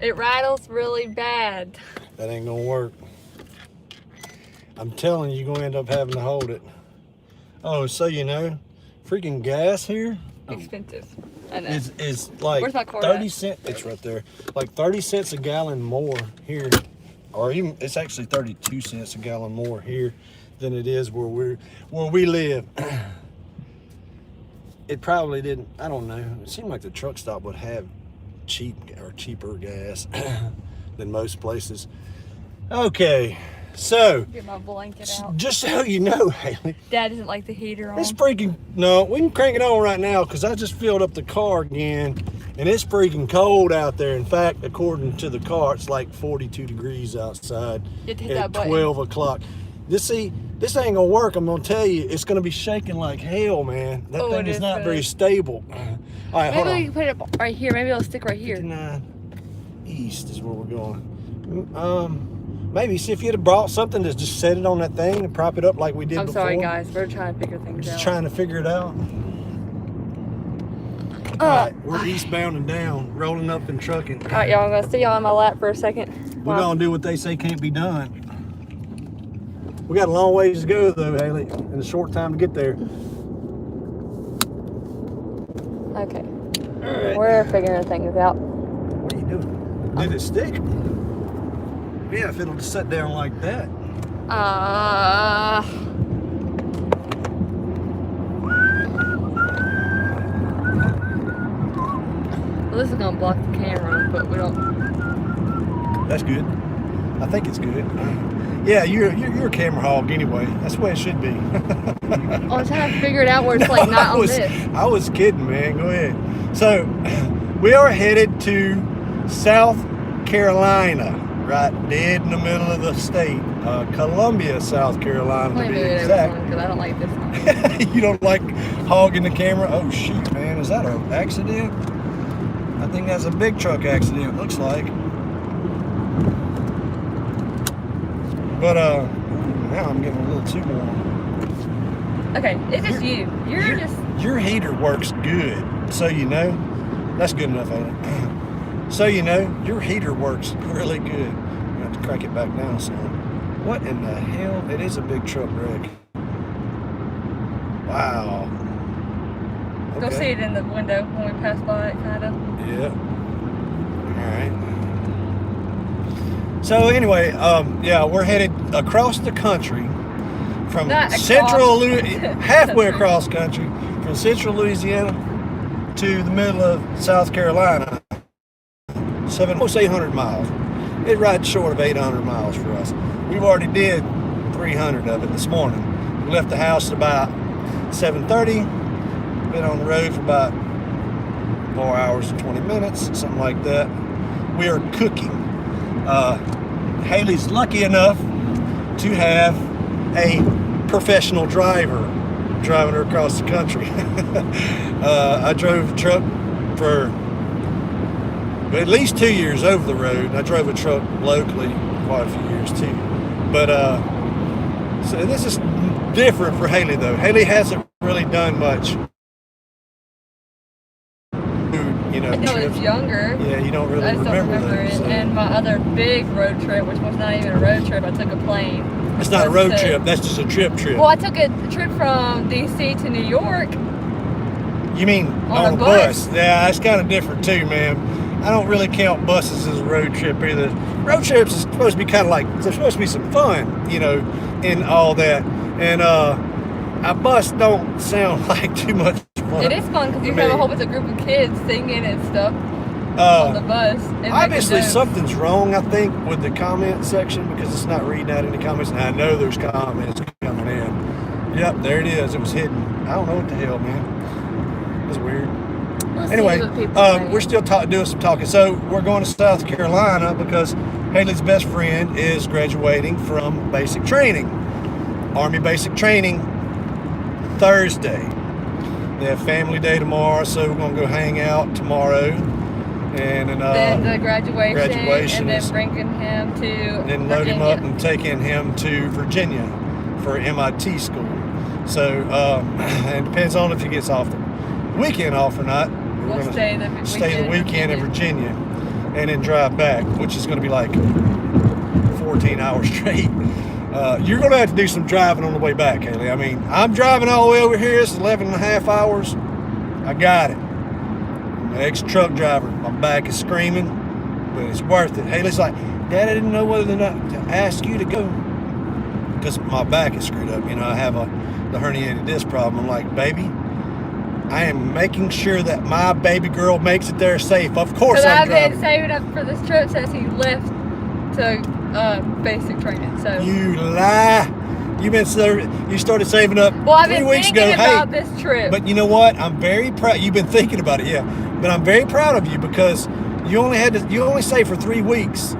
It rattles really bad. That ain't gonna work. I'm telling you, you're gonna end up having to hold it. Oh, so you know, freaking gas here Expensive. I know. is like Where's my cord 30 at? cents. It's right there. Like 30 cents a gallon more here, or even it's actually 32 cents a gallon more here than it is where we live. It probably didn't. I don't know. It seemed like the truck stop would have cheaper gas than most places. Okay, so Get my blanket out. just so you know, Haley, Dad doesn't like the heater on. it's freaking, no, we can crank it on right now because I just filled up the car again and it's freaking cold out there. In fact, according to the car, it's like 42 degrees outside You have to hit at that button. 12 o'clock. This ain't gonna work. I'm gonna tell you, it's gonna be shaking like hell, man. That thing is not very stable. All right, hold on. Maybe we can put it right here. Maybe it'll stick right here. 59 east is where we're going. Maybe see if you'd have brought something to just set it on that thing and prop it up like we did I'm before. sorry, guys. We're trying to figure things Just out. trying to figure it out. All right, we're eastbound and down, rolling up and trucking. All right, y'all. I'm gonna sit y'all in my lap for a second. We're gonna do what they say can't be done. We got a long ways to go though, Haley, and a short time to get there. Okay. All right. We're figuring things out. What are you doing? Did it stick? Yeah, if it'll just sit down like that. Well, this is gonna block the camera, but we don't. That's good. I think it's good. Yeah, you're a camera hog anyway. That's the way it should be. I'm trying to figure it out where it's like not on this. I was kidding, man. Go ahead. So, we are headed to South Carolina, right dead in the middle of the state. Columbia, South Carolina, to be exact. Because I don't like this one. You don't like hogging the camera? Oh, shoot, man. Is that an accident? I think that's a big truck accident, looks like. But, now I'm getting a little too warm. Okay, it's just you. Your heater works good, so you know. That's good enough, ain't it? So you know, your heater works really good. I'm gonna have to crank it back down some. What in the hell? It is a big truck wreck. Wow. Go see it in the window when we pass by it, kind of. Yeah. All right. So anyway, yeah, we're headed across the country from halfway across country from central Louisiana to the middle of South Carolina. Almost 800 miles. It rides short of 800 miles for us. We've already did 300 of it this morning. We left the house at about 7:30. Been on the road for about 4 hours and 20 minutes, something like that. We are cooking. Haley's lucky enough to have a professional driver driving her across the country. I drove a truck for at least 2 years over the road, and I drove a truck locally quite a few years too. But so this is different for Haley though. Haley hasn't really done much. You know, I was younger. Yeah, you don't really I just don't remember those, it. so. And my other big road trip, which was not even a road trip, I took a plane. It's not a road trip. That's just a trip. Well, I took a trip from D.C. to New York. You mean on a bus? Yeah, it's kind of different too, man. I don't really count buses as a road trip either. Road trips is supposed to be kind of like, there's supposed to be some fun, you know, in all that. And a bus don't sound like too much fun. It is fun because you have a whole bunch of group of kids singing and stuff on the bus. Obviously something's wrong, I think, with the comment section because it's not reading out any comments. And I know there's comments coming in. Yep, there it is. It was hidden. I don't know what the hell, man. It's weird. Anyway, we're still doing some talking. So we're going to South Carolina because Haley's best friend is graduating from basic training, Army basic training, Thursday. They have family day tomorrow, so we're going to go hang out tomorrow. And then the graduation, and then is, bringing him to then load him up and taking him to Virginia for MIT school. So it depends on if he gets off the weekend off or not. We're going to stay the weekend in Virginia. and then drive back, which is going to be like 14 hours straight. You're going to have to do some driving on the way back, Haley. I mean, I'm driving all the way over here. It's 11 and a half hours. I got it. I'm an ex-truck driver. My back is screaming, but it's worth it. Haley's like, Dad, I didn't know whether or not to ask you to go because my back is screwed up. You know, I have the herniated disc problem. I'm like, baby, I am making sure that my baby girl makes it there safe. Of course I'm driving. I've been saving up for this trip since he left to basic training. So you lie. You started saving up 3 weeks ago. Well, I've been thinking about this trip. But you know what? I'm very proud. You've been thinking about it, yeah. But I'm very proud of you because you only saved for 3 weeks,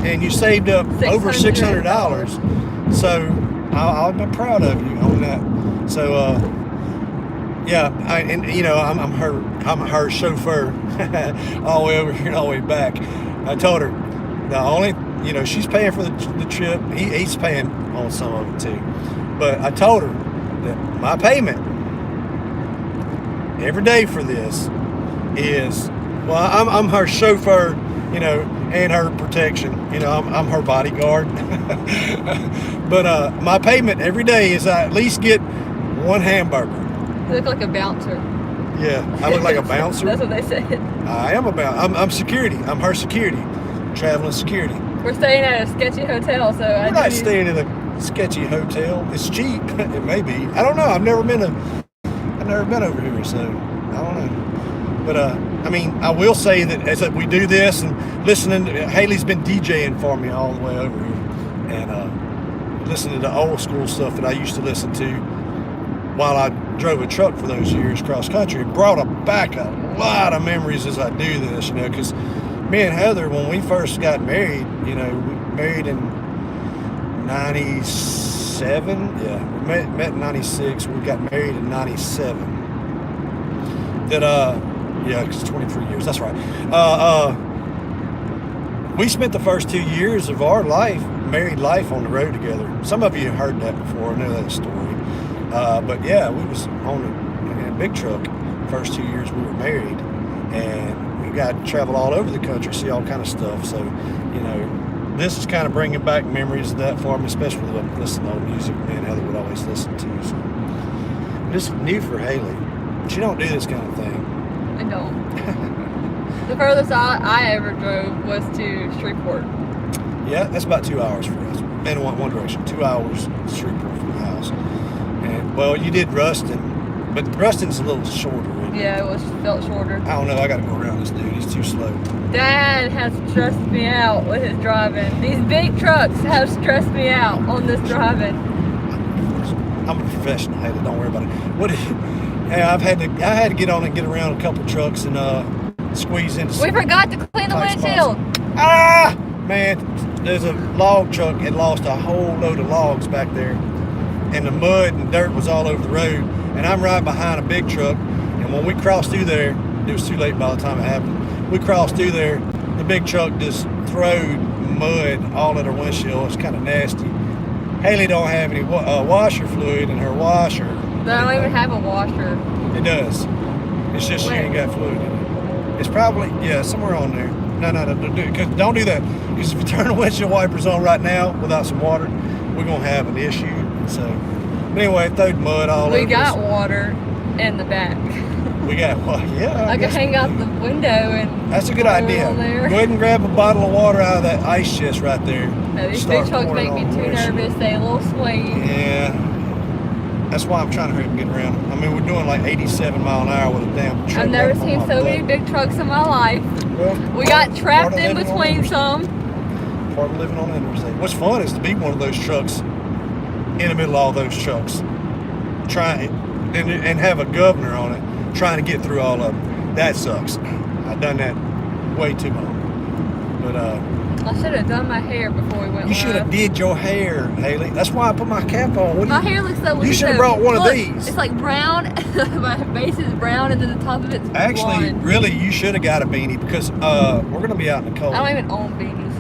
and you saved up over $600. So I've been proud of you on that. So yeah, I'm her chauffeur all the way over here and all the way back. I told her the only. She's paying for the trip. He's paying on some of it too. But I told her that my payment every day for this is, well, I'm her chauffeur, and her protection. I'm her bodyguard. But my payment every day is I at least get one hamburger. You look like a bouncer. Yeah, I look like a bouncer. That's what they said. I am a bouncer. I'm security. I'm her security. Traveling security. We're staying at a sketchy hotel, so we're not staying in a sketchy hotel. It's cheap. It may be. I don't know. I've never been over here, so I don't know. But I mean, I will say that as we do this and listening, Haley's been DJing for me all the way over here, and listening to the old school stuff that I used to listen to while I drove a truck for those years cross country. It brought back a lot of memories as I do this, because me and Heather, when we first got married, we married in 97. Yeah, we met in 96. We got married in 97. Yeah, it's 23 years. That's right. We spent the first 2 years of our married life on the road together. Some of you have heard that before. I know that story. But yeah, we was in a big truck first 2 years we were married, and got to travel all over the country, see all kind of stuff. So, this is kind of bringing back memories of that for me, especially listening to old music me and Heather would always listen to. So, this is new for Haley. She don't do this kind of thing. I don't. The furthest I ever drove was to Shreveport. Yeah, that's about 2 hours for us. In one direction, 2 hours to Shreveport from the house. And well, you did Ruston, but Ruston's a little shorter. Yeah, it felt shorter. I don't know. I got to go around this dude. He's too slow. Dad has stressed me out with his driving. These big trucks have stressed me out on this driving. I'm a professional, Haley. Don't worry about it. I had to get on and get around a couple trucks and squeeze into. We forgot to clean the windshield. Ah, man! There's a log truck. It lost a whole load of logs back there, and the mud and dirt was all over the road. And I'm right behind a big truck. And when we crossed through there, it was too late by the time it happened. We crossed through there, the big truck just throwed mud all in her windshield. It's kind of nasty. Haley don't have any washer fluid in her washer. They don't even have a washer. It does. It's just she ain't got fluid in it. It's probably, somewhere on there. No, don't do that. Because if you turn the windshield wipers on right now without some water, we're going to have an issue. So, anyway, it throwed mud all over us. We got water in the back. We got, I could hang out the window and. That's a good idea. Go ahead and grab a bottle of water out of that ice chest right there. No, these big trucks make me too nervous. They a little swingy. Yeah. That's why I'm trying to hurry and get around. I mean, we're doing like 87 mile an hour with a damn truck. I've never seen so many big trucks in my life. Well, we got trapped in between some. Part of living on the interstate. What's fun is to be one of those trucks in the middle of all those trucks. And have a governor on it trying to get through all of them. That sucks. I've done that way too long. But I should have done my hair before we went. You should have did your hair, Haley. That's why I put my cap on. My hair looks so. You should have brought one of these. It's like brown. My base is brown, and then the top of it's actually blonde. Really, you should have got a beanie because we're gonna be out in the cold. I don't even own beanies.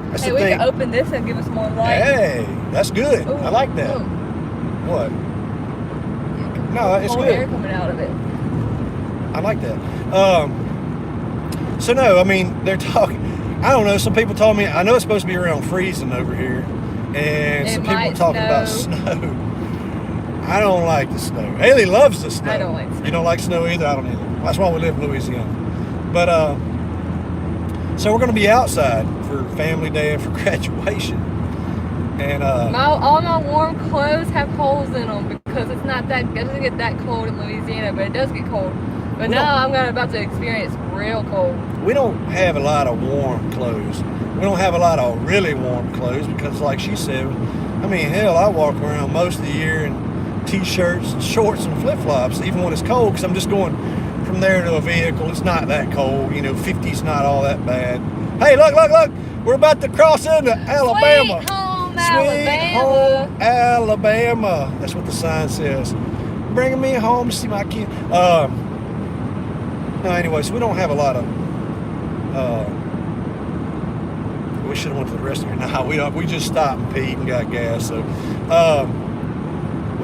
That's hey, the we thing. can open this and give us more light. Hey, that's good. Ooh, I like that. Ooh. What? No, it's good. good. Air coming out of it. I like that. So no, I mean they're talking. I don't know. Some people told me. I know it's supposed to be around freezing over here, and some people are talking about snow. I don't like the snow. Haley loves the snow. I don't like snow. You don't like snow either? I don't either. That's why we live in Louisiana. But so we're going to be outside for family day and for graduation. And all my warm clothes have holes in them because it doesn't get that cold in Louisiana, but it does get cold. But now I'm about to experience real cold. We don't have a lot of warm clothes. We don't have a lot of really warm clothes because, like she said, I mean, hell, I walk around most of the year in t-shirts and shorts and flip-flops, even when it's cold, because I'm just going from there to a vehicle. It's not that cold. 50's not all that bad. Hey, look. We're about to cross into Alabama. Sweet home Alabama. Home Alabama. That's what the sign says. Bringing me home to see my kid. No, anyways, we don't have a lot of. We should have went to the restaurant. No, we don't. We just stopped and peed and got gas. So, we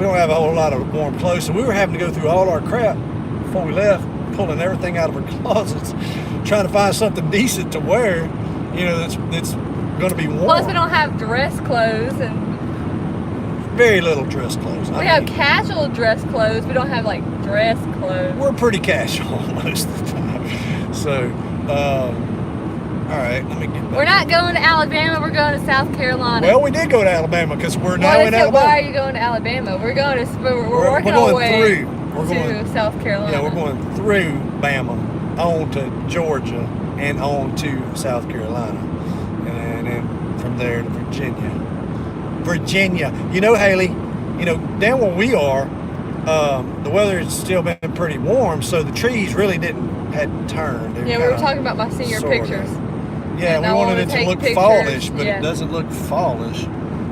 don't have a whole lot of warm clothes. So we were having to go through all our crap before we left, pulling everything out of our closets, trying to find something decent to wear. That's going to be warm. Plus, we don't have dress clothes and. Very little dress clothes. We have casual dress clothes. We don't have like dress clothes. We're pretty casual most of the time. So, all right, let me get back. We're not going to Alabama. We're going to South Carolina. Well, we did go to Alabama because we're now in Alabama. Why are you going to Alabama? We're going to. We're working our way to South Carolina. Yeah, we're going through Bama, on to Georgia, and on to South Carolina, and then from there to Virginia. Haley, down where we are, the weather has still been pretty warm, so the trees really hadn't turned. Yeah, we were talking about my senior pictures. Yeah, we wanted it to look fallish, but it doesn't look fallish.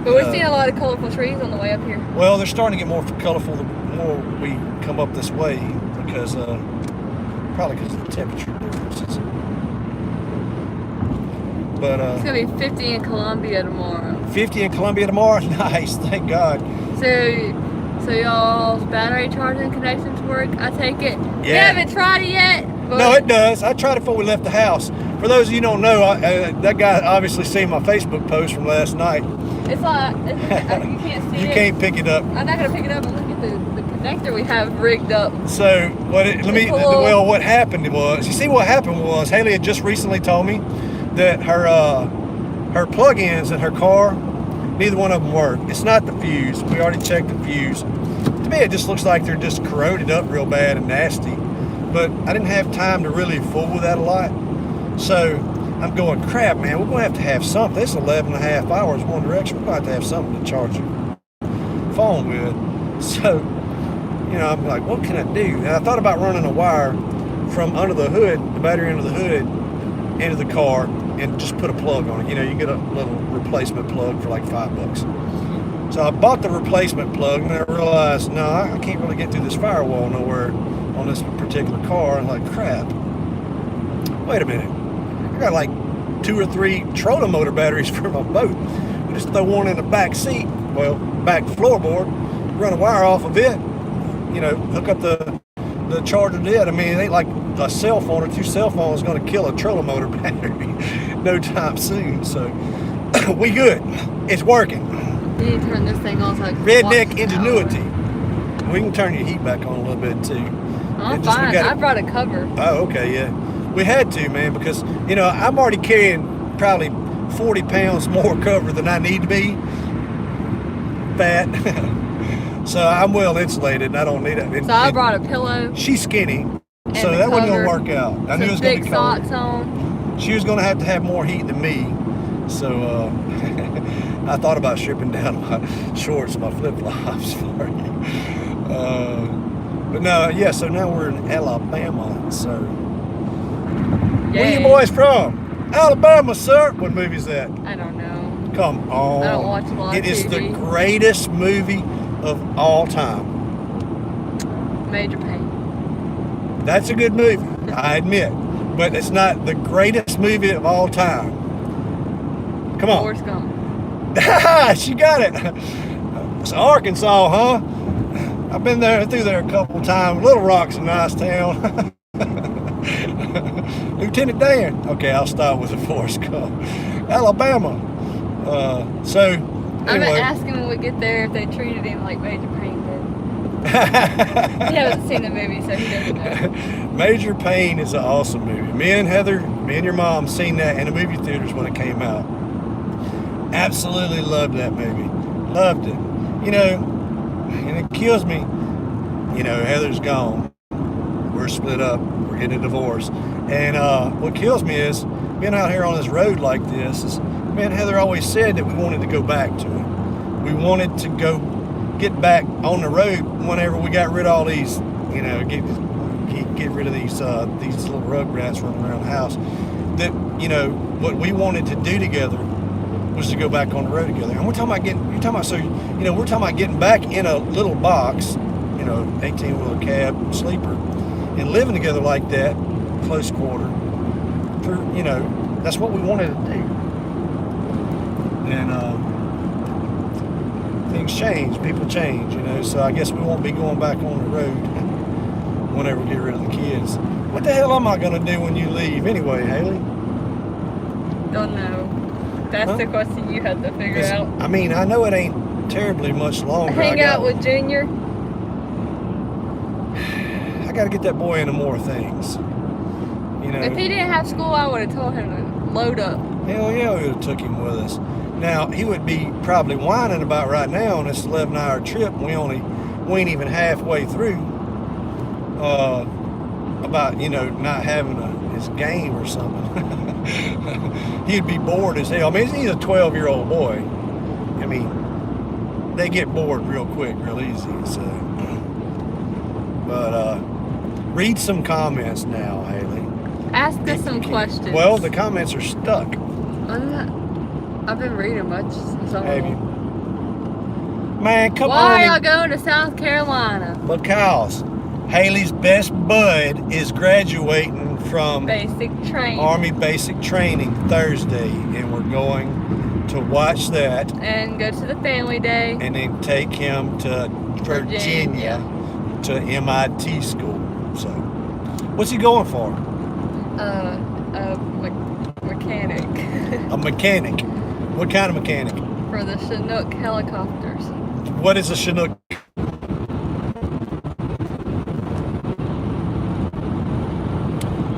But we've seen a lot of colorful trees on the way up here. Well, they're starting to get more colorful the more we come up this way because probably because of the temperature differences. But it's gonna be 50 in Columbia tomorrow. 50 in Columbia tomorrow? Nice, thank God. So y'all's battery charging connections work, I take it? Yeah. You haven't tried it yet? No, it does. I tried it before we left the house. For those of you who don't know, that guy obviously seen my Facebook post from last night. It's like, you can't see it. You can't pick it up. I'm not going to pick it up, but look at the connector we have rigged up. So, what happened was, you see what happened was, Haley had just recently told me that her plug-ins in her car, neither one of them work. It's not the fuse. We already checked the fuse. To me, it just looks like they're just corroded up real bad and nasty. But I didn't have time to really fool with that a lot. So I'm going, crap, man, we're going to have something. It's 11 and a half hours one direction. We're going to have something to charge the phone with. So, I'm like, what can I do? And I thought about running a wire from under the hood, the battery under the hood, into the car, and just put a plug on it. You get a little replacement plug for like $5. So I bought the replacement plug, and then I realized, no, I can't really get through this firewall nowhere on this particular car. I'm like, crap. Wait a minute. I got like 2 or 3 trolling motor batteries for my boat. I just throw one in the back seat, back floorboard, run a wire off of it, hook up the charger to it. I mean, it ain't like a cell phone or 2 cell phones is going to kill a trolling motor battery no time soon. So we good. It's working. You need to turn this thing on so I can Redneck ingenuity. We can turn your heat back on a little bit too. I'm fine. I brought a cover. Oh, okay, yeah. We had to, man, because, I'm already carrying probably 40 pounds more cover than I need to be. Fat. So I'm well insulated and I don't need it. So I brought a pillow. She's skinny, so that wasn't going to work out. I knew it was going to be cold. Big socks on. She was going to have more heat than me. So I thought about stripping down my shorts and my flip-flops for you. But no, yeah, so now we're in Alabama, so. Where are you boys from? Alabama, sir. What movie is that? I don't know. Come on. I don't watch a lot of It is TV. the greatest movie of all time. Major Pain. That's a good movie, I admit. But it's not the greatest movie of all time. Come on. Forrest Gump. She got it. It's Arkansas, huh? I've been through there a couple times. Little Rock's a nice town. Who Lieutenant Dan. Okay, I'll start with the Forrest Gump. Alabama. So I'm gonna anyway. ask him when we get there if they treated him like Major Payne did. He hasn't seen the movie, so he doesn't know. Major Payne is an awesome movie. Me and your mom seen that in the movie theaters when it came out. Absolutely loved that movie. Loved it. You know, and it kills me. You know, Heather's gone. We're split up. We're getting a divorce. And what kills me is being out here on this road like this is, me and Heather always said that we wanted to go back to it. We wanted to get back on the road whenever we got rid of all these, you know, get rid of these little rugrats running around the house. That, you know, what we wanted to do together was to go back on the road together. And we're talking about we're talking about getting back in a little box, you know, 18-wheeler cab sleeper, and living together like that, close quarter. For, you know, that's what we wanted to do. And things change, people change, you know, so I guess we won't be going back on the road whenever we get rid of the kids. What the hell am I going to do when you leave anyway, Haley? Don't know. That's the question you had to figure out. I mean, I know it ain't terribly much longer. Hang out with Junior? I got to get that boy into more things. You know, if he didn't have school, I would have told him to load up. Hell yeah, we would have took him with us. Now, he would be probably whining about right now on this 11-hour trip, and we ain't even halfway through, about, you know, not having his game or something. He'd be bored as hell. I mean, he's a 12-year-old boy. I mean, they get bored real quick, real easy. So, but read some comments now, Haley. Ask us some questions. Well, the comments are stuck. I've been reading much. So. Have you? Man, come on. Why are y'all going to South Carolina? Because Haley's best bud is graduating from basic training. Army basic training Thursday, and we're going to watch that. And go to the family day. And then take him to Virginia to MIT school. So, what's he going for? Mechanic. A mechanic. What kind of mechanic? For the Chinook helicopters. What is a Chinook?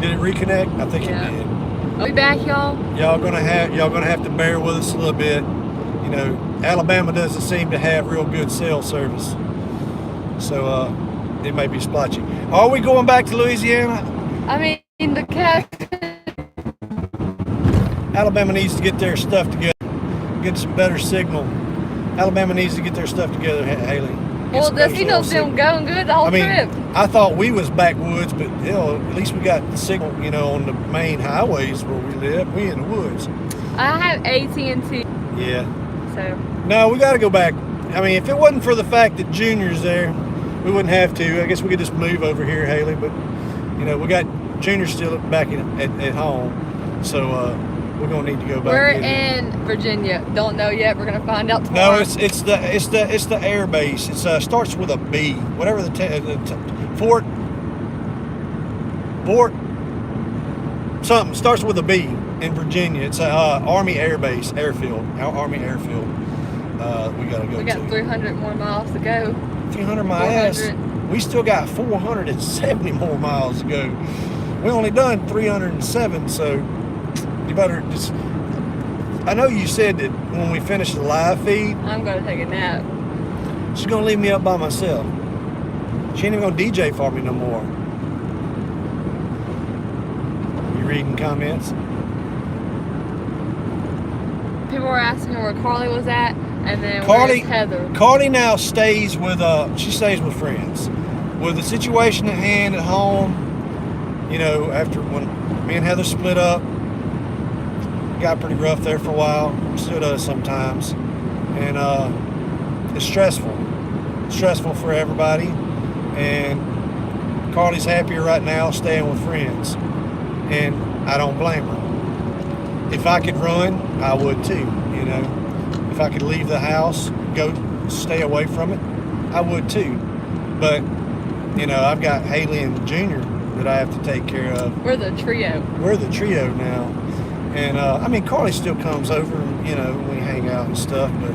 Did it reconnect? I think it did. I'll be back, y'all. Y'all gonna have to bear with us a little bit. You know, Alabama doesn't seem to have real good cell service, so it may be splotchy. Are we going back to Louisiana? I mean, the cat. Alabama needs to get their stuff together. Get some better signal. Alabama needs to get their stuff together, Haley. Well, the signal's been going good the whole trip. I thought we was backwoods, but hell, at least we got the signal, you know, on the main highways where we live. We in the woods. I have AT&T. Yeah. So. No, we got to go back. I mean, if it wasn't for the fact that Junior's there, we wouldn't have to. I guess we could just move over here, Haley. But you know, we got Junior still back at home, so we're gonna need to go back. We're in Virginia. Don't know yet. We're gonna find out tomorrow. No, it's the air base. It starts with a B. Whatever the Fort something starts with a B in Virginia. It's a Army Air Base, airfield. Our Army airfield. We gotta go. We got 300 more miles to go. 300 miles. We still got 470 more miles to go. We only done 307, so you better just. I know you said that when we finish the live feed, I'm gonna take a nap. She's gonna leave me up by myself. She ain't even gonna DJ for me no more. You reading comments? People were asking where Carly was at, and then Carly, where's Heather? Carly now stays with she stays with friends. With the situation at hand at home, you know, after when me and Heather split up, got pretty rough there for a while. Still does sometimes, and it's stressful. Stressful for everybody, and Carly's happier right now staying with friends, and I don't blame her. If I could run, I would too, you know. If I could leave the house, go stay away from it, I would too. But, you know, I've got Haley and Junior that I have to take care of. We're the trio. We're the trio now. And, I mean, Carly still comes over and, you know, we hang out and stuff, but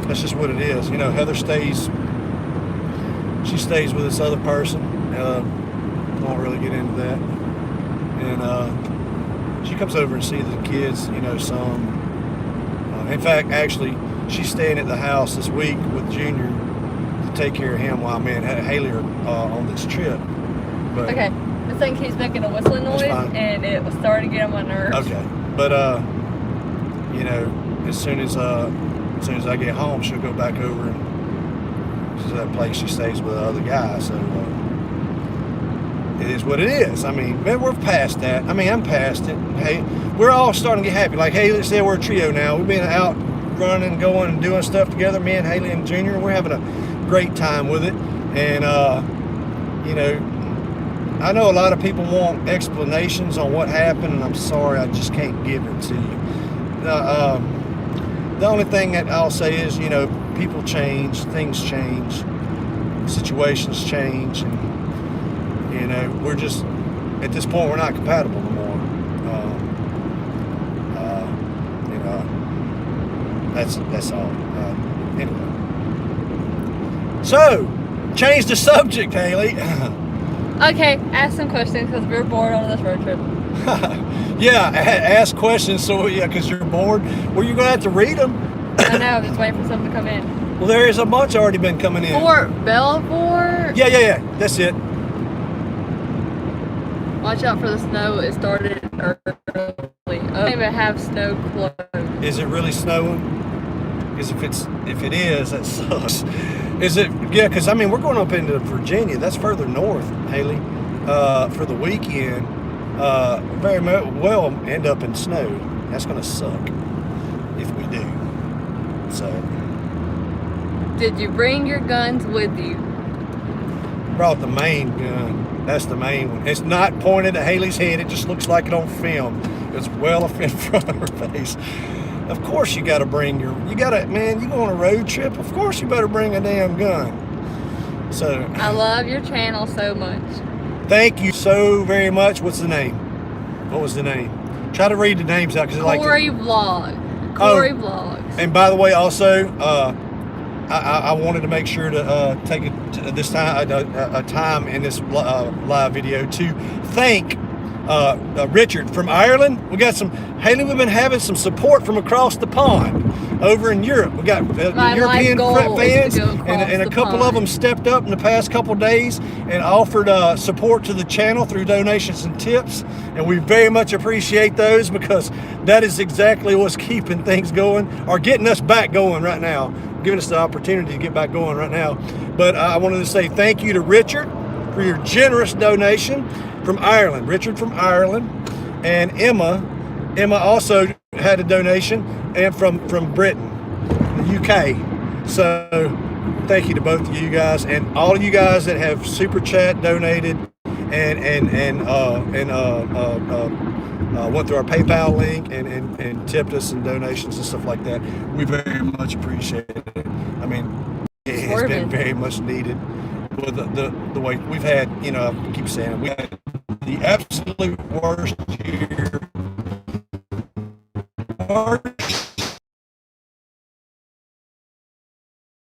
that's just what it is. You know, Heather stays with this other person. Won't really get into that. And she comes over and sees the kids, you know, some. In fact, actually, she's staying at the house this week with Junior to take care of him while me and Haley are on this trip. But, okay, this thing keeps making a whistling noise, and it was starting to get on my nerves. Okay, but you know, as soon as I get home, she'll go back over and to that place she stays with the other guy. So it is what it is. I mean, man, we're past that. I mean, I'm past it. Hey, we're all starting to get happy. Like, hey, let's say we're a trio now. We've been out running, going, and doing stuff together. Me and Haley and Junior, we're having a great time with it. And you know, I know a lot of people want explanations on what happened, and I'm sorry, I just can't give it to you. The only thing that I'll say is, you know, people change, things change, situations change, and, you know, we're just, at this point, we're not compatible anymore. You know, that's all. Anyway. So, change the subject, Haley. Okay, ask some questions because we're bored on this road trip. Yeah, ask questions. So yeah, because you're bored. Well, you're gonna have to read them. I know. I'm just waiting for something to come in. Well, there is a bunch already been coming in. Fort Belvoir. Yeah. That's it. Watch out for the snow. It started early. I don't even have snow clothes. Is it really snowing? Because if it is, that sucks. Is it? Yeah, because I mean we're going up into Virginia. That's further north, Haley. For the weekend. Very well end up in snow. That's gonna suck if we do. So. Did you bring your guns with you? Brought the main gun. That's the main one. It's not pointed at Haley's head. It just looks like it on film. It's well up in front of her face. Of course you gotta bring man, you go on a road trip, of course you better bring a damn gun. So. I love your channel so much. Thank you so very much. What's the name? What was the name? Try to read the names out because I like Corey Vlog. Corey Vlogs. And by the way, also, I wanted to make sure to take this time a time in this live video to thank Richard from Ireland. We got Haley, we've been having some support from across the pond over in Europe. We got European fans, and a couple of them stepped up in the past couple days and offered support to the channel through donations and tips, and we very much appreciate those because that is exactly what's keeping things going, or getting us back going right now, giving us the opportunity to get back going right now. But I wanted to say thank you to Richard for your generous donation from Ireland. Richard from Ireland, and Emma also had a donation, and from Britain, the UK. So thank you to both of you guys, and all of you guys that have super chat donated and went through our PayPal link and tipped us in donations and stuff like that. We very much appreciate it. I mean, it has been very much needed with the way we've had, you know, I keep saying it, we had the absolute worst year.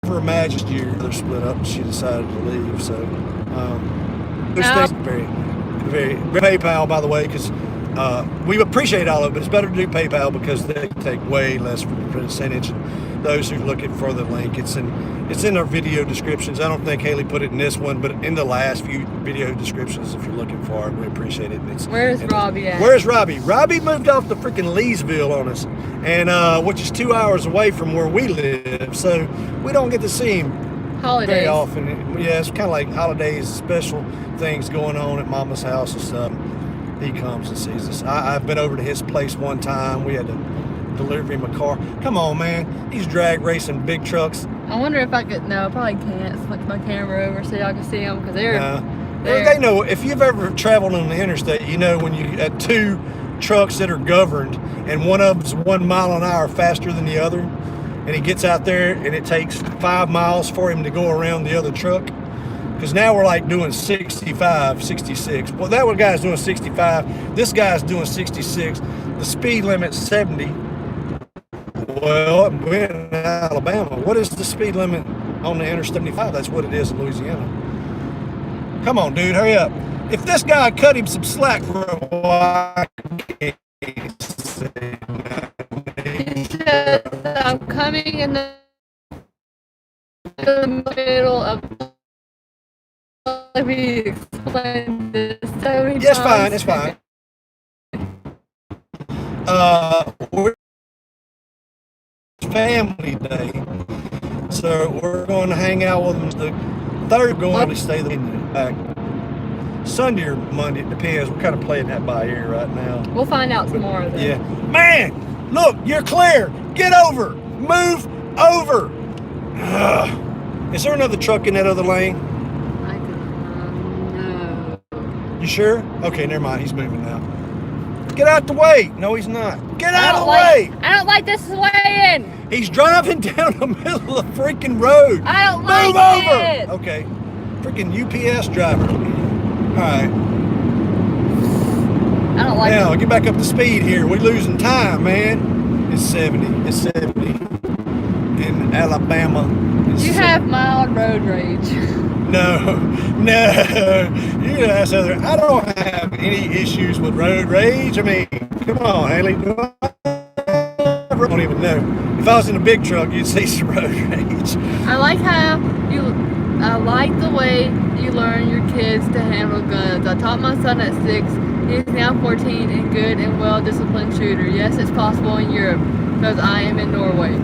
Never imagined year. They're split up and she decided to leave. So, very PayPal, by the way, because we appreciate all of it, but it's better to do PayPal because they take way less for the percentage. And those who are looking for the link, it's in our video descriptions. I don't think Haley put it in this one, but in the last few video descriptions, if you're looking for it, we appreciate it. Where's Robbie at? Where's Robbie? Robbie moved off to freaking Leesville on us, and which is 2 hours away from where we live, so we don't get to see him very often. Yeah, it's kind of like holidays, special things going on at Mama's house and stuff. He comes and sees us. I've been over to his place one time. We had to deliver him a car. Come on, man. He's drag racing big trucks. I wonder if I could. No, I probably can't. Flick my camera over so y'all can see them because they know. If you've ever traveled on the interstate, you know when you had two trucks that are governed and one of them's 1 mile an hour faster than the other, and he gets out there and it takes 5 miles for him to go around the other truck Because now we're like doing 65, 66. Well, that one guy's doing 65. This guy's doing 66. The speed limit's 70. Well, we're in Alabama. What is the speed limit on the Interstate 75? That's what it is in Louisiana. Come on, dude, hurry up. If this guy cut him some slack for a while, I can't say He says, I'm coming in the middle of. Let me explain this. So many it's fine, times. it's fine. We're family day, so we're going to hang out with them. The third going to stay the back. Sunday or Monday, it depends. We're kind of playing that by ear right now. We'll find out tomorrow. Then. Yeah, man, look, you're clear. Get over. Move over. Is there another truck in that other lane? I don't know. You sure? Okay, never mind. He's moving now. Get out the way. No, he's not. Get out of the way. I don't like this way in. He's driving down the middle of the freaking road. I don't Move like over. it. Okay. Freaking UPS driver. All right. I don't like Now, it. get back up to speed here. We're losing time, man. It's 70. It's 70. In Alabama. You have mild road rage. No. You ask other. I don't have any issues with road rage. I mean, come on, Haley. I don't even know. If I was in a big truck, you'd see some road rage. I like the way you learn your kids to handle guns. I taught my son at 6. He's now 14 and good and well-disciplined shooter. Yes, it's possible in Europe because I am in Norway.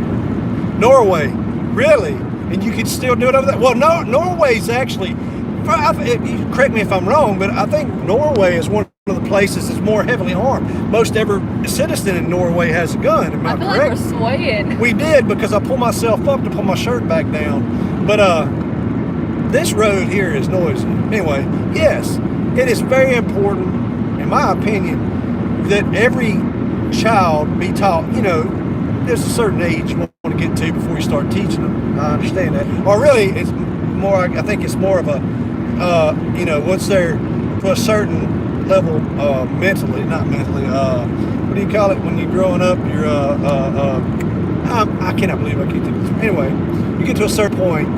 Norway, really? And you could still do it over there? Well, no, Norway's actually, you correct me if I'm wrong, but I think Norway is one of the places that's more heavily armed. Most every citizen in Norway has a gun, am I feel correct? like we're swaying. We did, because I pulled myself up to pull my shirt back down. But this road here is noisy. Anyway, yes, it is very important, in my opinion, that every child be taught, there's a certain age you want to get to before you start teaching them. I understand that. Or really, it's more, I think it's more of a, once they're to a certain level mentally, not mentally, what do you call it when you're growing up? You're, I cannot believe I keep thinking this. Anyway, you get to a certain point,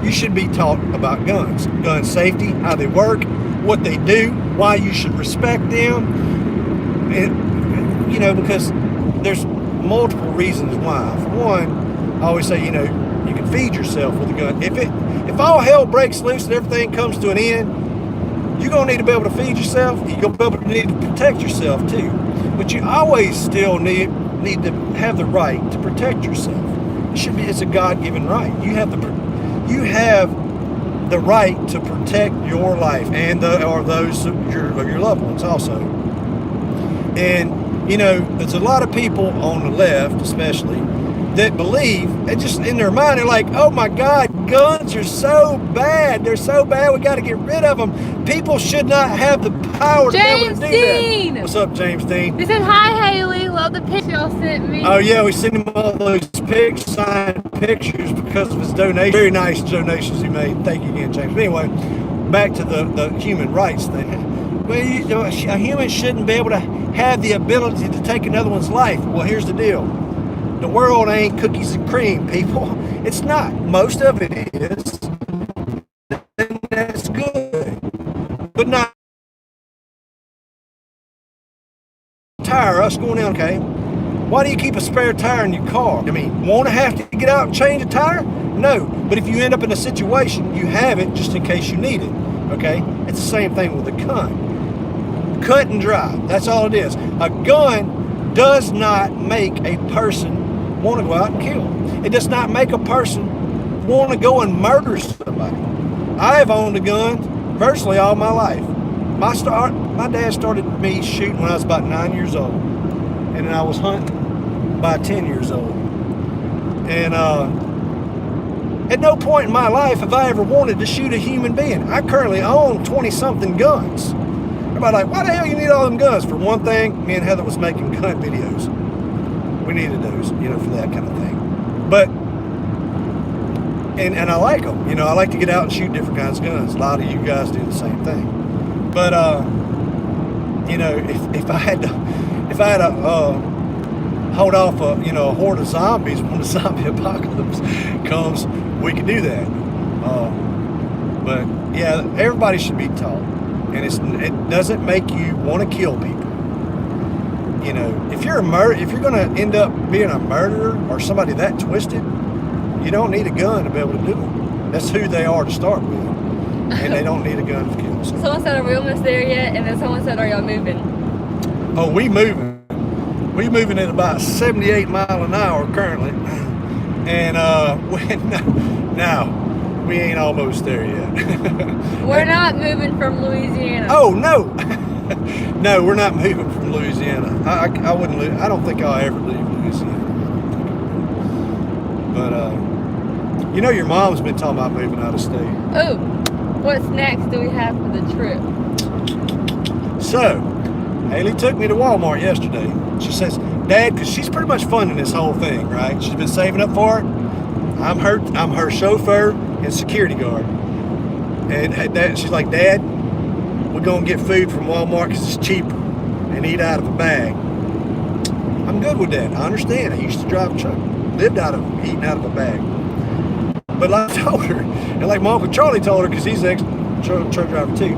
you should be taught about guns, gun safety, how they work, what they do, why you should respect them, and, because there's multiple reasons why. For one, I always say, you can feed yourself with a gun. If all hell breaks loose and everything comes to an end, you're gonna need to be able to feed yourself. You're gonna need to protect yourself too. But you always still need to have the right to protect yourself. It's a God-given right. You have the right to protect your life and those of your loved ones also. And there's a lot of people on the left, especially, that believe, and just in their mind, they're like, oh my God, guns are so bad. They're so bad, we got to get rid of them. People should not have the power to be able to do Dean! that. What's up, James Dean? He said, hi, Haley. Love the picture y'all sent me. Oh, yeah, we sent him all those signed pictures because of his donation. Very nice donations he made. Thank you again, James. But anyway, back to the human rights thing. Well, a human shouldn't be able to have the ability to take another one's life. Well, here's the deal. The world ain't cookies and cream, people. It's not. Most of it is. And that's good. But not tire, us going down, okay? Why do you keep a spare tire in your car? I mean, want to have to get out and change a tire? No. But if you end up in a situation, you have it just in case you need it, okay? It's the same thing with a gun. Cut and dry. That's all it is. A gun does not make a person want to go out and kill. It does not make a person want to go and murder somebody. I have owned a gun virtually all my life. My dad started me shooting when I was about 9 years old, and I was hunting by 10 years old. And at no point in my life have I ever wanted to shoot a human being. I currently own 20-something guns. Everybody like, why the hell you need all them guns? For one thing, me and Heather was making gun videos. We needed those, for that kind of thing. But and I like them. You know, I like to get out and shoot different kinds of guns. A lot of you guys do the same thing. But you know, if I had to hold off a horde of zombies when the zombie apocalypse comes, we could do that. But yeah, everybody should be taught, and it doesn't make you want to kill people. You know, if you're going to end up being a murderer or somebody that twisted, you don't need a gun to be able to do it. That's who they are to start with, and they don't need a gun to kill. So. Someone said, "Are we almost there yet?" And then someone said, "Are y'all moving?" Oh, we moving. We moving at about 78 miles an hour currently, and now we ain't almost there yet. We're not moving from Louisiana. Oh no. No, we're not moving from Louisiana. I wouldn't. I don't think I'll ever leave Louisiana. But you know, your mom's been talking about moving out of state. Oh, what's next do we have for the trip? So, Haley took me to Walmart yesterday. She says, "Dad," because she's pretty much funding this whole thing, right? She's been saving up for it. I'm her chauffeur and security guard. And she's like, "Dad, we're gonna get food from Walmart because it's cheaper and eat out of a bag." I'm good with that. I understand. I used to drive a truck, lived out of eating out of a bag. But like I told her, and like my Uncle Charlie told her, because he's an ex-truck driver too,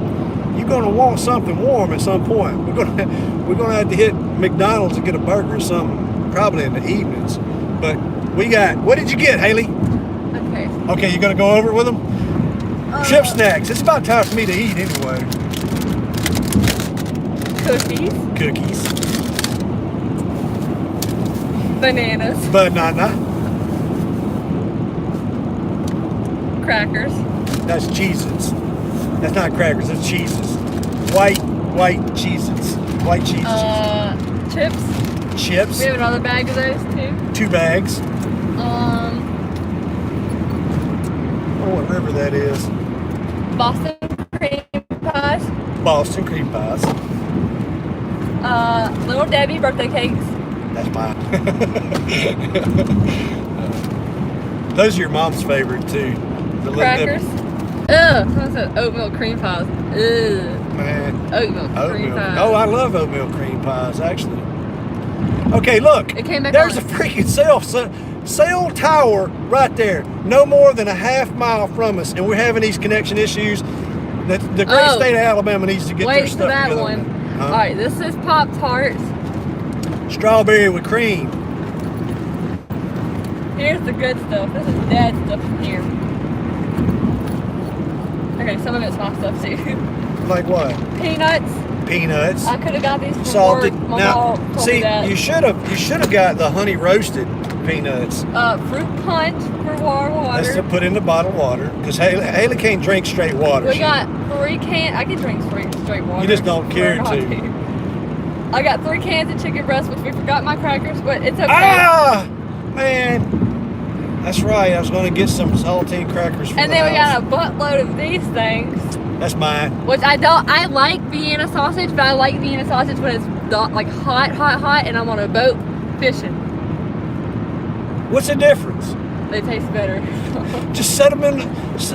you're gonna want something warm at some point. We're gonna have to hit McDonald's and get a burger or something, probably in the evenings. But we got. What did you get, Haley? Okay. Okay, you gonna go over it with them? Trip snacks. It's about time for me to eat anyway. Cookies. Bananas. Banana. Crackers. That's Cheez-Its. That's not crackers, that's cheeses. White Cheez-Its. White cheeses. Chips. Chips. We have another bag of those too. 2 bags. Oh, what river that is. Boston cream pies. Boston cream pies. Little Debbie birthday cakes. That's mine. Those are your mom's favorite too. The Crackers. Ugh. Someone said oatmeal cream pies. Ugh. Man. Oatmeal cream pies. Oh, I love oatmeal cream pies actually. Okay, look. It came back There's on. a freaking cell tower right there, no more than a half mile from us, and we're having these connection issues. The great state of Alabama needs to get their stuff that together. one. Huh? All right, this is Pop-Tarts. Strawberry with cream. Here's the good stuff. This is Dad's stuff in here. Okay, some of it's my stuff too. Like what? Peanuts. Peanuts. I could have got these from Salted. work. My Now, mom told see, me that. you should have got the honey roasted peanuts. Fruit punch for water. That's to put in the bottled water, because Haley can't drink straight water. We got 3 cans. I can drink straight water. You just don't care Not to. I got 3 cans of chicken breast, which we forgot my crackers, but it's okay. Ah, man. That's right. I was going to get some saltine crackers from And the then we house. got a buttload of these things. That's mine. Which I like Vienna sausage, but I like Vienna sausage when it's like hot, and I'm on a boat fishing. What's the difference? They taste better. Just set them in,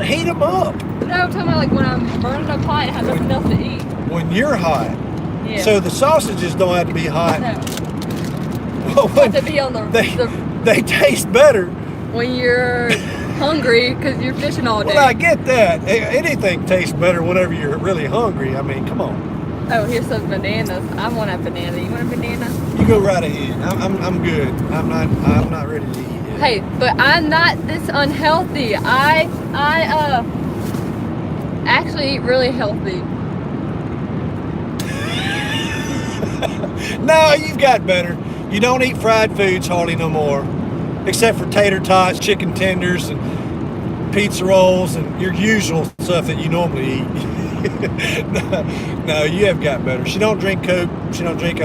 heat them up. No, I'm talking about like when I'm burning a pot and have nothing else to eat. When you're hot. Yeah. So the sausages don't have to be hot. No. Well, Have to be on they taste better. when you're hungry because you're fishing all day. Well, I get that. Anything tastes better whenever you're really hungry. I mean, come on. Oh, here's some bananas. I want a banana. You want a banana? You go right ahead. I'm good. I'm not ready to eat yet. Hey, but I'm not this unhealthy. I actually eat really healthy. No, you've got better. You don't eat fried foods hardly no more, except for tater tots, chicken tenders, and pizza rolls, and your usual stuff that you normally eat. No, you have got better. She don't drink Coke. She don't drink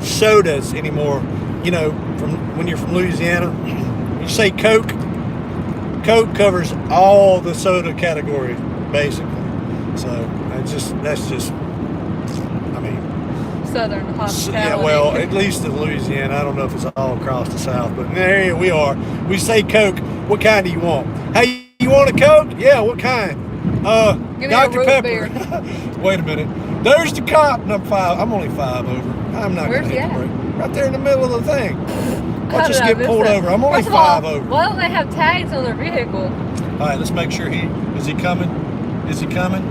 sodas anymore. You know, from when you're from Louisiana, you say Coke. Coke covers all the soda categories, basically. So that's just. I mean. Southern hospitality. Yeah, well, at least in Louisiana. I don't know if it's all across the South, but there we are. We say Coke. What kind do you want? Hey. you want a Coke? Yeah, what kind? Give me a Dr. root Pepper. beer. Wait a minute. There's the cop. And I'm 5. I'm only 5 over. I'm not going Where's to he hit the at? brake. Right there in the middle of the thing. How Watch us did I get miss pulled that? over. I'm only First of all, 5 over. why don't they have tags on their vehicle? All right, let's make sure is he coming? Is he coming?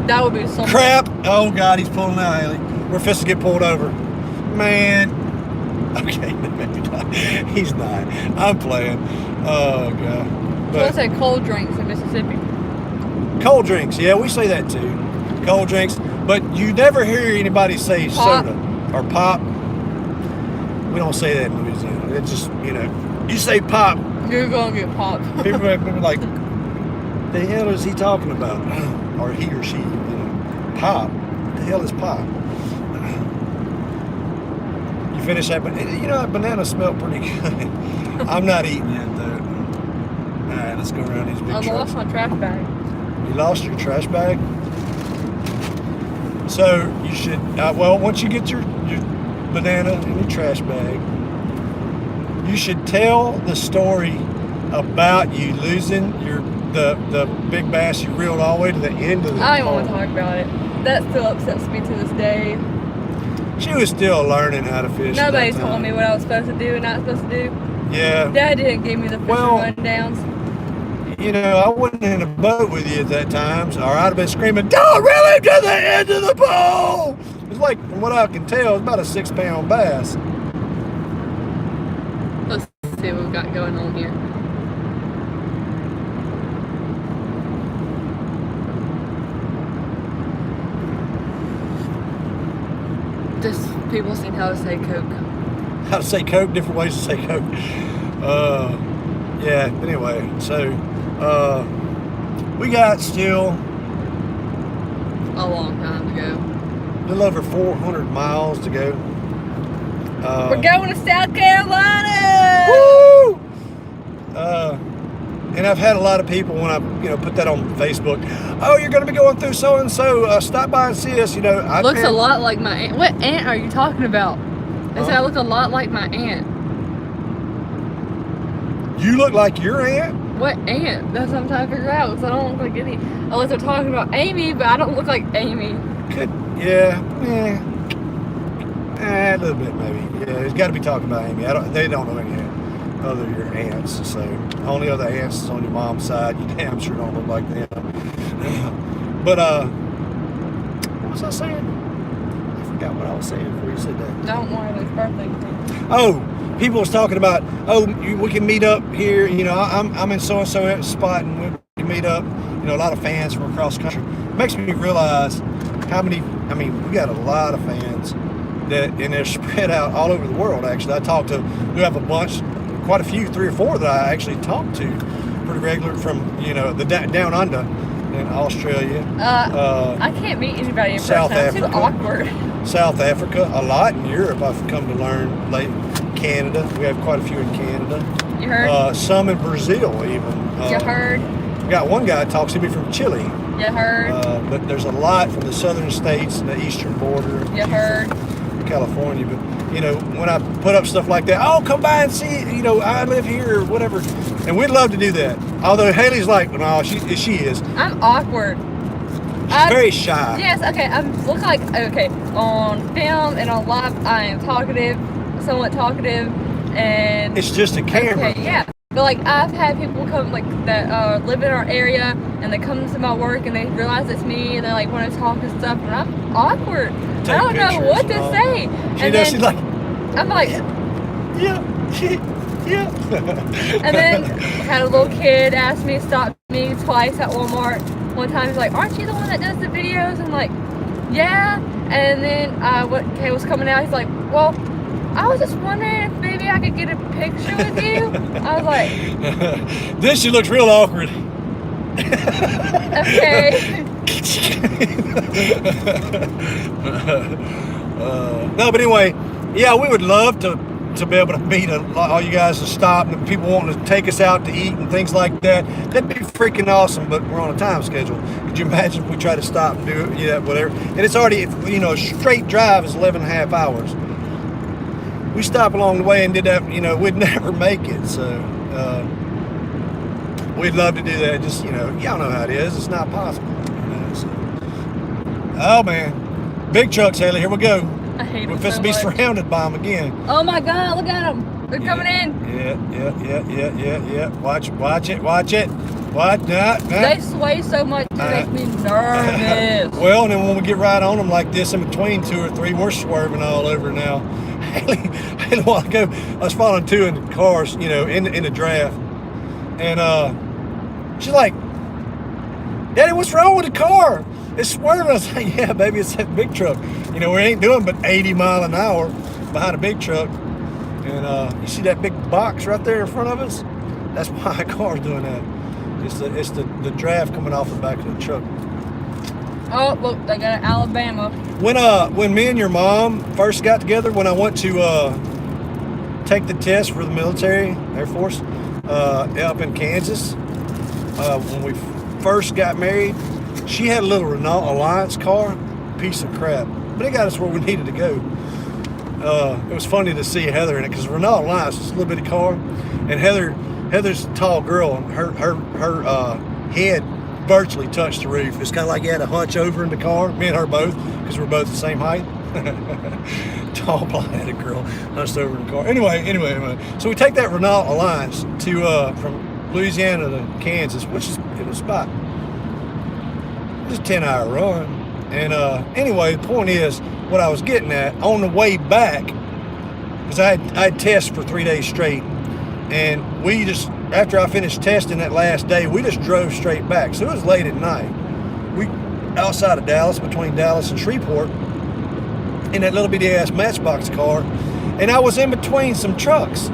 That would be so Crap. Oh, God, he's pulling out, Haley. We're fixing to get pulled over. Man. Okay, maybe not. He's not. I'm playing. Oh, God. So I say cold drinks in Mississippi. Cold drinks. Yeah, we say that too. Cold drinks. But you never hear anybody say Pop. soda or pop. We don't say that in Louisiana. It's just, you say pop. You're going to get popped. People are like, the hell is he talking about? Or he or she, pop. What the hell is pop? You finish that, but that banana smelled pretty good. I'm not eating it though. All right, let's go around these big I trucks. lost my trash bag. You lost your trash bag? So you should, once you get your banana in your trash bag, you should tell the story about you losing the big bass you reeled all the way to the end of the I don't pole. want to talk about it. That still upsets me to this day. She was still learning how to fish. at Nobody that told time. me what I was supposed to do and not supposed to do. Yeah. Dad didn't give me the fishing rundowns. I wasn't in a boat with you at that time, or I'd have been screaming, "Don't reel him to the end of the pole!" It's like, from what I can tell, it's about a 6-pound bass. Let's see what we've got going on here. Just people seen how to say Coke. How to say Coke, different ways to say Coke. Yeah, anyway, so we got still A long time ago. a little over 400 miles to go. We're going to South Carolina! Woo! And I've had a lot of people when I put that on Facebook. Oh, you're going to be going through so and so. Stop by and see us. Looks a lot like my aunt. What aunt are you talking about? They said I look a lot like my aunt. You look like your aunt? What aunt? That's what I'm trying to figure out. Because I don't look like any. Unless they're talking about Amy, but I don't look like Amy. Yeah, a little bit maybe. Yeah, it's got to be talking about Amy. They don't know any other your aunts. So only other aunts is on your mom's side. You damn sure don't look like them. But what was I saying? I forgot what I was saying before you said that. Don't worry, it's birthday. Oh, people was talking about, we can meet up here. I'm in so-and-so spot and we can meet up. A lot of fans from across the country. It makes me realize how many, we got a lot of fans and they're spread out all over the world, actually. We have a bunch, quite a few, 3 or 4 that I actually talk to pretty regular from, the down under in Australia. I can't meet anybody in South person. It's too Africa. awkward. South Africa, a lot in Europe I've come to learn. Like Canada, we have quite a few in Canada. You heard? Some in Brazil even. You heard? We got one guy that talks to me from Chile. You heard? But there's a lot from the southern states and the eastern border. You heard? California. But when I put up stuff like that, come by and see, I live here or whatever. And we'd love to do that. Although Haley's like, no, she is. I'm awkward. She's very shy. Yes, okay. I look like, on film and on live, I am talkative, somewhat talkative, and... It's just a camera. Okay, yeah. But, I've had people come, that live in our area, and they come to my work, and they realize it's me, and they, want to talk and stuff, and I'm awkward. I don't know what to say. She's like... I'm like... Yeah. And then had a little kid ask me to stop me twice at Walmart. One time he's like, "Aren't you the one that does the videos?" I'm like, "Yeah." And then Kay was coming out. He's like, "Well, I was just wondering if maybe I could get a picture with you." I was like, "Then she looks real awkward." Okay. No, but anyway, yeah, we would love to be able to meet all you guys to stop and people wanting to take us out to eat and things like that. That'd be freaking awesome, but we're on a time schedule. Could you imagine if we try to stop and do it? Yeah, whatever. And it's already, a straight drive is 11 and a half hours. We stopped along the way and did that, we'd never make it. So, we'd love to do that. Just, y'all know how it is. It's not possible. So. Oh, man. Big trucks, Haley. Here we go. I hate them We're supposed to be surrounded by them again. Oh, my God. Look at them. They're coming in. Yeah. Watch it. What? Nah. They sway so much it makes me nervous. Well, and then when we get right on them like this in between 2 or 3, we're swerving all over now. Haley, a while ago, I was following 2 in the cars, in the draft. And she's like, Daddy, what's wrong with the car? It's swerving. I was like, yeah, baby, it's that big truck. We ain't doing but 80 miles an hour behind a big truck. And you see that big box right there in front of us? That's why a car's doing that. It's the draft coming off the back of the truck. Oh, look, they got an Alabama. When me and your mom first got together, when I went to take the test for the military, Air Force, up in Kansas, when we first got married, she had a little Renault Alliance car, piece of crap, but it got us where we needed to go. It was funny to see Heather in it because Renault Alliance was a little bitty car, and Heather's a tall girl, and her head virtually touched the roof. It's kind of like you had to hunch over in the car, me and her both, because we're both the same height. Tall, blonde-headed girl hunched over in the car. Anyway. So we take that Renault Alliance to from Louisiana to Kansas, which is it was about a 10-hour run. And anyway, the point is, what I was getting at on the way back, because I had tests for 3 days straight. And we just, after I finished testing that last day, we just drove straight back. So it was late at night. We outside of Dallas, between Dallas and Shreveport, in that little bitty ass Matchbox car. And I was in between some trucks.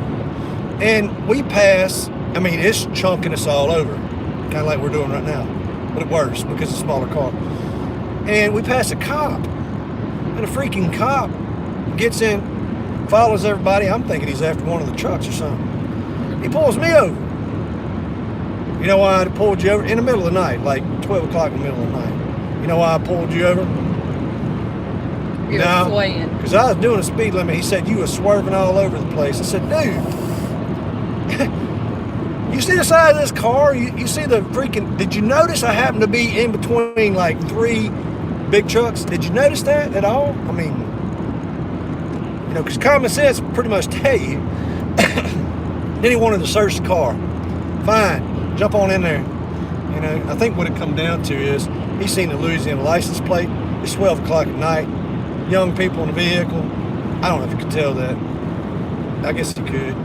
And we pass, it's chunking us all over. Kind of like we're doing right now. But worse, because it's a smaller car. And we pass a cop. And a freaking cop gets in, follows everybody. I'm thinking he's after one of the trucks or something. He pulls me over. You know why I pulled you over? In the middle of the night, like 12 o'clock in the middle of the night. You know why I pulled you over? You were swaying. Because I was doing a speed limit. He said, you were swerving all over the place. I said, dude, you see the side of this car? You see the freaking... Did you notice I happened to be in between like 3 big trucks? Did you notice that at all? Because common sense pretty much tell you. Then he wanted to search the car. Fine, jump on in there. I think what it come down to is he's seen the Louisiana license plate. It's 12 o'clock at night. Young people in the vehicle. I don't know if you could tell that. I guess you could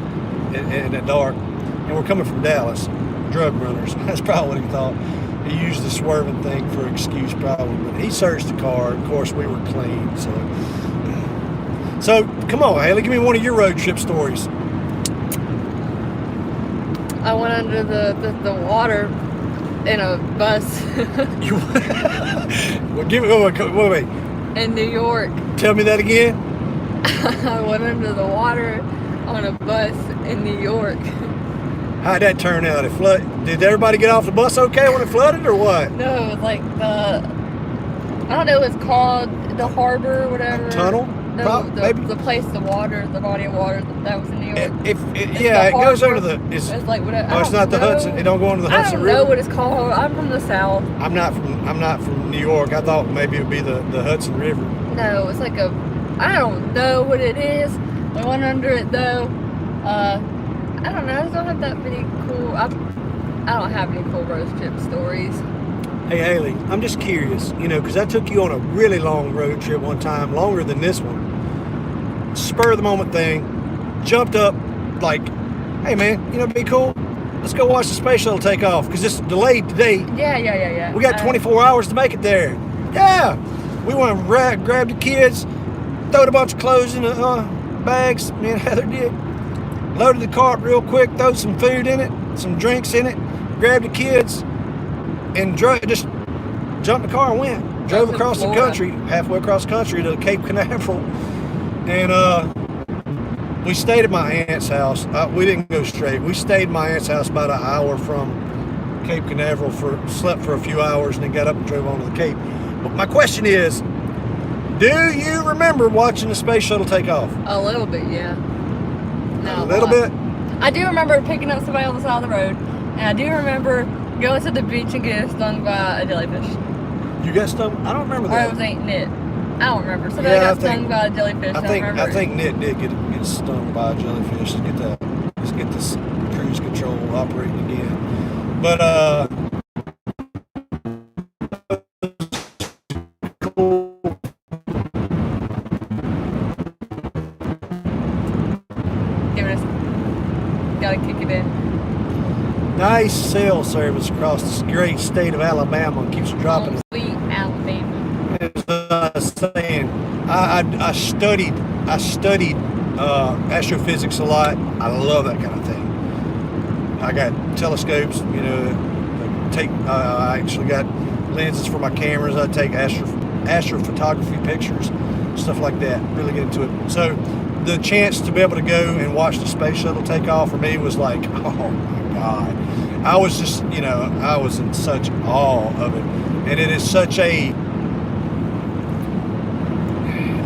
in the dark. And we're coming from Dallas. Drug runners. That's probably what he thought. He used the swerving thing for excuse probably. But he searched the car. Of course, we were clean. So come on, Haley. Give me one of your road trip stories. I went under the water in a bus. Wait. In New York. Tell me that again. I went under the water on a bus in New York. How'd that turn out? It flooded. Did everybody get off the bus okay when it flooded or what? No, it was like I don't know, it's called the harbor or whatever. Tunnel? No, the place, the body of water that was in New York. It goes under the. It's like whatever. Oh, it's not the Hudson. It don't go into the Hudson River. I don't know what it's called. I'm from the South. I'm not from New York. I thought maybe it would be the Hudson River. No, it's like I don't know what it is. I went under it though. I don't know. I just don't have that many cool. I don't have any cool road trip stories. Hey Haley, I'm just curious, because I took you on a really long road trip one time, longer than this one. Spur of the moment thing, jumped up like, hey man, it'd be cool. Let's go watch the space shuttle take off because it's delayed today. Yeah. We got 24 hours to make it there. Yeah, we went and grabbed the kids, throwed a bunch of clothes in the bags. Me and Heather did. Loaded the cart real quick, threw some food in it, some drinks in it, grabbed the kids. And just jumped in the car and went. Drove across the country, halfway across the country to Cape Canaveral. And we stayed at my aunt's house. We didn't go straight. We stayed at my aunt's house about an hour from Cape Canaveral, slept for a few hours, and then got up and drove on to the Cape. But my question is, do you remember watching the space shuttle take off? A little bit, yeah. No, a little bit? I do remember picking up somebody on the side of the road. And I do remember going to the beach and getting stung by a jellyfish. You got stung? I don't remember Or that. it was ain't Nit. I don't remember. Somebody got stung by a jellyfish. I think Nit did get stung by a jellyfish. Let's get this cruise control operating again. But gotta kick it in. Nice cell service across this great state of Alabama. Keeps dropping. Sweet Alabama. As I was saying, I studied astrophysics a lot. I love that kind of thing. I got telescopes, I actually got lenses for my cameras. I take astrophotography pictures, stuff like that. Really get into it. So the chance to be able to go and watch the space shuttle take off for me was like, oh my God. I was just, I was in such awe of it. And it is such a,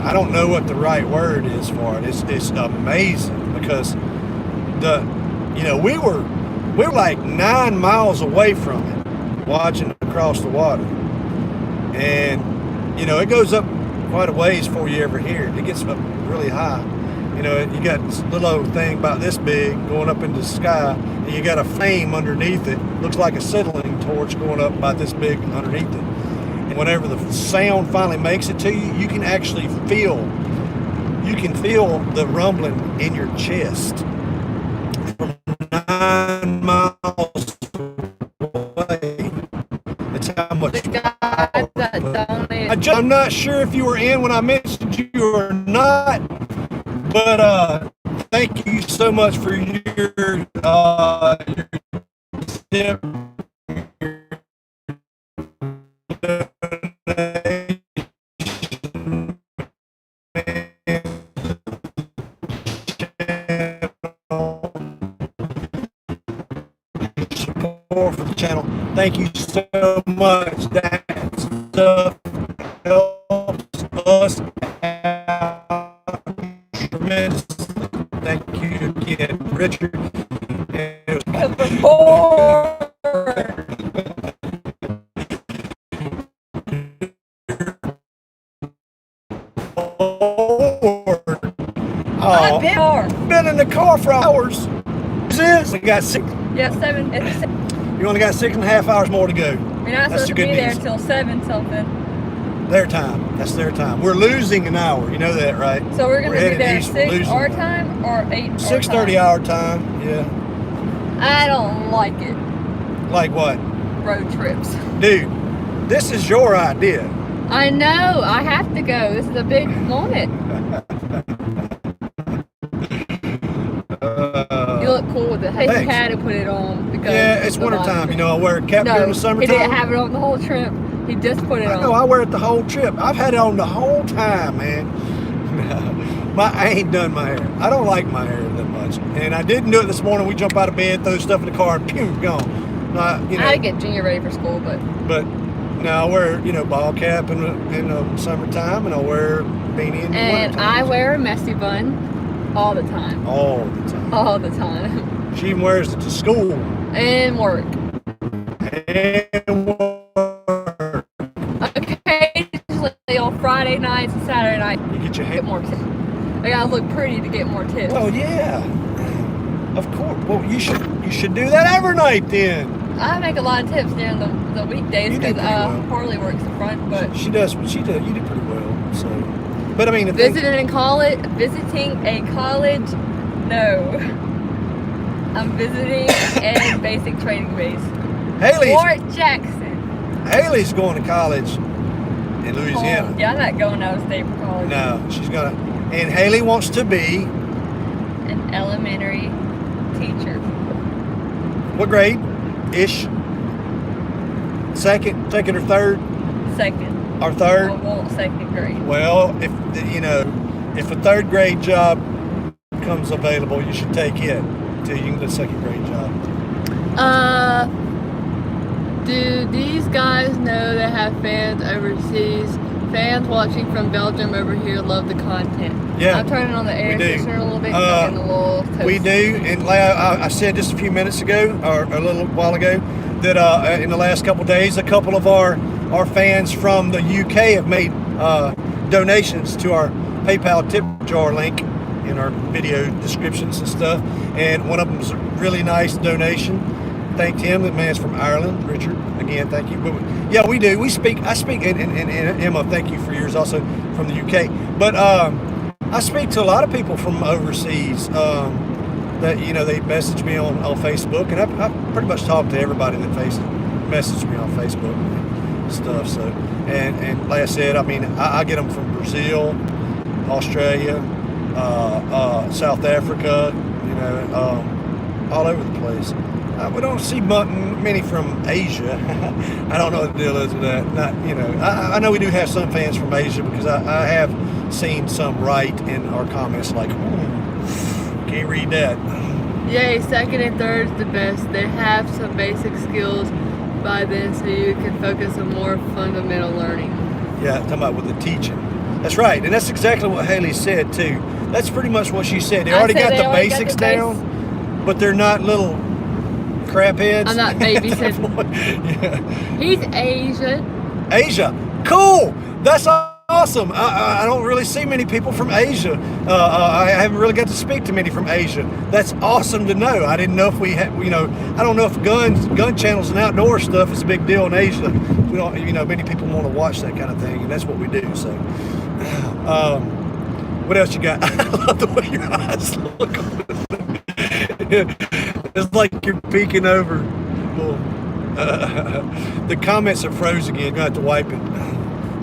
I don't know what the right word is for it. It's amazing because we were like 9 miles away from it, watching it across the water. And, it goes up quite a ways before you ever hear it. It gets up really high. You got this little old thing about this big going up into the sky, and you got a flame underneath it. Looks like a acetylene torch going up about this big underneath it. And whenever the sound finally makes it to you, you can actually feel the rumbling in your chest from 9 miles away. That's how much. I'm not sure if you were in when I mentioned you or not. But thank you so much for your tip. Support for the channel. Thank you so much. That stuff helps us tremendously. Thank you again, Richard. I've been in the car for hours. We got 6. Yeah, 7. You only got 6.5 hours more to go. You're not supposed to be there until 7 something. Their time. That's their time. We're losing an hour. You know that, right? So we're going to be there at 6 our time or 8 6:30 our time. Yeah. I don't like it. Like what? Road trips. Dude, this is your idea. I know. I have to go. This is a big moment. You look cool with it. Hey, you had to put it on because it's wintertime. I wear a cap during the summertime. He didn't have it on the whole trip. He just put it on. No, I wear it the whole trip. I've had it on the whole time, man. I ain't done my hair. I don't like my hair that much. And I didn't do it this morning. We jump out of bed, throw stuff in the car, and pew, gone. I had to get Junior ready for school, but now I wear, ball cap in the summertime, and I wear beanie in the wintertime. And I wear a messy bun all the time. All the time. All the time. She even wears it to school. And work. And work. Occasionally on Friday nights and Saturday night. You get your hair. Get more tips. I gotta look pretty to get more tips. Oh yeah. Of course. Well, you should do that every night then. I make a lot of tips during the weekdays because Harley works the front, but she does. You did pretty well. So, but I mean, visiting a college, no. I'm visiting a basic training base. Fort Jackson. Haley's going to college in Louisiana. Yeah, I'm not going out of state for college. No, she's gonna. And Haley wants to be an elementary teacher. What grade? Ish. Second or third? Second. Or third? I want second grade. Well, if a third grade job comes available, you should take it until you can get a second grade job. Do these guys know they have fans overseas? fans watching from Belgium over here love the content. Yeah, I'm turning on the air conditioner a little bit. Getting a little toasty. We do, and like I said just a few minutes ago, or a little while ago, that in the last couple of days, a couple of our fans from the UK have made donations to our PayPal tip jar link in our video descriptions and stuff. And one of them was a really nice donation. Thanked him. That man's from Ireland, Richard. Again, thank you. But yeah, we do. I speak, and Emma, thank you for yours also from the UK. But I speak to a lot of people from overseas that, you know, they message me on Facebook, and I pretty much talk to everybody that messaged me on Facebook and stuff. So, and like I said, I mean, I get them from Brazil, Australia, South Africa, you know, all over the place. We don't see many from Asia. I don't know what the deal is with that. Not, you know, I know we do have some fans from Asia, because I have seen some write in our comments like, can't read that. Yay, second and third's the best. They have some basic skills by then, so you can focus on more fundamental learning. Yeah, talking about with the teaching. That's right, and that's exactly what Haley said too. That's pretty much what she said. They already got the basics down, but they're not little crap heads. I'm not babysitting. Yeah. He's Asian. Asia, cool. That's awesome. I don't really see many people from Asia. I haven't really got to speak to many from Asia. That's awesome to know. I didn't know if we had, you know, I don't know if gun channels and outdoor stuff is a big deal in Asia. We don't, you know, many people want to watch that kind of thing, and that's what we do. So, what else you got? I love the way your eyes look. It's like you're peeking over. Well, the comments are froze again. You're gonna have to wipe it.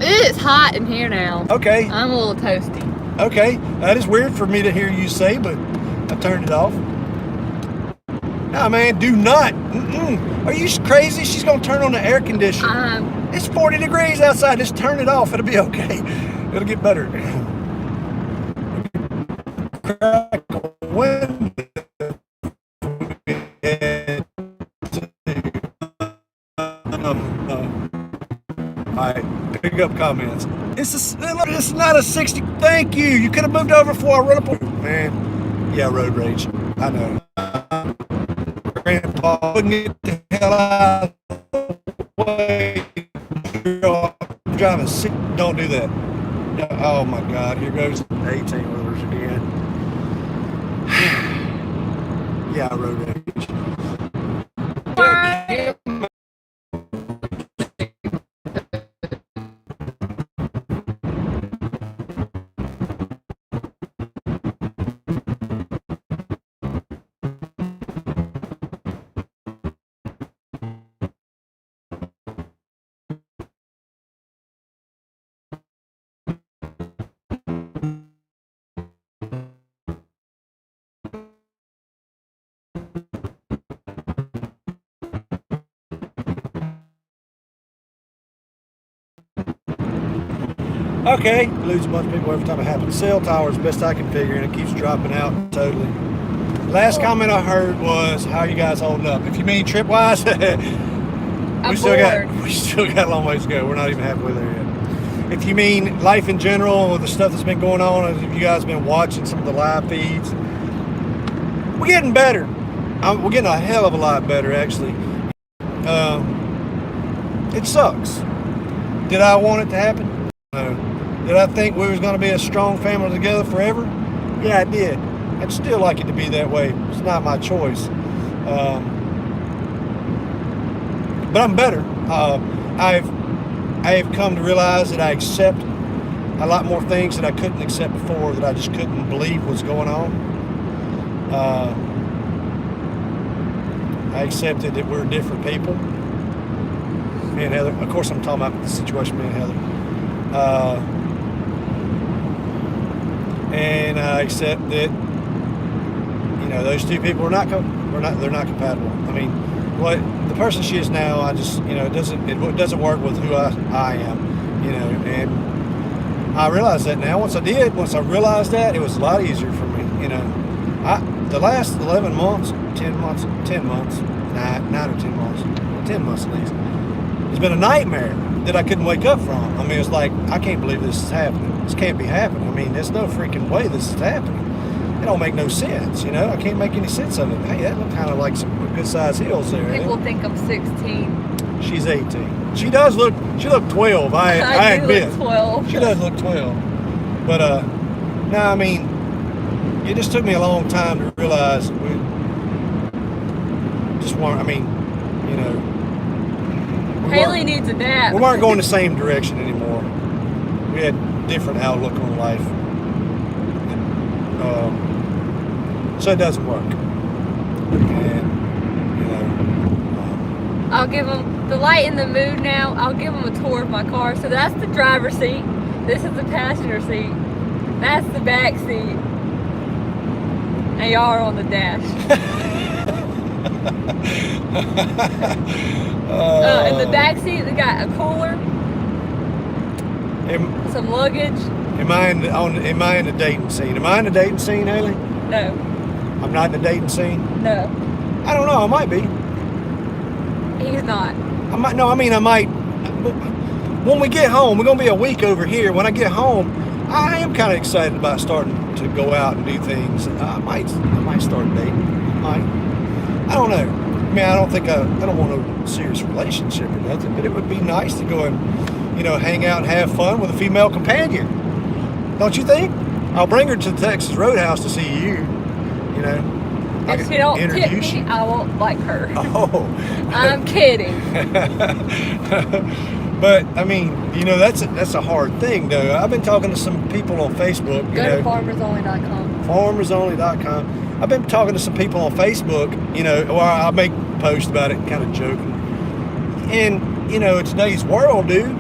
It's hot in here now. Okay. I'm a little toasty. Okay. That is weird for me to hear you say, but I turned it off. Nah, man, do not. Are you crazy? She's gonna turn on the air conditioner. It's 40 degrees outside. Just turn it off. It'll be okay. It'll get better. Crack a window. Alright, pick up comments. It's not a 60. Thank you. You could have moved over before I run up on you. Man, yeah, road rage. I know. Grandpa wouldn't get the hell out of the way. You're driving sick. Don't do that. Oh my God, here goes 18-wheelers again. Yeah, road rage. Okay, lose a bunch of people every time it happens. Cell towers, best I can figure, and it keeps dropping out totally. Last comment I heard was, "How are you guys holding up?" If you mean trip-wise, we still got a long ways to go. We're not even halfway there yet. If you mean life in general, or the stuff that's been going on, if you guys have been watching some of the live feeds, we're getting better. We're getting a hell of a lot better, actually. It sucks. Did I want it to happen? No. Did I think we was going to be a strong family together forever? Yeah, I did. I'd still like it to be that way. It's not my choice. But I'm better. I have come to realize that I accept a lot more things that I couldn't accept before, that I just couldn't believe was going on. I accepted that we're different people. Me and Heather. Of course, I'm talking about the situation me and Heather. And I accept that, you know, those two people are they're not compatible. I mean, what the person she is now, I just, you know, it doesn't work with who I am, you know, and I realize that now. Once I realized that, it was a lot easier for me, you know. The last 11 months, 10 months, 9 or 10 months, 10 months at least, it's been a nightmare. that I couldn't wake up from. I mean, it's like, I can't believe this is happening. This can't be happening. I mean, there's no freaking way this is happening. It don't make no sense, you know? I can't make any sense of it. Hey, that looked kind of like some good-sized hills there. People think I'm 16. She's 18. She looked 12, I admit. Look 12. She does look 12. But, no, I mean, it just took me a long time to realize we just weren't, I mean, you know. Haley needs a nap. We weren't going the same direction anymore. We had different outlook on life. So it doesn't work. And, you know. I'll give them the light in the mood now. I'll give them a tour of my car. So that's the driver's seat. This is the passenger seat. That's the back seat. And y'all are on the dash. In the back seat, we got a cooler, some luggage. Am I in the dating scene? Am I in the dating scene, Haley? No. I'm not in the dating scene? No. I don't know. I might be. He's not. I might. No, I mean, I might. When we get home, we're going to be a week over here. When I get home, I am kind of excited about starting to go out and do things. I might start dating. I don't know. I mean, I don't want a serious relationship or nothing, but it would be nice to go and, you know, hang out and have fun with a female companion. Don't you think? I'll bring her to the Texas Roadhouse to see you. You know. If she don't tip me, I won't like her. Oh. I'm kidding. But I mean, you know, that's a hard thing, though. I've been talking to some people on Facebook. Go to farmersonly.com. Farmersonly.com. I've been talking to some people on Facebook, you know, or I make posts about it, kind of joking. And you know, in today's world, dude,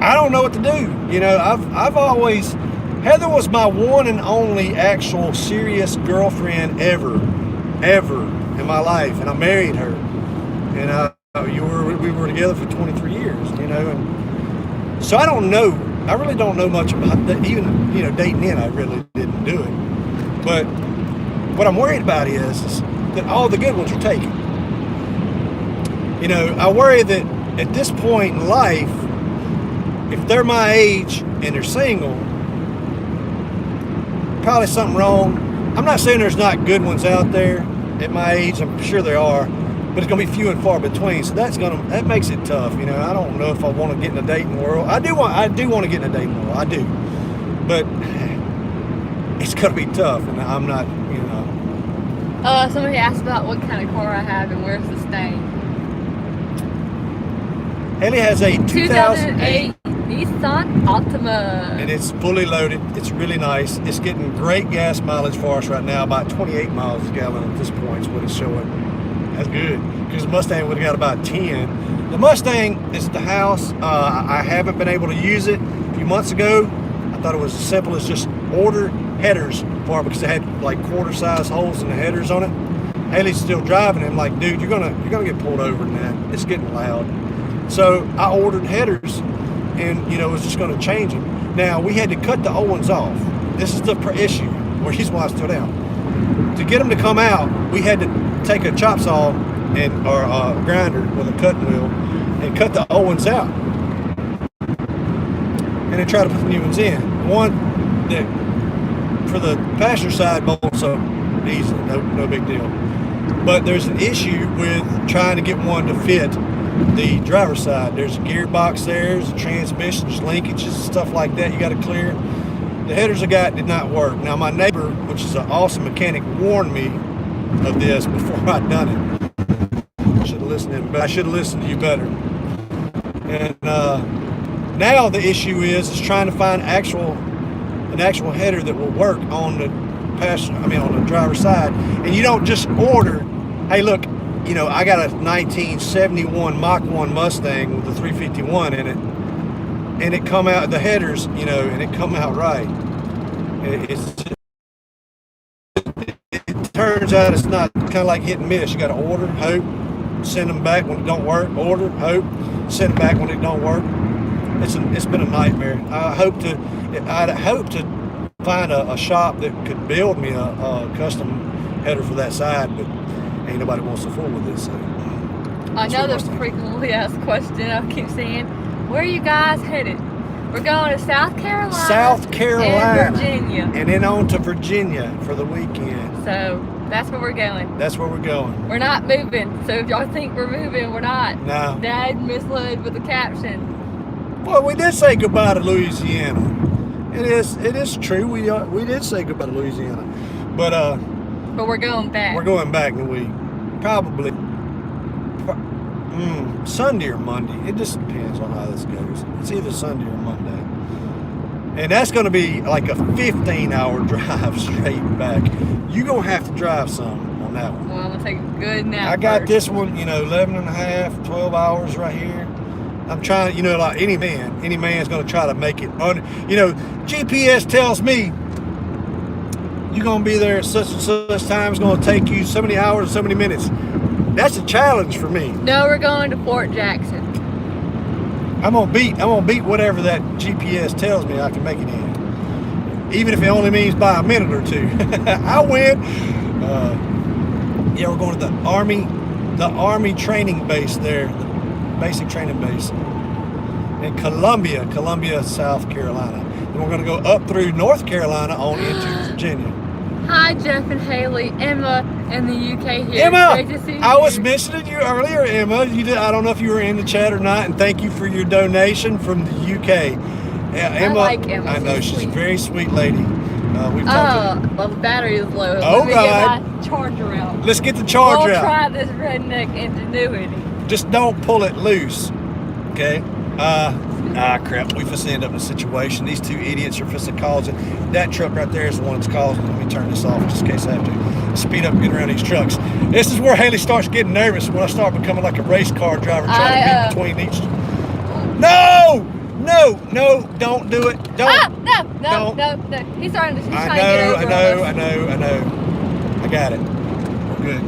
I don't know what to do. You know, I've always, Heather was my one and only actual serious girlfriend ever in my life, and I married her, and we were together for 23 years, you know, and so I really don't know much about that. Even, you know, dating in, I really didn't do it. But what I'm worried about is that all the good ones are taken. You know, I worry that at this point in life, if they're my age and they're single, probably something wrong. I'm not saying there's not good ones out there at my age. I'm sure there are, but it's going to be few and far between. So that makes it tough. You know, I don't know if I want to get in the dating world. I do want to get in the dating world. I do, but it's going to be tough, and I'm not. You know. Somebody asked about what kind of car I have and where's the stain. Haley has a 2008 Nissan Altima. And it's fully loaded. It's really nice. It's getting great gas mileage for us right now, about 28 miles a gallon at this point is what it's showing. That's good, because the Mustang would have got about 10. The Mustang is at the house. I haven't been able to use it. A few months ago, I thought it was as simple as just order headers for it, because they had like quarter-size holes in the headers on it. Haley's still driving it. I'm like, dude, you're gonna get pulled over in that. It's getting loud. So I ordered headers, and you know, was just going to change them. Now we had to cut the old ones off. This is the issue. Where he's why it's still down. To get them to come out, we had to take a chop saw or a grinder with a cutting wheel and cut the old ones out, and then try to put the new ones in. One that for the passenger side bolts up easy, no big deal. But there's an issue with trying to get one to fit the driver's side. There's a gearbox there, there's a transmission, there's linkages, stuff like that you got to clear. The headers I got did not work. Now my neighbor, which is an awesome mechanic, warned me of this before I'd done it. I should have listened to him, but I should have listened to you better. And now the issue is trying to find an actual header that will work on the on the driver's side. And you don't just order, hey look, you know, I got a 1971 Mach 1 Mustang with a 351 in it, and it come out, the headers, you know, and it come out right. It turns out it's not, kind of like hit and miss. You got to order, hope, send them back when it don't work, order, hope, send them back when it don't work. It's been a nightmare. I'd hope to find a shop that could build me a custom header for that side, but ain't nobody wants to fool with this. So Another frequently asked question I keep seeing. Where are you guys headed? We're going to South Carolina. South Carolina. And Virginia. And then on to Virginia for the weekend. So that's where we're going. That's where we're going. We're not moving. So if y'all think we're moving, we're not. No. Dad misled with the caption. Well, we did say goodbye to Louisiana. It is true. We did say goodbye to Louisiana. But we're going back. We're going back in a week. Probably Sunday or Monday. It just depends on how this goes. It's either Sunday or Monday. And that's going to be like a 15-hour drive straight back. You're going to have to drive some on that one. Well, I'm going to take a good nap I got first. this one, 11 and a half, 12 hours right here. I'm trying, like any man's going to try to make it. GPS tells me you're going to be there at such and such time. It's going to take you so many hours and so many minutes. That's a challenge for me. No, we're going to Fort Jackson. I'm gonna beat whatever that GPS tells me I can make it in, even if it only means by a minute or two. I win. We're going to the Army training base there, the basic training base in Columbia, South Carolina. And we're going to go up through North Carolina on into Virginia. Hi, Jeff and Haley. Emma in the UK here. Emma, Great to see you. I was mentioning you earlier, Emma. I don't know if you were in the chat or not, and thank you for your donation from the UK. Emma, I like Emma. I know, she's a very sweet lady. We've talked well, the battery is low. Oh, Let me God. get my charger out. Let's get the charger We'll out. try this redneck ingenuity. Just don't pull it loose, okay? Crap, we just end up in a situation. These two idiots are just causing. That truck right there is the one that's causing. Let me turn this off just in case I have to speed up and get around these trucks. This is where Haley starts getting nervous, when I start becoming like a race car driver trying to be between each. No, don't do it. Don't. No. He's trying to get over I know. I got it. We're good.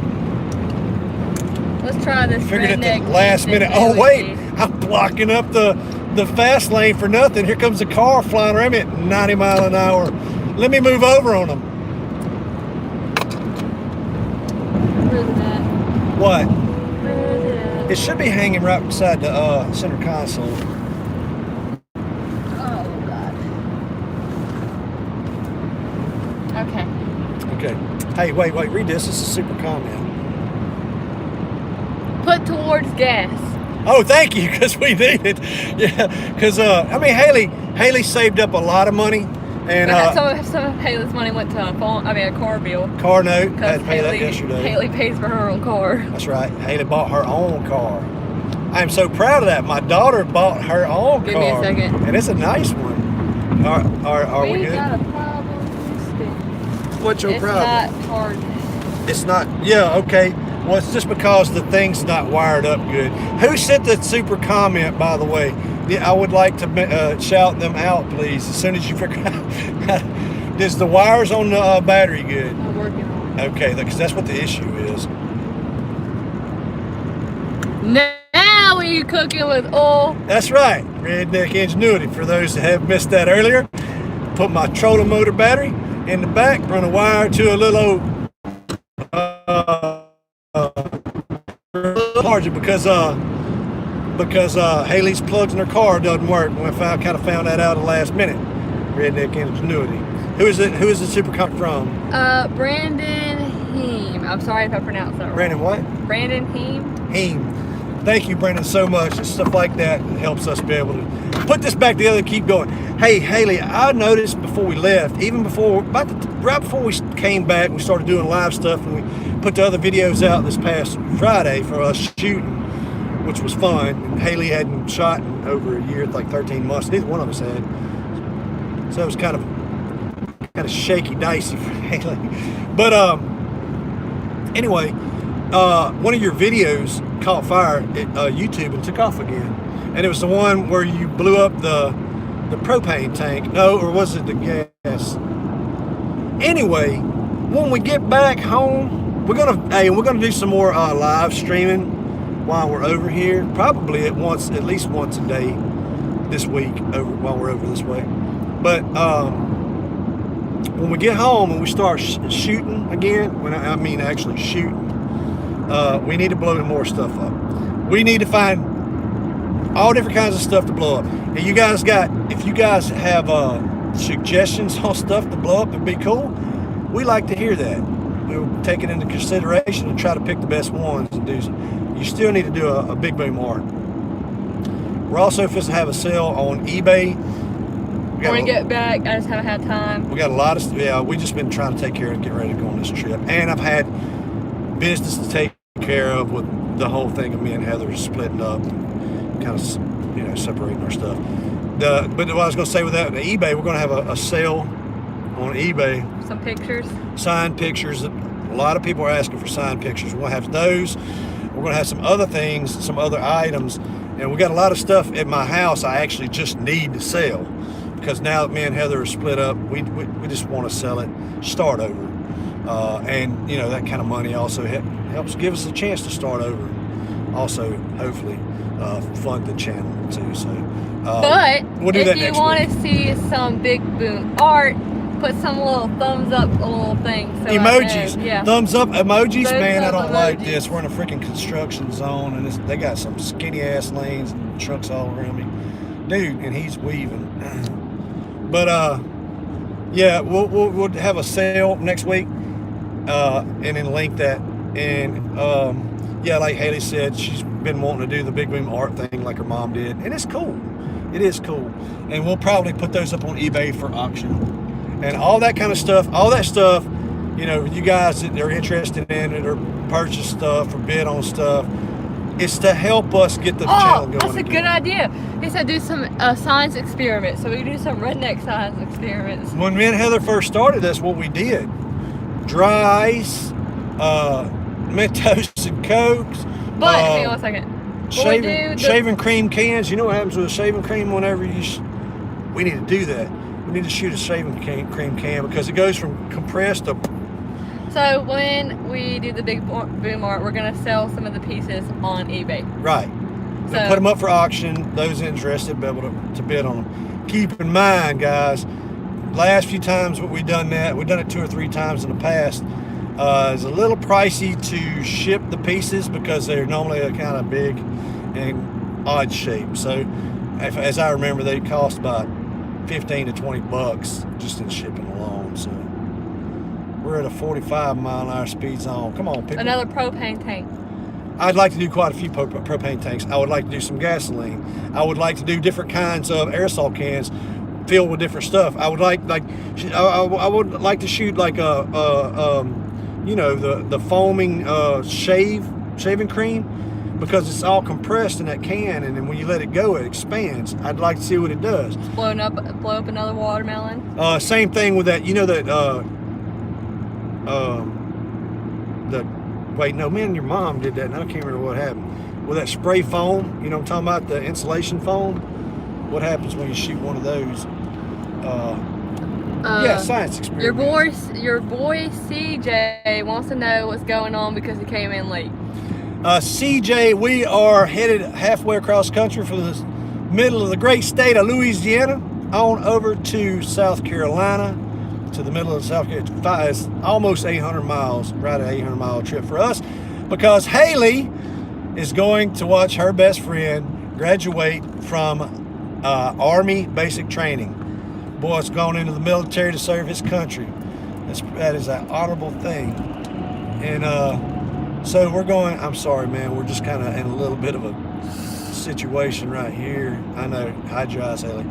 Let's try this. Figured at redneck the last minute. Oh wait, ingenuity. I'm blocking up the fast lane for nothing. Here comes a car flying around me at 90 miles an hour. Let me move over on them. Where's it at? What? Where is it at? It should be hanging right beside the center console. Oh, God. Okay. Okay. Hey, wait. Read this. This is a super comment. Put towards gas. Oh, thank you, because we need it. Yeah, because Haley saved up a lot of money, and some of Haley's money went to a car bill. Car note. I had Because to pay that yesterday. Haley pays for her own car. That's right. Haley bought her own car. I am so proud of that. My daughter bought her own Give car. me a second. And it's a nice one. Are we good? got a problem. What's your problem? It's not charging. It's not. Yeah, okay. Well, it's just because the thing's not wired up good. Who sent the super comment, by the way? Yeah, I would like to shout them out, please, as soon as you figure out. Is the wires on the battery good? I'm working on it. Okay, because that's what the issue is. Now are you cooking with oil? That's right. Redneck ingenuity. For those that have missed that earlier, put my trolling motor battery in the back, run a wire to a little old charger because Haley's plugs in her car doesn't work. And I kind of found that out at the last minute. Redneck ingenuity. Who is it? Who is the super comp from? Brandon Heem. I'm sorry if I pronounced that wrong. Brandon what? Brandon Heem. Heem. Thank you, Brandon, so much. And stuff like that helps us be able to put this back together and keep going. Hey, Haley, I noticed before we left, even before, right before we came back, we started doing live stuff, and we put the other videos out this past Friday for us shooting, which was fun. And Haley hadn't shot in over a year, like 13 months. Neither one of us had. So it was kind of shaky, dicey for Haley. But anyway, one of your videos caught fire at YouTube and took off again. And it was the one where you blew up the propane tank. No, or was it the gas? Anyway, when we get back home, we're gonna do some more live streaming while we're over here. Probably at least once a day this week while we're over this way. But when we get home and we start shooting again, actually shooting, we need to blow more stuff up. we need to find all different kinds of stuff to blow up. And if you guys have suggestions on stuff to blow up that'd be cool, we like to hear that. We'll take it into consideration and try to pick the best ones and do. You still need to do a big boom art. We're also supposed to have a sale on eBay. We're gonna get back. I just haven't had time. We got a lot of we just been trying to take care of and get ready to go on this trip. And I've had business to take care of with the whole thing of me and Heather splitting up, and kind of separating our stuff. But what I was gonna say with that, eBay, we're gonna have a sale on eBay. Some pictures. Signed pictures. A lot of people are asking for signed pictures. We're gonna have those. We're gonna have some other things, some other items, and we got a lot of stuff at my house I actually just need to sell, because now that me and Heather are split up, we just want to sell it, start over, and that kind of money also helps give us a chance to start over, also hopefully fund the channel too. So, but we'll do that if you want to see some big boom art, put some little thumbs up, a little thing. So emojis, thumbs up emojis. Man, I don't emojis. like this. We're in a freaking construction zone, and they got some skinny ass lanes and trucks all around me, dude. And he's weaving. But we'll have a sale next week, and then link that. And like Haley said, she's been wanting to do the big boom art thing like her mom did, and it's cool. It is cool, and we'll probably put those up on eBay for auction. And all that kind of stuff, you guys that are interested in it or purchase stuff or bid on stuff, it's to help us get the channel going. That's a good idea. He said do some science experiments, so we can do some redneck science experiments. When me and Heather first started, that's what we did. Dry ice, Mentos and Cokes. But, hang on a second. Shaving cream cans. You know what happens with a shaving cream whenever we need to do that. We need to shoot a shaving cream can because it goes from compressed to... So when we do the big boom art, we're going to sell some of the pieces on eBay. Right. We'll put them up for auction. Those interested be able to bid on them. Keep in mind, guys, last few times we've done it 2 or 3 times in the past. It's a little pricey to ship the pieces because they're normally a kind of big and odd shape. So as I remember, they cost about $15 to $20 just in shipping alone. So we're at a 45 mile an hour speed zone. Come on, people. Another propane tank. I'd like to do quite a few propane tanks. I would like to do some gasoline. I would like to do different kinds of aerosol cans filled with different stuff. I would like I would like to shoot like the foaming shaving cream, because it's all compressed in that can, and then when you let it go, it expands. I'd like to see what it does. Blow up another watermelon. Same thing with that. Wait, no, me and your mom did that, and I can't remember what happened. With that spray foam, you know what I'm talking about, the insulation foam? What happens when you shoot one of those? Science experiment. Your boy CJ wants to know what's going on because he came in late. CJ, we are headed halfway across country from the middle of the great state of Louisiana on over to South Carolina, to the middle of South Carolina. It's almost 800 miles, right, an 800-mile trip for us, because Haley is going to watch her best friend graduate from Army basic training. Boy's gone into the military to serve his country. That is an honorable thing. And so we're going, I'm sorry, man, we're just kind of in a little bit of a situation right here. I know, hide your eyes, Haley.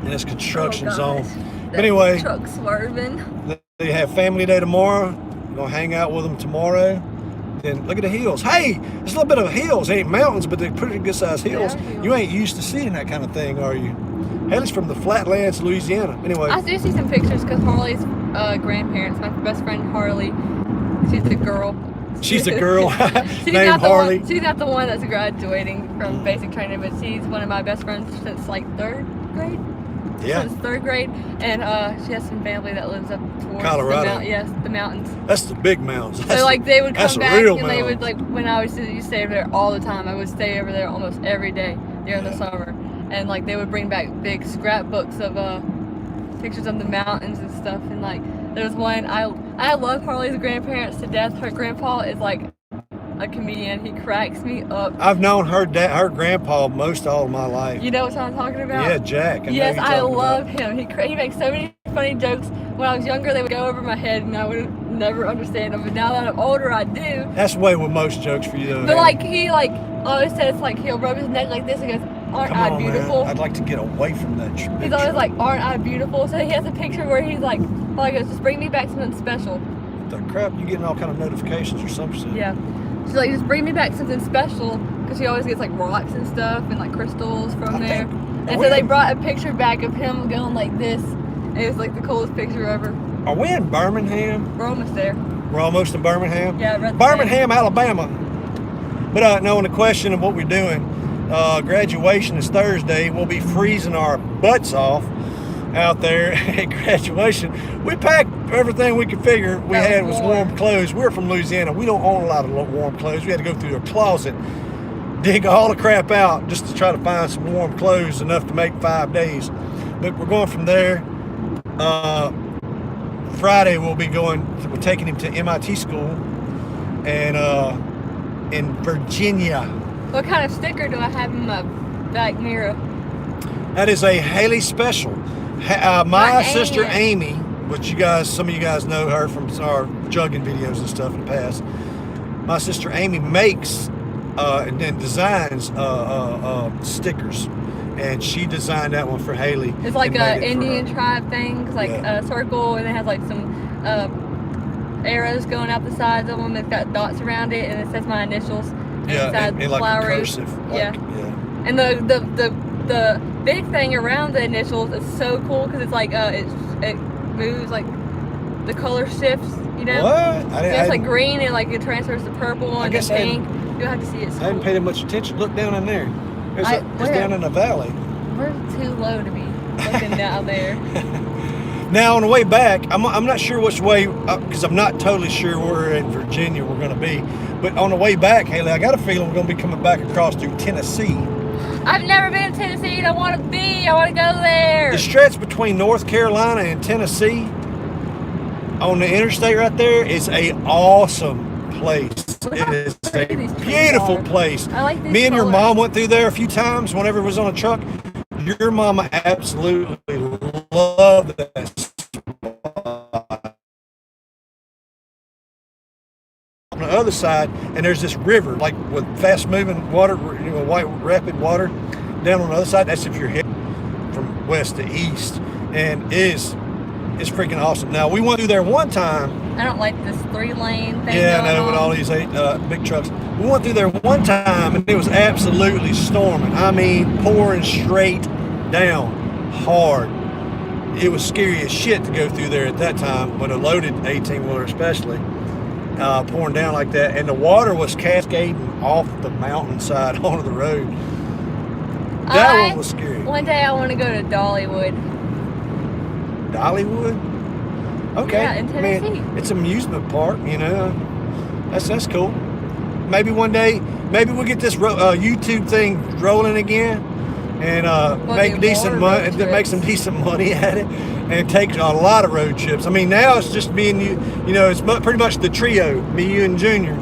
In this construction zone. But anyway, truck swerving. They have family day tomorrow. We're gonna hang out with them tomorrow. Then look at the hills. Hey, there's a little bit of hills. They ain't mountains, but they're pretty good sized hills. You ain't used to seeing that kind of thing, are you? Haley's from the Flatlands, Louisiana. Anyway, I do see some pictures because Harley's grandparents, my best friend Harley, she's a girl. She's a girl named Harley. She's not the one that's graduating from basic training, but she's one of my best friends since like 3rd grade. Yeah. Since 3rd grade, and she has some family that lives up towards Colorado. the mountains. That's the big mountains. So like they would come back and they would, mountains. like, when I used to stay over there all the time, I would stay over there almost every day during the summer, and like they would bring back big scrapbooks of pictures of the mountains and stuff. And like there's one, I love Harley's grandparents to death. Her grandpa is like a comedian. He cracks me up. I've known her grandpa most all of my life. You know what I'm talking about? Yeah, Jack. Yes, I love him. He makes so many funny jokes. When I was younger, they would go over my head, and I would never understand them. But now that I'm older, I do. That's the way with most jokes for you, though. But like he always says, like he'll rub his neck like this and goes, "Aren't I beautiful?" Man. I'd like to get away from that. He's always like, "Aren't I beautiful?" So he has a picture where he's like, "Oh, he goes, just bring me back something special." The crap, you getting all kind of notifications or something? Yeah. She's like, just bring me back something special, because she always gets like rocks and stuff and like crystals from there. And so they brought a picture back of him going like this. And it was like the coolest picture ever. Are we in Birmingham? We're almost there. We're almost in Birmingham? Yeah, Birmingham, Alabama. But no, on the question of what we're doing, graduation is Thursday. We'll be freezing our butts off out there at graduation. We packed everything we could figure we had was warm clothes. We're from Louisiana. We don't own a lot of warm clothes. We had to go through a closet, dig all the crap out just to try to find some warm clothes enough to make 5 days. But we're going from there. Friday we're taking him to MIT school and in Virginia. What kind of sticker do I have in my back mirror? That is a Haley special. My sister Amy, which some of you guys know her from our jugging videos and stuff in the past. My sister Amy makes and then designs stickers, and she designed that one for Haley. It's like an Indian tribe thing, like a circle, and it has like some arrows going out the sides of them. It's got dots around it, and it says my initials. Yeah, and like flowery. cursive. Yeah. And the big thing around the initials is so cool because it's like it moves, like the color shifts, you know. What? It's like green and like it transfers to purple and pink. You'll have to see it. I hadn't paid that much attention. Look down in there. It's down in the valley. We're too low to be looking down there. Now on the way back, I'm not sure which way, because I'm not totally sure where in Virginia we're going to be. But on the way back, Haley, I got a feeling we're going to be coming back across through Tennessee. I've never been to Tennessee, and I want to go there. The stretch between North Carolina and Tennessee on the interstate right there is a awesome place. It is a beautiful place. I like these Me and your colors. mom went through there a few times whenever it was on a truck. Your mama absolutely loved that spot. On the other side, and there's this river, like with fast-moving water, white rapid water. Down on the other side, that's if you're heading from west to east, and it's freaking awesome. Now we went through there one time. I don't like this 3-lane thing. Yeah, I know, with all these big trucks. We went through there one time, and it was absolutely storming. I mean, pouring straight down, hard. It was scary as shit to go through there at that time, with a loaded 18-wheeler especially, pouring down like that. And the water was cascading off the mountainside onto the road. That one was scary. One day I want to go to Dollywood. Dollywood? Okay. Yeah, in Tennessee. I mean, it's an amusement park, you know. That's cool. Maybe one day, we'll get this YouTube thing rolling again, and make decent money, make some decent money at it, and take a lot of road trips. I mean, now it's just me and you. You know, it's pretty much the trio, me, you, and Junior.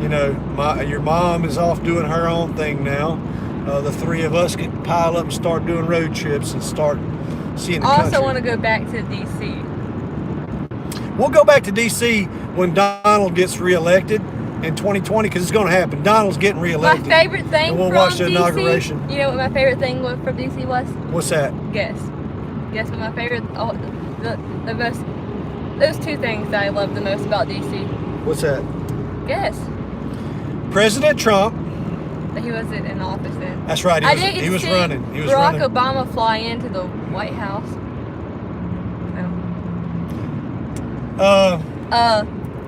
You know, your mom is off doing her own thing now. The three of us can pile up and start doing road trips and start seeing the country. I also want to go back to D.C. We'll go back to D.C. when Donald gets reelected in 2020, because it's going to happen. Donald's getting reelected. My favorite thing and we'll from watch the DC, inauguration. You know what my favorite thing from D.C. was? What's that? Guess what my favorite, the most, those two things that I love the most about D.C. What's that? Guess. President Trump. But he wasn't in office then. That's right. He was running. He was Barack running. Obama fly into the White House.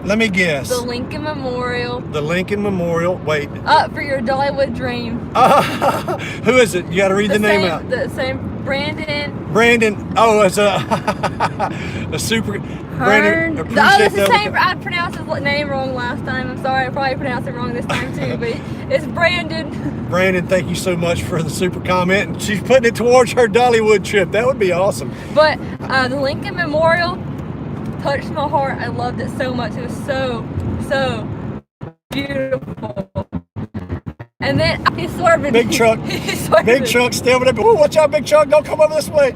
Let me guess. The Lincoln Memorial. The Lincoln Memorial. Wait. For your Dollywood dream. Who is it? You got to read the name out. The same Brandon. Brandon. Oh, it's a super. Brandon. Brandon. It's the same. I pronounced his name wrong last time. I'm sorry. I probably pronounced it wrong this time too. But it's Brandon. Brandon, thank you so much for the super comment. And she's putting it towards her Dollywood trip. That would be awesome. But the Lincoln Memorial touched my heart. I loved it so much. It was so beautiful. And then he's swerving. Big truck. He's swerving. Big truck still with it. Ooh, watch out, big truck. Don't come over this way.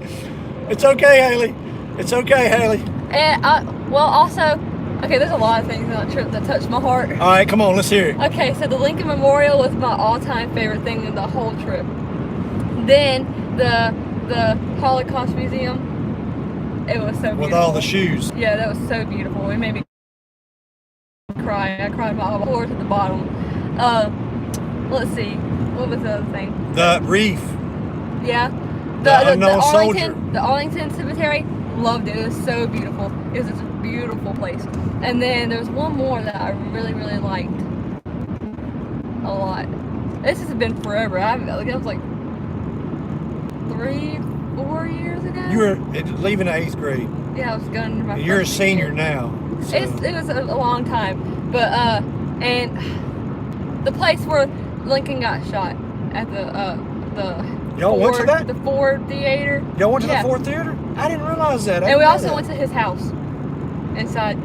It's okay, Haley. It's okay, Haley. And well, also, okay, there's a lot of things on that trip that touched my heart. All right, come on, let's hear it. Okay, so the Lincoln Memorial was my all-time favorite thing in the whole trip. Then the Holocaust Museum, it was so beautiful. With all the shoes. Yeah, that was so beautiful. It made me cry. I cried from the floor to the bottom. Let's see, what was the other thing? The reef. Yeah. The unknown soldier. The Arlington Cemetery, loved it. It was so beautiful. It was just a beautiful place. And then there's one more that I really, really liked a lot. This has been forever. It was like 3-4 years ago. You were leaving the 8th grade. Yeah, I was going to my You're a first senior year. now. So. It was a long time. But, and the place where Lincoln got shot at Y'all went to that? The Ford Theater. Y'all went to the Ford Theater? I didn't realize that. And we also went to his house. Inside,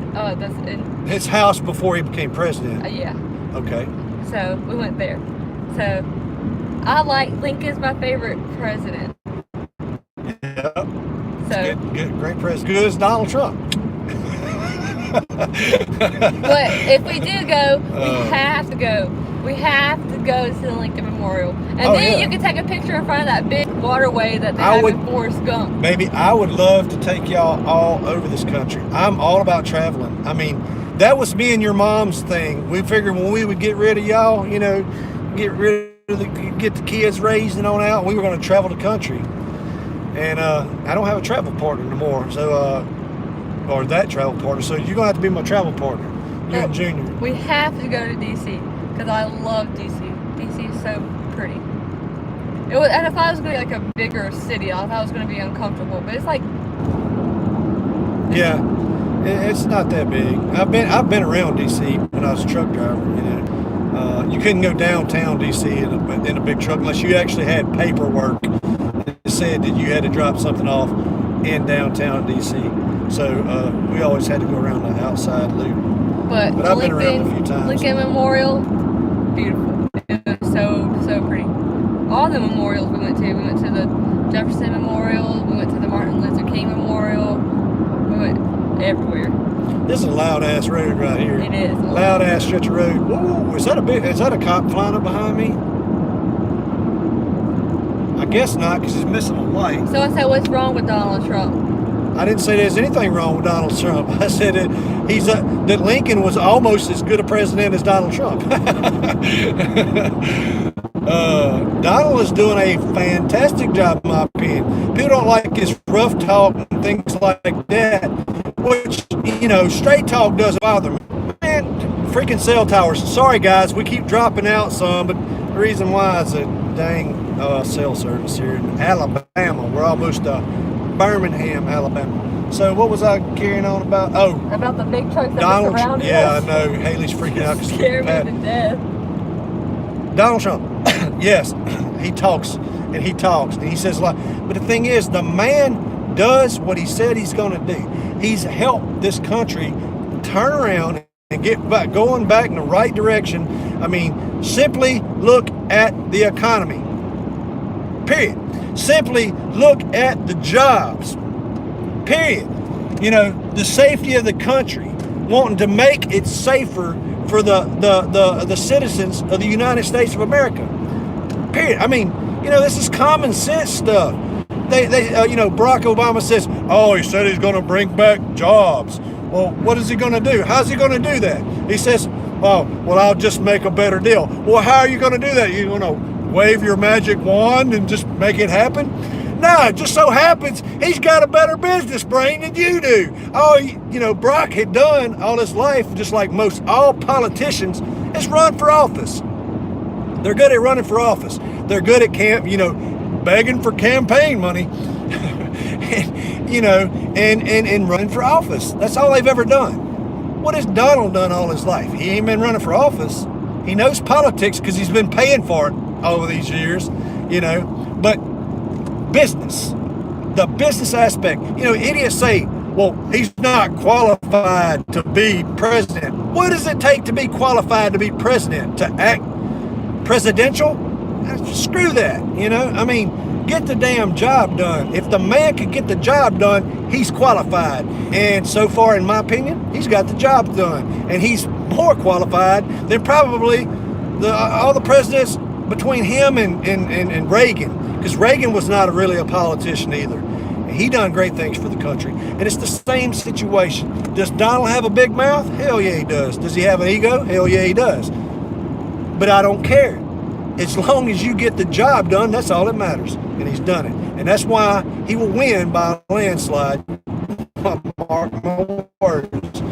his house before he became president. Yeah. Okay. So we went there. So I like Lincoln's my favorite president. Yeah. So good, great president. Good as Donald Trump. But if we do go, we have to go. We have to go to the Lincoln Memorial. And then you can take a picture in front of that big waterway that they have in Forrest Gump. Baby, I would love to take y'all all over this country. I'm all about traveling. I mean, that was me and your mom's thing. We figured when we would get rid of y'all, you know, get the kids raised and on out, we were going to travel the country. And I don't have a travel partner anymore, so or that travel partner. So you're going to have to be my travel partner, you and Junior. We have to go to D.C. because I love D.C. D.C. is so pretty. And if I thought it was going to be like a bigger city, I thought it was going to be uncomfortable. But it's like... Yeah, it's not that big. I've been around D.C. when I was a truck driver, you know. You couldn't go downtown D.C. in a big truck unless you actually had paperwork that said that you had to drop something off in downtown D.C. So we always had to go around the outside loop. But I've been around a few times. Lincoln Memorial, beautiful. It was so pretty. All the memorials we went to. We went to the Jefferson Memorial. We went to the Martin Luther King Memorial. We went everywhere. This is a loud ass road right here. It is. Loud ass stretch of road. Whoa, is that a cop flying up behind me? I guess not, because he's missing a light. So I said, what's wrong with Donald Trump? I didn't say there's anything wrong with Donald Trump. I said that Lincoln was almost as good a president as Donald Trump. Donald is doing a fantastic job, in my opinion. People don't like his rough talk and things like that, which, you know, straight talk doesn't bother me. Man, freaking cell towers. Sorry, guys, we keep dropping out some, but the reason why is a dang cell service here in Alabama. We're almost Birmingham, Alabama. So what was I carrying on about? Oh, about the big trucks that Donald. surrounded Yeah, us. I know. Haley's freaking out. Scared me to death. Donald Trump. Yes, he talks and he talks and he says a lot. But the thing is, the man does what he said he's going to do. He's helped this country turn around and get back, going back in the right direction. I mean, simply look at the economy. Period. Simply look at the jobs. Period. You know, the safety of the country, wanting to make it safer for the citizens of the United States of America. Period. I mean, you know, this is common sense stuff. You know, Barack Obama says, oh, he said he's going to bring back jobs. Well, what is he going to do? How's he going to do that? He says, oh, well, I'll just make a better deal. Well, how are you going to do that? You're going to wave your magic wand and just make it happen? No, it just so happens he's got a better business brain than you do. Oh, you know, Brock had done all his life, just like most all politicians, is run for office. They're good at running for office. They're good at begging for campaign money, and running for office. That's all they've ever done. What has Donald done all his life? He ain't been running for office. He knows politics because he's been paying for it over these years, you know, but business, the business aspect, you know, idiots say, well, he's not qualified to be president. What does it take to be qualified to be president? To act presidential? Screw that, you know? I mean, get the damn job done. If the man could get the job done, he's qualified. And so far, in my opinion, he's got the job done. And he's more qualified than probably all the presidents between him and Reagan. Because Reagan was not really a politician either. He done great things for the country. And it's the same situation. Does Donald have a big mouth? Hell yeah, he does. Does he have an ego? Hell yeah, he does. But I don't care. As long as you get the job done, that's all that matters. And he's done it. And that's why he will win by a landslide. Mark my words.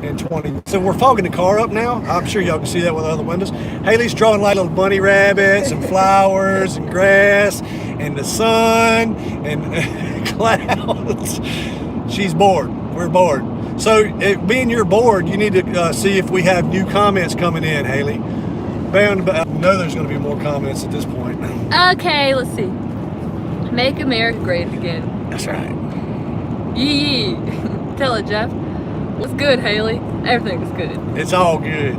In 20. So we're fogging the car up now. I'm sure y'all can see that with other windows. Haley's drawing like little bunny rabbits and flowers and grass and the sun and clouds. She's bored. We're bored. So being you're bored, you need to see if we have new comments coming in, Haley. I know there's going to be more comments at this point. Okay, let's see. Make America great again. That's right. Yee. Tell it, Jeff. What's good, Haley? Everything's good. It's all good.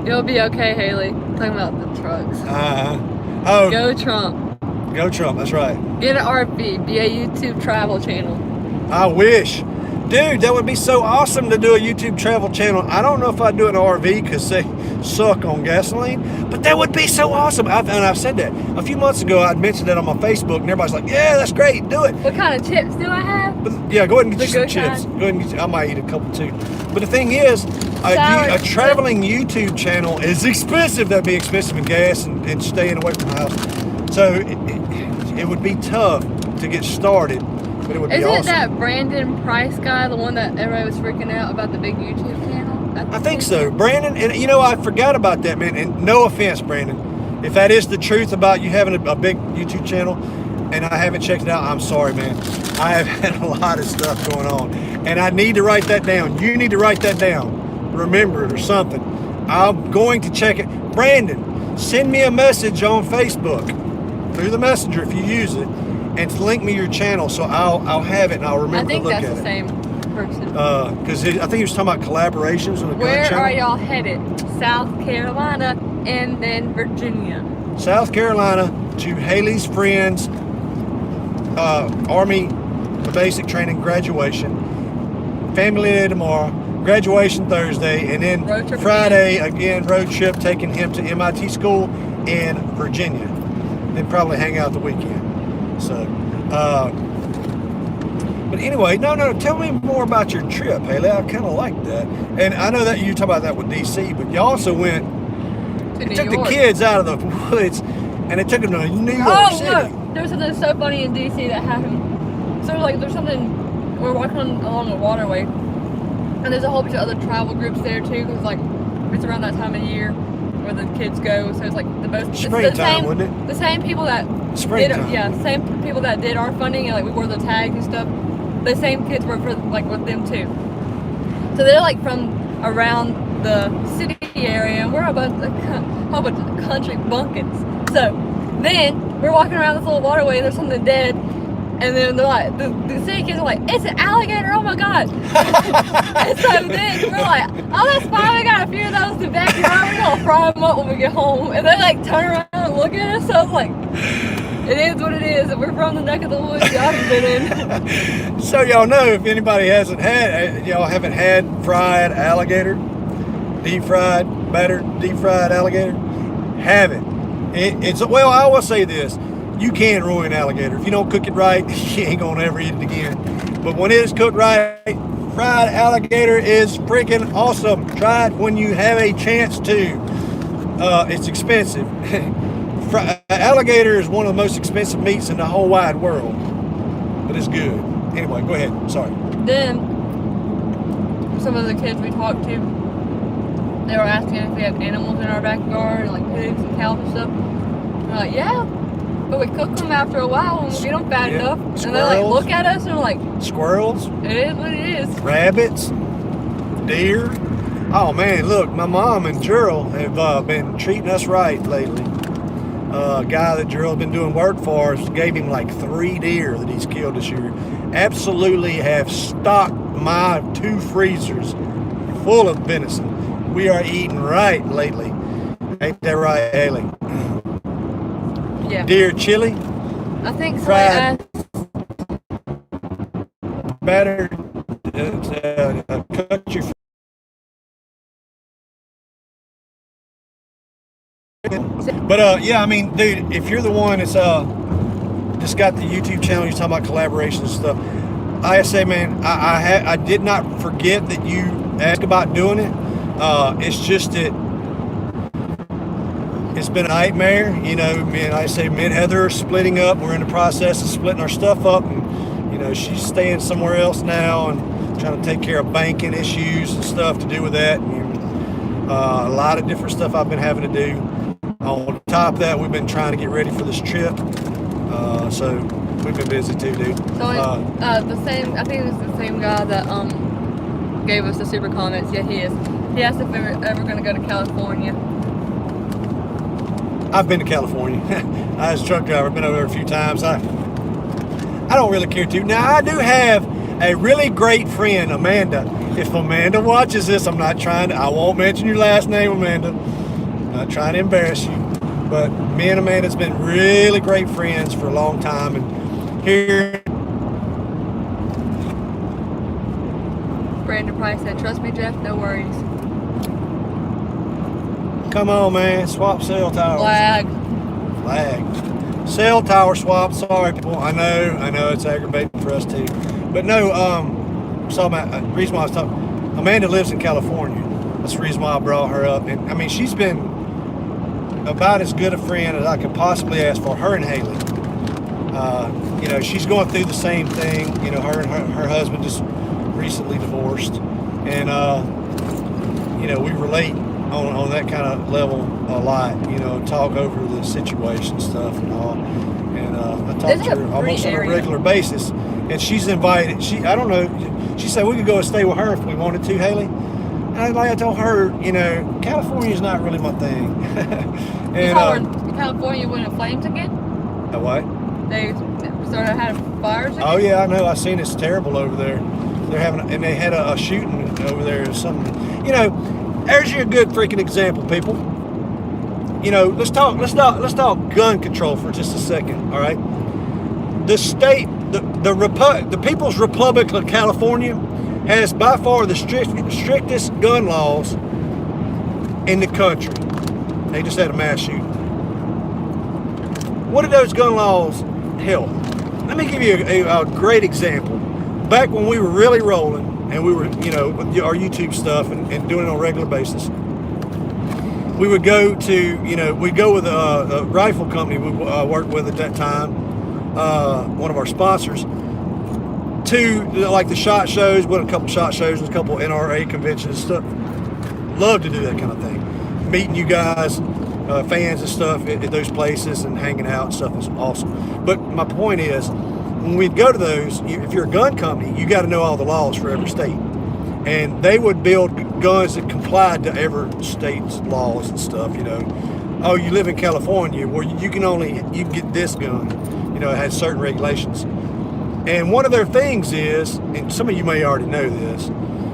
You'll be okay, Haley. Talking about the trucks. Oh. Go Trump. Go Trump, that's right. Get an RV. Be a YouTube travel channel. I wish. Dude, that would be so awesome to do a YouTube travel channel. I don't know if I'd do an RV because they suck on gasoline, but that would be so awesome. I've said that. A few months ago, I'd mentioned that on my Facebook, and everybody's like, yeah, that's great, do it. What kind of chips do I have? But, yeah, go ahead and get you some chips. Go ahead and get I might eat a couple too. But the thing is, a traveling YouTube channel is expensive. That'd be expensive in gas and staying away from the house. So it would be tough to get started. But it would be awesome. Isn't that Brandon Price guy the one that everybody was freaking out about the big YouTube channel? I think so. Brandon, and you know, I forgot about that, man. And no offense, Brandon. If that is the truth about you having a big YouTube channel and I haven't checked it out, I'm sorry, man. I have had a lot of stuff going on. And I need to write that down. You need to write that down. Remember it or something. I'm going to check it. Brandon, send me a message on Facebook through the messenger if you use it. And to link me your channel, so I'll have it and I'll remember to look at it. I think that's the same person. Because I think he was talking about collaborations on the Where gun channel. are y'all headed? South Carolina and then Virginia. South Carolina to Haley's friends' Army basic training graduation. Family Day tomorrow. Graduation Thursday. And then Friday, again, road trip taking him to MIT school in Virginia. Then probably hang out the weekend. So, but anyway, no, tell me more about your trip, Haley. I kind of like that. And I know that you talk about that with DC, but you also went, took the kids out of the woods and they took them to New York City. Look, there was something so funny in DC that happened. So, like, there's something, we're walking along a waterway, and there's a whole bunch of other travel groups there, too, because, like, it's around that time of year where the kids go, so it's like the most springtime, wouldn't it? The same people that same people that did our funding, and like we wore the tags and stuff. The same kids were with them too. So they're like from around the city area, and we're about a whole bunch of country bumpkins. So then we're walking around this little waterway, and there's something dead. And then they're like, the city kids are like, it's an alligator, oh my God. And so then we're like, oh, that's fine, we got a few of those in the backyard, we're gonna fry them up when we get home. And they like turn around and look at us, so it's like, it is what it is, and we're from the neck of the woods y'all have been in. So y'all know, if anybody haven't had fried alligator, deep fried, battered, deep fried alligator, have it. Well, I always say this. You can ruin alligator. If you don't cook it right, you ain't gonna ever eat it again. But when it is cooked right, fried alligator is freaking awesome. Try it when you have a chance to. It's expensive. Alligator is one of the most expensive meats in the whole wide world. But it's good. Anyway, go ahead. Sorry. Then, some of the kids we talked to, they were asking if we have animals in our backyard, like pigs and cows and stuff. We're like, yeah. But we cook them after a while when we get them fat enough. Squirrels. And they like look at us and we're like, squirrels. It is what it is. Rabbits. Deer. Oh man, look, my mom and Gerald have been treating us right lately. guy that Drill's been doing work for gave him like 3 deer that he's killed this year. Absolutely have stocked my 2 freezers full of venison. We are eating right lately. Ain't that right, Haley? Yeah. Deer chili. I think so. Fried, battered, country. But yeah, I mean, dude, if you're the one that's just got the YouTube channel, you're talking about collaborations and stuff. I say, man, I did not forget that you asked about doing it. It's just that it's been a nightmare. You know, me and Heather are splitting up. We're in the process of splitting our stuff up, and you know, she's staying somewhere else now and trying to take care of banking issues and stuff to do with that. And, a lot of different stuff I've been having to do. On top of that, we've been trying to get ready for this trip. So we've been busy too, dude. So the same, I think it's the same guy that gave us the super comments. Yeah, he is. He asked if we were ever going to go to California. I've been to California. I was a truck driver. I've been over there a few times. I don't really care to. Now, I do have a really great friend, Amanda. If Amanda watches this, I won't mention your last name, Amanda. I'm not trying to embarrass you. But me and Amanda's been really great friends for a long time. And here... Brandon Price said, trust me, Jeff, no worries. Come on, man. Swap cell towers. Flag. Cell tower swap. Sorry, people. I know it's aggravating for us too. But no, the reason why I was talking, Amanda lives in California. That's the reason why I brought her up. And I mean, she's been about as good a friend as I could possibly ask for. Her and Haley. You know, she's going through the same thing. You know, her and her husband just recently divorced. And, you know, we relate on that kind of level a lot, you know, talk over the situation stuff and all. And I talk to her almost on a regular basis. And she's invited, I don't know, she said we could go and stay with her if we wanted to, Haley. And I told her, you know, California's not really my thing. And California went in flames again? A what? They sort of had fires again? Oh yeah, I know. I seen it's terrible over there. And they had a shooting over there or something. You know, there's your good freaking example, people. You know, let's talk gun control for just a second, all right? The state, the People's Republic of California has by far the strictest gun laws in the country. They just had a mass shooting. What did those gun laws help? Let me give you a great example. Back when we were really rolling, and we were, you know, with our YouTube stuff and doing it on a regular basis, we would go to, you know, we'd go with a rifle company we worked with at that time, one of our sponsors, to like the SHOT shows, went a couple SHOT shows and a couple NRA conventions and stuff. Love to do that kind of thing. Meeting you guys, fans and stuff at those places and hanging out and stuff is awesome. But my point is, when we'd go to those, if you're a gun company, you got to know all the laws for every state. And they would build guns that complied to every state's laws and stuff, you know. Oh, you live in California, well, you can get this gun. You know, it has certain regulations. And one of their things is, and some of you may already know this,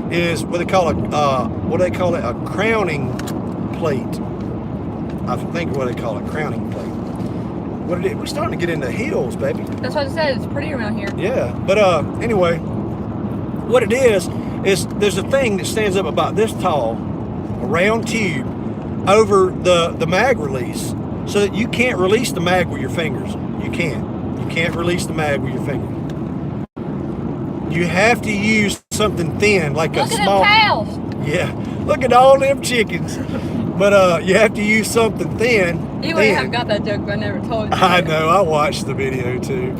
is what they call a crowning plate. I think what they call it, crowning plate. We're starting to get into hills, baby. That's what I said. It's pretty around here. Yeah, but anyway, what it is there's a thing that stands up about this tall, a round tube, over the mag release, so that you can't release the mag with your fingers. You can't release the mag with your finger. You have to use something thin, like a small. Look at them cows. Yeah, look at all them chickens. But you have to use something thin. You wouldn't have got that joke, but I never told you. I know, I watched the video too.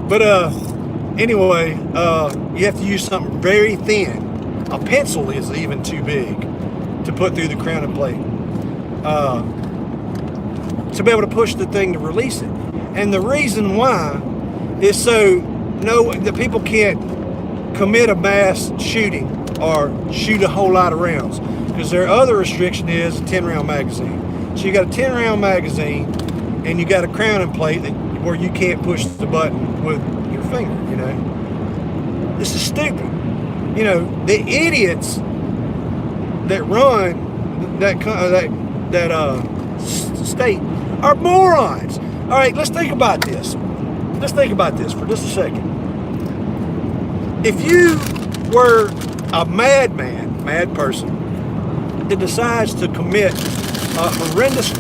But anyway, you have to use something very thin. A pencil is even too big to put through the crowning plate. To be able to push the thing to release it. And the reason why is so the people can't commit a mass shooting or shoot a whole lot of rounds. Because their other restriction is a 10-round magazine. So you got a 10-round magazine, and you got a crowning plate where you can't push the button with your finger, you know. This is stupid. You know, the idiots that run that state are morons. All right, let's think about this. Let's think about this for just a second. If you were a mad person that decides to commit a horrendous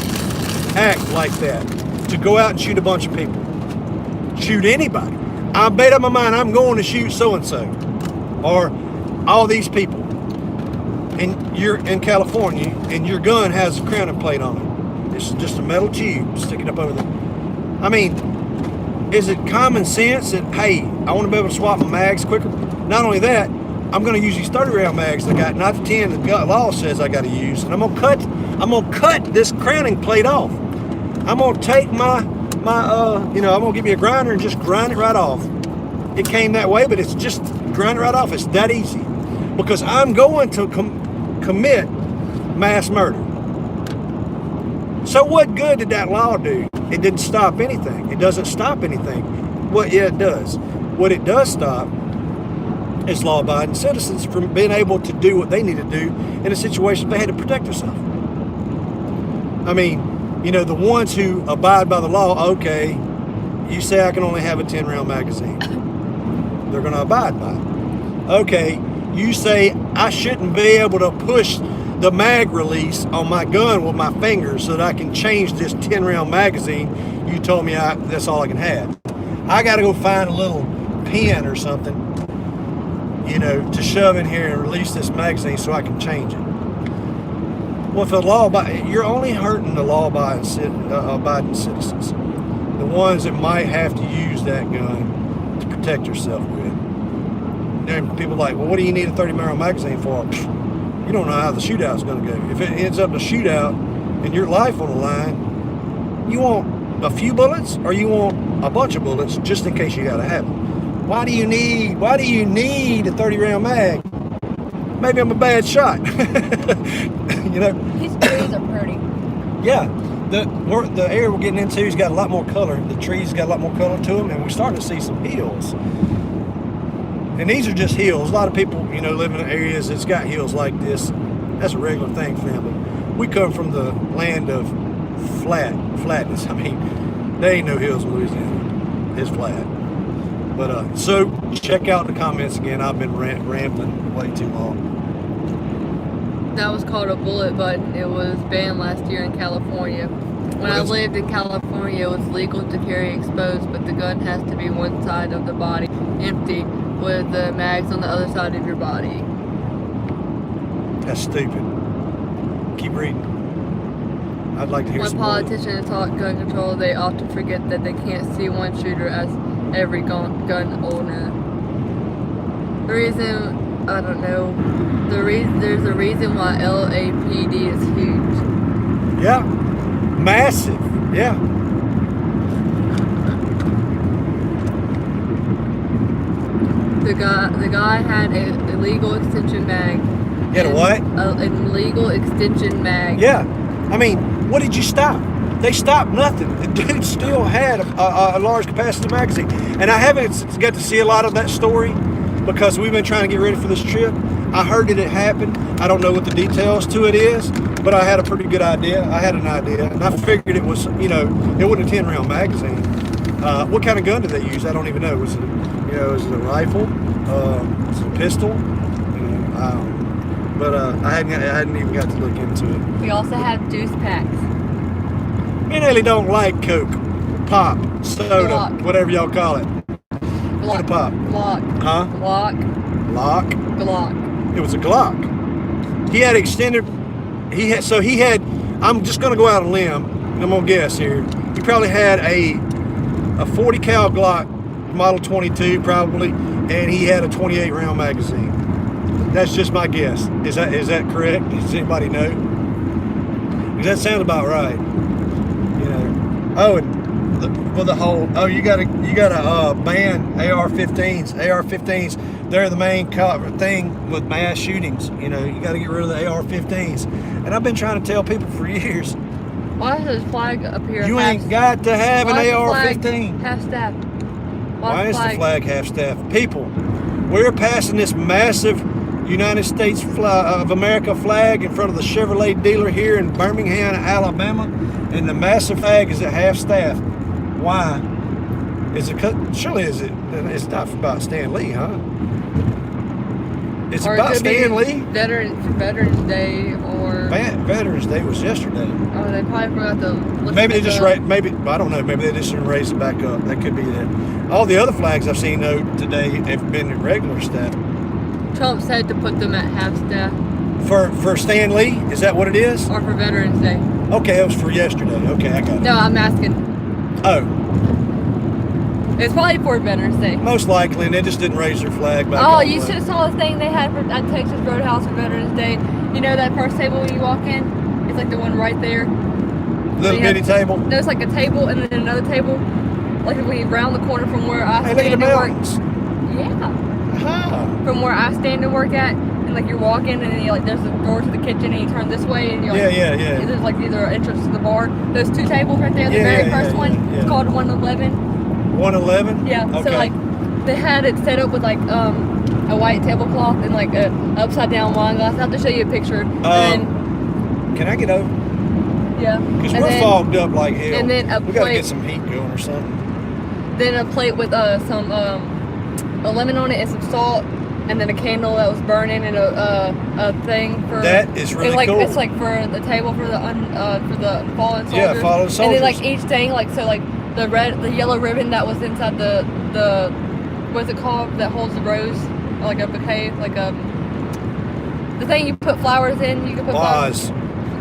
act like that, to go out and shoot a bunch of people, shoot anybody. I made up my mind I'm going to shoot so-and-so or all these people, and you're in California and your gun has a crowning plate on it. It's just a metal tube sticking up over there. I mean, is it common sense that, hey, I want to be able to swap my mags quicker? Not only that, I'm going to use these 30 round mags I got, not the 10 that the law says I got to use, and I'm going to cut this crowning plate off. I'm going to take my I'm going to give you a grinder and just grind it right off. It came that way, but it's just grind it right off. It's that easy, because I'm going to commit mass murder. So what good did that law do? It didn't stop anything. It doesn't stop anything. Yeah, it does. What it does stop is law-abiding citizens from being able to do what they need to do in a situation they had to protect themselves. I mean, you know, the ones who abide by the law, okay, you say I can only have a 10-round magazine. They're going to abide by it. Okay, you say I shouldn't be able to push the mag release on my gun with my fingers so that I can change this 10-round magazine. You told me that's all I can have. I got to go find a little pin or something, you know, to shove in here and release this magazine so I can change it. Well, if you're only hurting the law-abiding citizens, the ones that might have to use that gun to protect yourself with. And people are like, well, what do you need a 30-round magazine for? You don't know how the shootout's going to go. If it ends up in a shootout and your life on the line, you want a few bullets or you want a bunch of bullets just in case you got to have them. Why do you need a 30-round mag? Maybe I'm a bad shot. You know? These trees are pretty. Yeah. The area we're getting into has got a lot more color. The trees got a lot more color to them, and we're starting to see some hills. And these are just hills. A lot of people, you know, live in areas that's got hills like this. That's a regular thing for them. But we come from the land of flatness. I mean, there ain't no hills in Louisiana. It's flat. But so check out the comments again. I've been rambling way too long. That was called a bullet button. It was banned last year in California. When I lived in California, it was legal to carry exposed, but the gun has to be one side of the body empty, with the mags on the other side of your body. That's stupid. Keep reading. I'd like to hear some more. When politicians talk gun control, they often forget that they can't see one shooter as every gun owner. The reason, I don't know, there's a reason why LAPD is huge. Yeah, massive, yeah. The guy had an illegal extension mag. He had a what? An illegal extension mag. Yeah. I mean, what did you stop? They stopped nothing. The dude still had a large capacity magazine. And I haven't got to see a lot of that story because we've been trying to get ready for this trip. I heard that it happened. I don't know what the details to it is, but I had a pretty good idea. I had an idea, and I figured it was, you know, it wasn't a 10-round magazine. What kind of gun did they use? I don't even know. Was it a rifle? Was it a pistol? But I hadn't even got to look into it. We also have juice packs. Me and Ellie don't like Coke, pop, soda, Glock. whatever y'all call it. Glock. What a pop? Glock. Huh? Glock. Glock? Glock. It was a Glock. He had extended. I'm just gonna go out on a limb. I'm gonna guess here. He probably had a 40 cal Glock, model 22 probably, and he had a 28 round magazine. That's just my guess. Is that correct? Does anybody know? Because that sounds about right. You know. Oh, and you gotta ban AR-15s. AR-15s, they're the main thing with mass shootings. You know, you gotta get rid of the AR-15s. And I've been trying to tell people for years, Why is this flag up here? You ain't got to have an Why is the AR-15. flag half-staff? Why is the flag half-staff? People, we're passing this massive United States of America flag in front of the Chevrolet dealer here in Birmingham, Alabama, and the massive flag is at half-staff. Why? Is it? Surely is it? It's not about Stan Lee, huh? It's or about it could Stan be Lee. Veterans Day or Veterans Day was yesterday. Oh, they probably forgot to. Maybe they just maybe I don't know. Maybe they just didn't raise it back up. That could be it. All the other flags I've seen though today have been at regular staff. Trump said to put them at half staff. For Stan Lee, is that what it is? Or for Veterans Day. Okay, it was for yesterday. Okay, I got it. No, I'm asking. Oh. It's probably for Veterans Day. Most likely, and they just didn't raise their flag back. Oh, you should have saw the thing they had at Texas Roadhouse for Veterans Day. You know that first table when you walk in? It's like the one right there. Little bitty table? No, it's like a table and then another table. Like when you round the corner from where I stand look at the to work. mountains. Yeah. Uh-huh. From where I stand to work at, and like you're walking, and then you, like there's a door to the kitchen, and you turn this way, and you're like, yeah. There's like either an entrance to the bar. Those two tables right there, the very first one, it's called 111. 111? Yeah. Okay. So like they had it set up with like a white tablecloth and like a upside down wine glass. I have to show you a picture. Can I get over? Yeah. Because we're fogged up like hell. And then we gotta get some heat going or something. Then a plate with some a lemon on it and some salt, and then a candle that was burning, and a thing for that is really cool. It's like for the table for the fallen soldiers. Yeah, fallen soldiers. And then like each thing, like so like the yellow ribbon that was inside the what's it called that holds the rose, or like a bouquet, like the thing you put flowers in. You can put vase.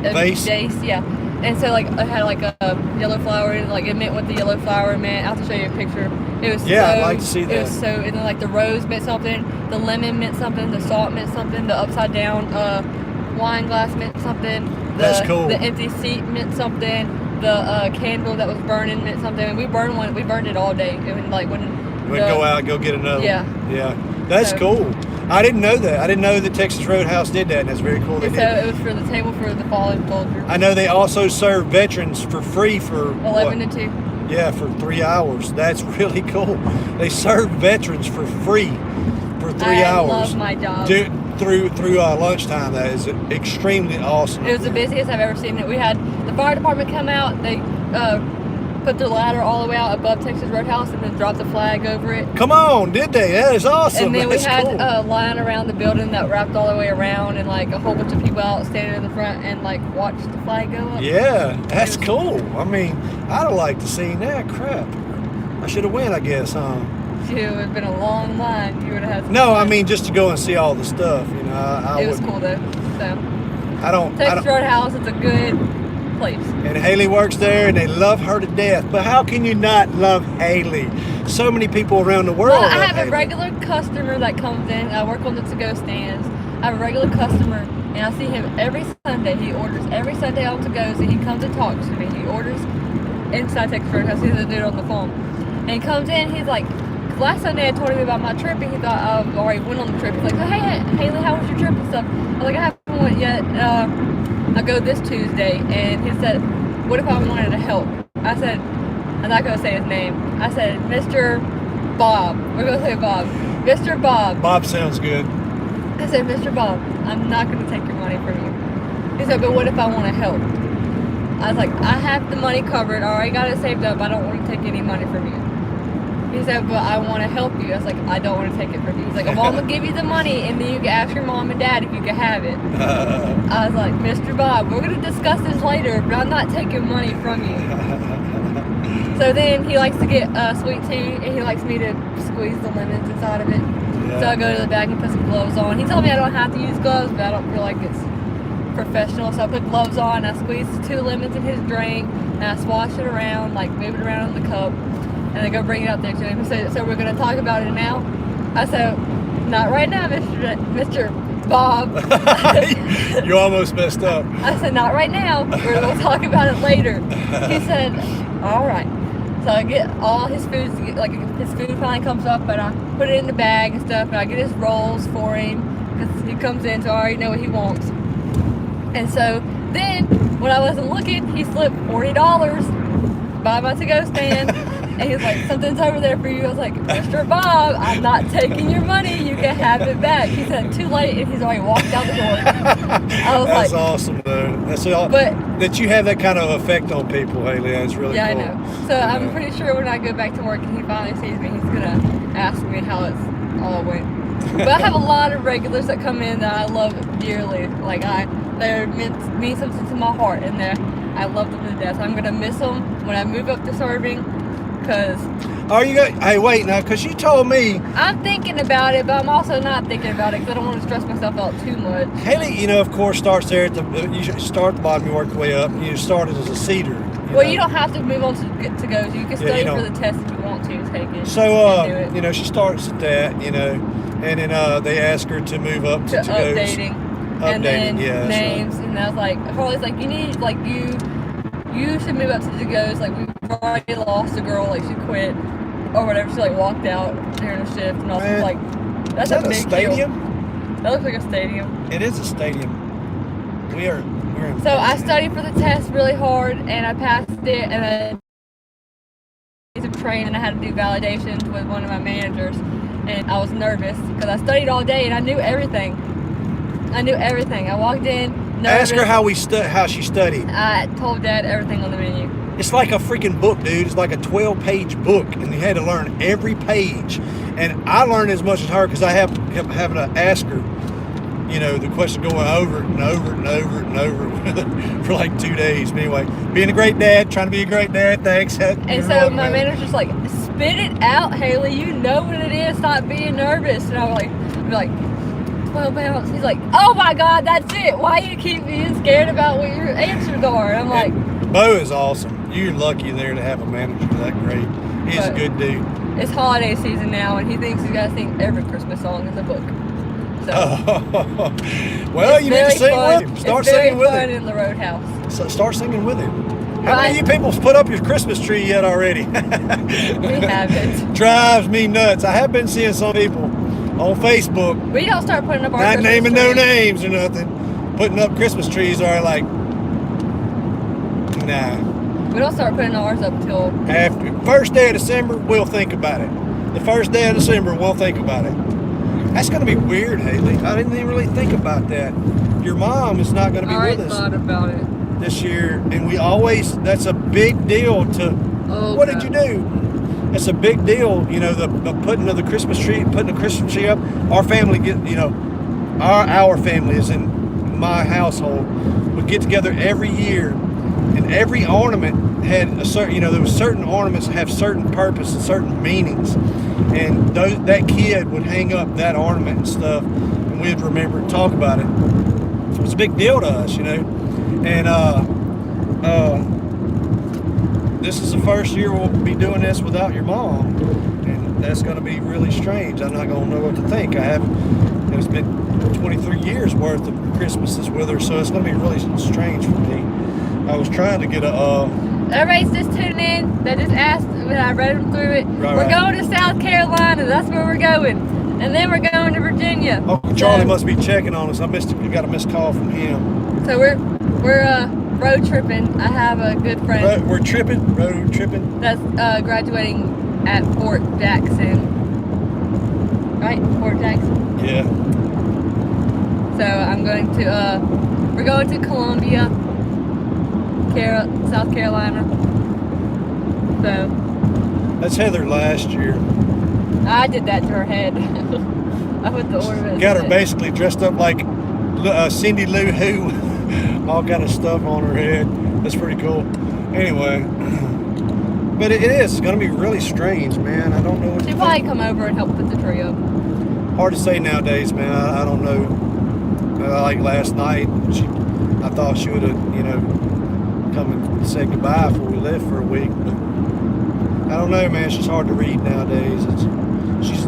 Vase, yeah. And so like it had like a yellow flower, and like it meant what the yellow flower meant. I'll have to show you a picture. It was I'd like to see that. It was so, and then like the rose meant something, the lemon meant something, the salt meant something, the upside down wine glass meant something. That's cool. The empty seat meant something. The candle that was burning meant something. And we burned one. We burned it all day. And like when we'd go out and go get another. Yeah. That's cool. I didn't know that. I didn't know that Texas Roadhouse did that, and that's very cool. So it was for the table for the fallen soldiers. I know they also serve veterans for free for 11 to 2. Yeah, for 3 hours. That's really cool. They serve veterans for free for 3 hours. I love my job. Through lunchtime. That is extremely awesome. It was the busiest I've ever seen it. We had the fire department come out. They put the ladder all the way out above Texas Roadhouse and then dropped the flag over it. Come on, did they? That is awesome. And then we had cool. a line around the building that wrapped all the way around, and like a whole bunch of people out standing in the front and like watched the flag go up. Yeah, that's cool. I mean, I'd have liked to see that. Crap. I should have went, I guess, huh? It would have been a long line. You would have had. No, I mean just to go and see all the stuff. You know, it was cool though. So. Texas Roadhouse is a good place. And Haley works there, and they love her to death. But how can you not love Haley? So many people around the world. Well, I have a regular customer that comes in. I work on the to-go stands. I have a regular customer, and I see him every Sunday. He orders every Sunday on to-go's, and he comes and talks to me. He orders inside Texas Roadhouse. He doesn't do it on the phone. And he comes in, he's like, last Sunday I told him about my trip, and he thought I already went on the trip. He's like, hey, Haley, how was your trip and stuff? I was like, I haven't went yet. I go this Tuesday, and he said, what if I wanted to help? I said, I'm not going to say his name. I said, Mr. Bob. We're going to say Bob. Mr. Bob. Bob sounds good. I said, Mr. Bob, I'm not going to take your money from you. He said, but what if I want to help? I was like, I have the money covered. I already got it saved up. I don't want to take any money from you. He said, but I want to help you. I was like, I don't want to take it from you. He's like, well, I'm going to give you the money, and then you can ask your mom and dad if you can have it. I was like, Mr. Bob, we're going to discuss this later, but I'm not taking money from you. So then he likes to get sweet tea, and he likes me to squeeze the lemons inside of it. Yeah. So I go to the back and put some gloves on. He told me I don't have to use gloves, but I don't feel like it's professional. So I put gloves on, I squeeze 2 lemons in his drink, and I swash it around, like move it around in the cup. And I go bring it up there to him. He said, so we're going to talk about it now? I said, not right now, Mr. Bob. You almost messed up. I said, not right now. We're going to talk about it later. He said, all right. So I get all his food, like his food finally comes up, and I put it in the bag and stuff, and I get his rolls for him because he comes in, so I already know what he wants. And so then when I wasn't looking, he slipped $40 by my to-go stand. And he's like, something's over there for you. I was like, Mr. Bob, I'm not taking your money. You can have it back. He said, too late, and he's already walked out the door. I was That's like, awesome, though. That's all. But that you have that kind of effect on people, Haley. That's really cool. Yeah, I know. So I'm pretty sure when I go back to work and he finally sees me, he's gonna ask me how it's all went. But I have a lot of regulars that come in that I love dearly. Like they're mean something to my heart, and I love them to death. I'm gonna miss them when I move up to serving. Cause hey, wait now, because you told me. I'm thinking about it, but I'm also not thinking about it because I don't want to stress myself out too much. Haley, of course, starts there you start at the bottom, you work your way up. You started as a seater. You don't have to move on to go. You can study for the test if you want to take it. So, she starts at that, and then they ask her to move up to updating, and then names, right. And I was like, Harley's like, you need you should move up to the goes. Like, we've already lost a girl, like she quit or whatever. She like walked out during a shift, and I was like, that's a big stadium. Deal. That looks like a stadium. It is a stadium. We're in. So I studied for the test really hard, and I passed it, and I did some training. I had to do validations with one of my managers, and I was nervous because I studied all day and I knew everything. I walked in. Nervous. Ask her how she studied. I told Dad everything on the menu. It's like a freaking book, dude. It's like a 12-page book, and you had to learn every page. And I learned as much as her because I kept having to ask her, the question going over and over and over and over for like 2 days. But anyway, being a great dad, trying to be a great dad, thanks. And so my manager's just like, spit it out, Haley. You know what it is. Stop being nervous. And I'd be like, 12 pounds. He's like, oh my God, that's it. Why you keep being scared about what your answers are? And I'm like, Bo is awesome. You're lucky there to have a manager that great. He's a good dude. It's holiday season now, and he thinks he's got to sing every Christmas song in the book. So, well, you need to sing with him. Start singing with him. It's very fun in the Roadhouse. So start singing with him. How many of you people put up your Christmas tree yet already? We haven't. Drives me nuts. I have been seeing some people on Facebook. We don't start putting up our not Christmas naming tree. no names or nothing. Putting up Christmas trees are like, nah. We don't start putting ours up till after first day of December. We'll think about it. The first day of December, we'll think about it. That's going to be weird, Haley. I didn't even really think about that. Your mom is not going to be with us. I thought about it this year, and that's a big deal to. Oh, what did you do? It's a big deal, the putting of the Christmas tree, putting the Christmas tree up. Our family our family is in my household. We get together every year, and every ornament had a certain, there was certain ornaments that have certain purpose and certain meanings, and that kid would hang up that ornament and stuff, and we'd remember and talk about it. So it was a big deal to us, and this is the first year we'll be doing this without your mom, and that's going to be really strange. I'm not going to know what to think. It's been 23 years worth of Christmases with her, so it's going to be really strange for me. I was trying to get Everybody's just tuning in. They just asked when I read them through it. We're going to South Carolina. That's where we're going, and then we're going to Virginia. Oh, Charlie must be checking on us. We got a missed call from him. So we're road tripping. I have a good friend. Road tripping. That's graduating at Fort Jackson. Right, Fort Jackson. Yeah. So we're going to Columbia, South Carolina. So. That's Heather last year. I did that to her head. I put the ornament. Got her basically dressed up like Cindy Lou Who, all kind of stuff on her head. That's pretty cool. Anyway, but it's going to be really strange, man. I don't know what She'll probably come over and help put the tree up. Hard to say nowadays, man. I don't know. Like last night, I thought she would have, come and say goodbye before we left for a week. But I don't know, man. She's hard to read nowadays. She's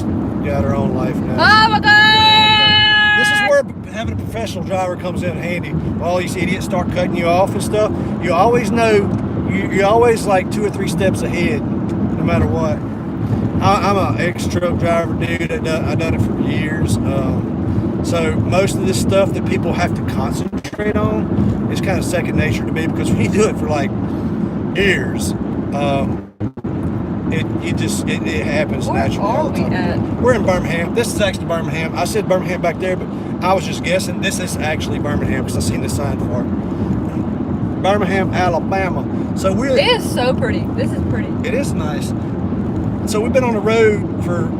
got her own life now. Oh my God! This is where having a professional driver comes in handy. While all these idiots start cutting you off and stuff, you always know, you're always like 2 or 3 steps ahead, no matter what. I'm an ex-truck driver, dude. I've done it for years. So most of this stuff that people have to concentrate on is kind of second nature to me, because we do it for like years. It happens naturally all the time. We're in Birmingham. This is actually Birmingham. I said Birmingham back there, but I was just guessing. This is actually Birmingham because I seen the sign for it. Birmingham, Alabama. So it is so pretty. This is pretty. It is nice. So we've been on the road for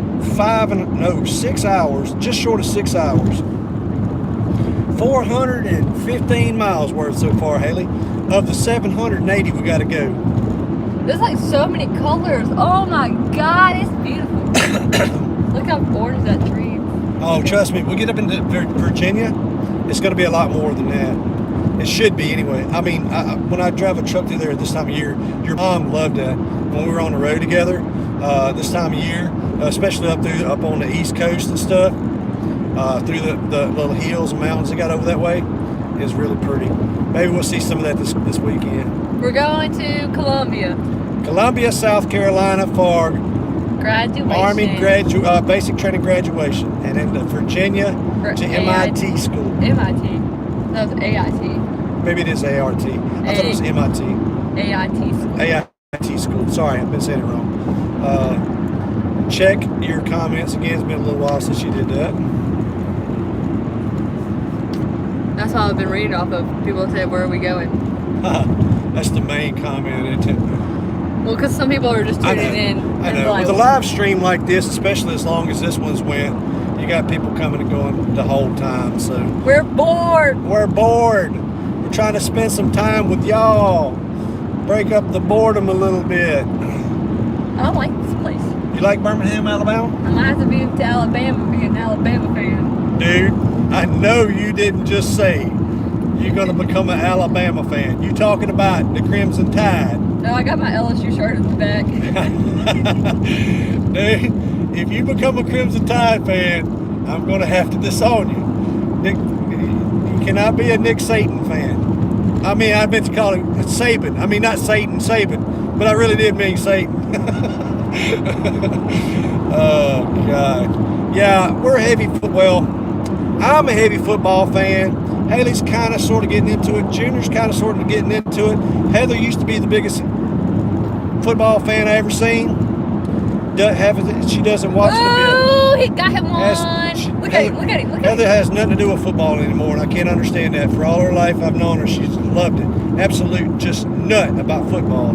6 hours, just short of 6 hours. 415 miles worth so far, Haley. Of the 780 we got to go. There's like so many colors. Oh my God, it's beautiful. Look how orange that tree is. Oh, trust me, we get up into Virginia, it's going to be a lot more than that. It should be anyway. I mean, when I drive a truck through there this time of year, your mom loved that when we were on the road together this time of year, especially up on the East Coast and stuff, through the little hills and mountains they got over that way. It's really pretty. Maybe we'll see some of that this weekend. We're going to Columbia, South Carolina for graduation. Army basic training graduation, and then to Virginia to MIT school. MIT. That was AIT. Maybe it is ART. I thought it was MIT. AIT school. AIT school. Sorry, I've been saying it wrong. Check your comments again. It's been a little while since you did that. That's all I've been reading off of. People say, "Where are we going?" That's the main comment, isn't it? Well, because some people are just tuning in. I know. With a live stream like this, especially as long as this one's went, you got people coming and going the whole time. So we're bored. We're bored. We're trying to spend some time with y'all. Break up the boredom a little bit. I don't like this place. You like Birmingham, Alabama? I might have to move to Alabama, be an Alabama fan. Dude, I know you didn't just say you're going to become an Alabama fan. You talking about the Crimson Tide. No, I got my LSU shirt in the back. Dude, if you become a Crimson Tide fan, I'm going to have to disown you. You cannot be a Nick Saban fan. I mean, I meant to call him Saban. I mean, not Satan, Saban. But I really did mean Satan. Oh, God. Yeah, we're heavy football. I'm a heavy football fan. Haley's kind of sort of getting into it. Junior's kind of sort of getting into it. Heather used to be the biggest football fan I ever seen. She doesn't watch it a bit. Oh, he got him on. Look at him. Heather has nothing to do with football anymore, and I can't understand that. For all her life I've known her, she's loved it. Absolute just nut about football.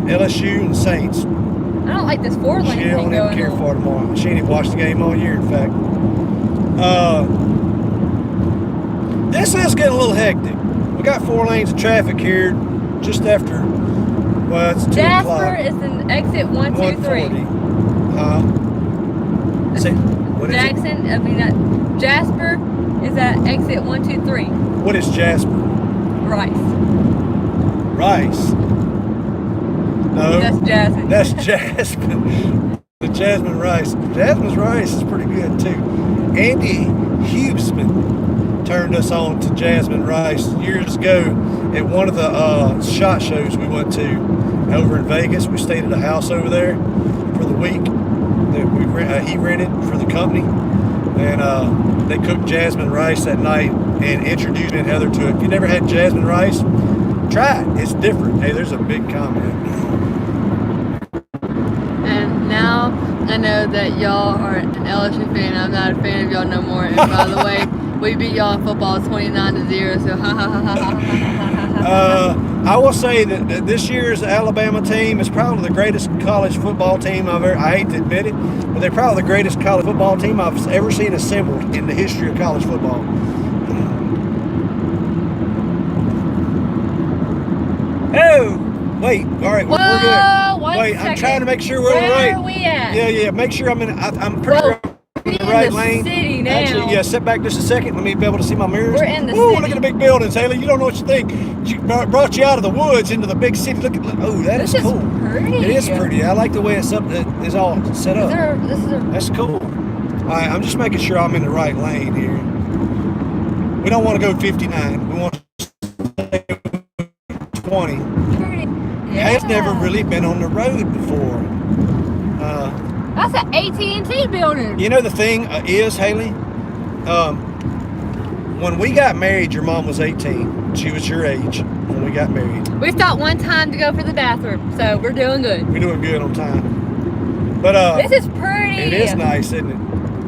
LSU and Saints. I don't like this 4-lane thing going on. She don't even care for it tomorrow. She ain't even watched the game all year, in fact. This is getting a little hectic. We got 4 lanes of traffic here just after, well, it's 2 o'clock. Jasper is in exit 123. What is Jackson, it? Jasper is at exit 123. What is Jasper? Rice. Rice? No. That's Jasmine. That's Jasmine. The Jasmine Rice. Jasmine's rice is pretty good too. Andy Huebsman turned us on to Jasmine Rice years ago at one of the SHOT shows we went to over in Vegas. We stayed at a house over there for the week that he rented for the company, and they cooked Jasmine Rice that night and introduced me and Heather to it. If you never had Jasmine Rice, try it. It's different. Hey, there's a big comment. And now I know that y'all are an LSU fan. I'm not a fan of y'all no more. And by the way, we beat y'all in football 29-0. So ha ha ha ha ha ha ha. I will say that this year's Alabama team is probably the greatest college football team I've ever. I hate to admit it, but they're probably the greatest college football team I've ever seen assembled in the history of college football. Oh, wait. All right, we're good. Wait, I'm trying to make sure we're right. Where are we at? Yeah. Make sure I'm pretty sure I'm in the right lane. City now. Actually, yeah. Sit back just a second. Let me be able to see my mirrors. We're in the city. city. Look at the big buildings, Haley. You don't know what you think. You brought you out of the woods into the big city. Look. Oh, that is cool. Pretty. It is pretty. I like the way it's all set up. That's cool. All right, I'm just making sure I'm in the right lane here. We don't want to go 59. We want to stay 20. Yeah. Has never really been on the road before. That's an AT&T building. You know the thing is, Haley, When we got married, your mom was 18. She was your age when we got married. We stopped one time to go for the bathroom, so we're doing good. We're doing good on time. But this is pretty. It is nice, isn't it?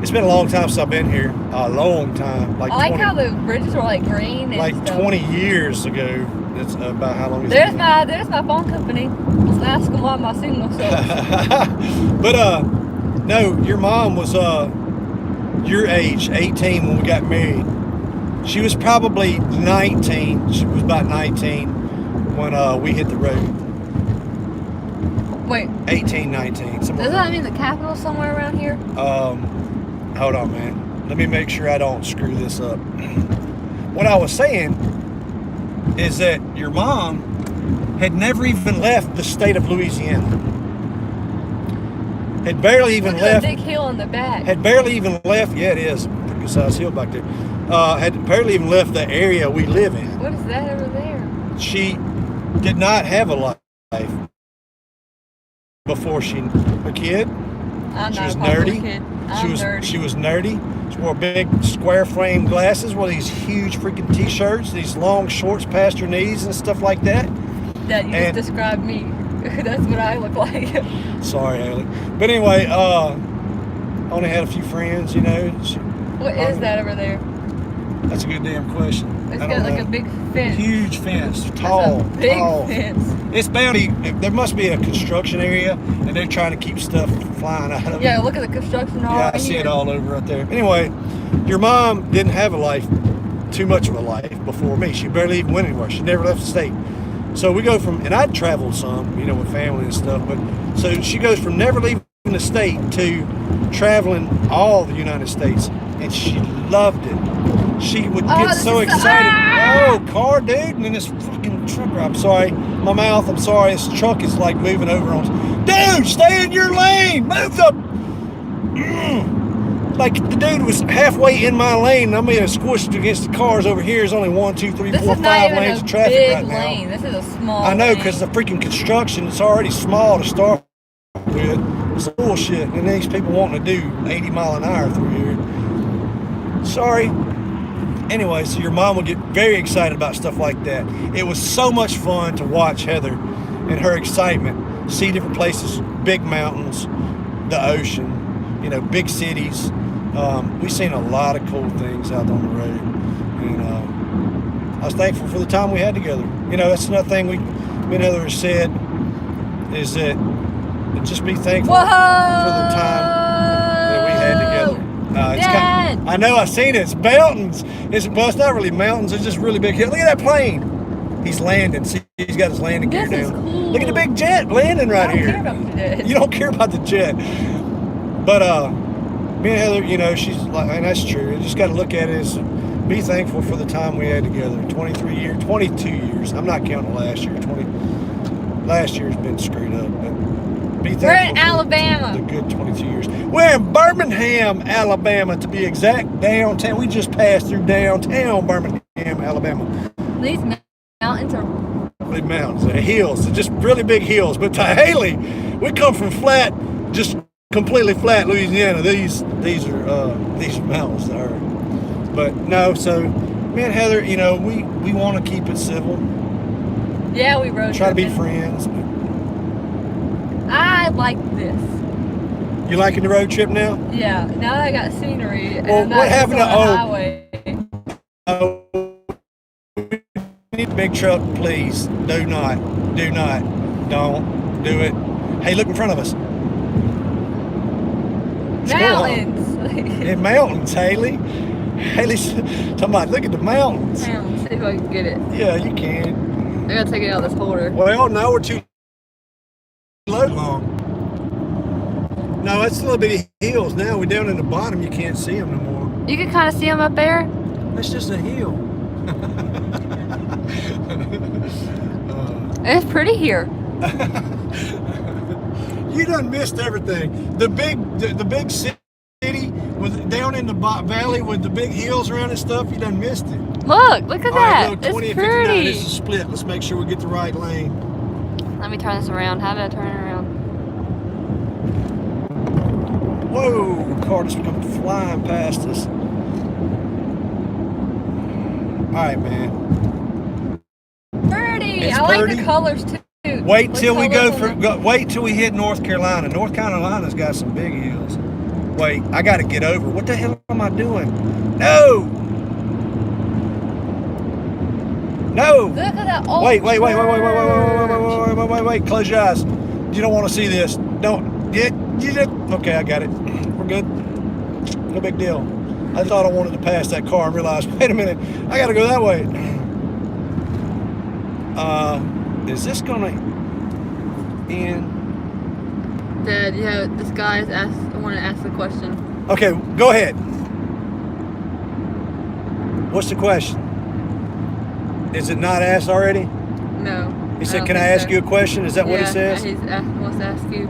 It's been a long time since I've been here. A long time. Like I like how the bridges were like green. And like stuff. 20 years ago. That's about how long it's there's been. There's my phone company. Let's ask them why my signal sucks. But no, your mom was your age, 18 when we got married. She was probably 19. She was about 19 when we hit the road. Wait. 18, 19. Does that mean the capital's somewhere around here? Hold on, man. Let me make sure I don't screw this up. What I was saying is that your mom had never even left the state of Louisiana. Had barely even left. Look at the big hill in the back. Had barely even left. Yeah, it is. Pretty good sized hill back there. Had barely even left the area we live in. What is that over there? She did not have a life before her kid. She was nerdy. Nerdy. She was nerdy. She wore big square frame glasses with these huge freaking t-shirts, these long shorts past her knees and stuff like that. That you just described me. That's what I look like. Sorry, Haley. But anyway, only had a few friends, you know. What is that over there? That's a good damn question. It's got like a big fence. Huge fence. Tall. That's a big tall fence. It's bounty. There must be a construction area, and they're trying to keep stuff flying out of it. Yeah, look at the construction all Yeah, I see it all over right there. Anyway, your mom didn't have a life, too much of a life before me. She barely even went anywhere. She never left the state. So we go from, and I'd traveled some, you know, with family and stuff, but so she goes from never leaving the state to traveling all the United States, and she loved it. She would get so excited. Oh, car, dude, and then this fucking trucker. I'm sorry, my mouth. I'm sorry. This truck is like moving over on. Dude, stay in your lane. Move up. Like the dude was halfway in my lane. I'm being squished against the cars over here. There's only 1, 2, 3, 4, 5 lanes of traffic right now. Lane. This is a small. I know, because the freaking construction. It's already small to start with. It's bullshit, and these people wanting to do 80 mile an hour through here. Sorry. Anyway, so your mom would get very excited about stuff like that. It was so much fun to watch Heather and her excitement, see different places, big mountains, the ocean, you know, big cities. We've seen a lot of cool things out on the road, and I was thankful for the time we had together. You know, that's another thing me and Heather has said, is that just be thankful for the time that we had together. I know, I've seen it. It's mountains. It's not really mountains. It's just really big hills. Look at that plane. He's landing. See, he's got his landing gear down. Cool. Look at the big jet landing right here. I don't care about the jet. You don't care about the jet. But me and Heather, you know, she's like, and that's true. You just got to look at it as be thankful for the time we had together. 22 years. I'm not counting last year. Last year's been screwed up, but be thankful. We're in Alabama. The good 22 years. We're in Birmingham, Alabama, to be exact. Downtown. We just passed through downtown Birmingham, Alabama. These mountains are big mountains. They're hills. They're just really big hills. But to Haley, we come from flat, just completely flat Louisiana. These are mountains that are. But no, so me and Heather, you know, we want to keep it civil. Yeah, we road try to be friends. I like this. You liking the road trip now? Yeah. Now that I got scenery. Well, and what happened to highway. Big truck, please. Don't do it. Hey, look in front of us. Mountains. In mountains, Haley. Haley's talking about, look at the mountains. Hang on, let's see if I can get it. Yeah, you can. I gotta take it out of this holder. Well, no, we're too long. No, it's a little bitty hills now. We're down in the bottom. You can't see them no more. You can kind of see them up there. That's just a hill. It's pretty here. You done missed everything. The big city with down in the valley with the big hills around and stuff. You done missed it. Look at All that. Right, 20 it's and 59. pretty. This is split. Let's make sure we get the right lane. Let me turn this around. How do I turn it around? Whoa! Car just come flying past us. right, man. Pretty. It's I like pretty. the colors too. Wait till we Colors wait till we hit North Carolina. North Carolina's got some big hills. Wait, I got to get over. What the hell am I doing? No. No. Look at that old Wait. church. Close your eyes. You don't want to see this. Don't. Okay, I got it. We're good. No big deal. I thought I wanted to pass that car and realized, wait a minute, I got to go that way. Is this gonna end? Dad, yeah, this guy is I want to ask the question. Okay, go ahead. What's the question? Is it not asked already? No. He said, "Can I ask you a question?" Is that what he says? Yeah, he wants to ask you.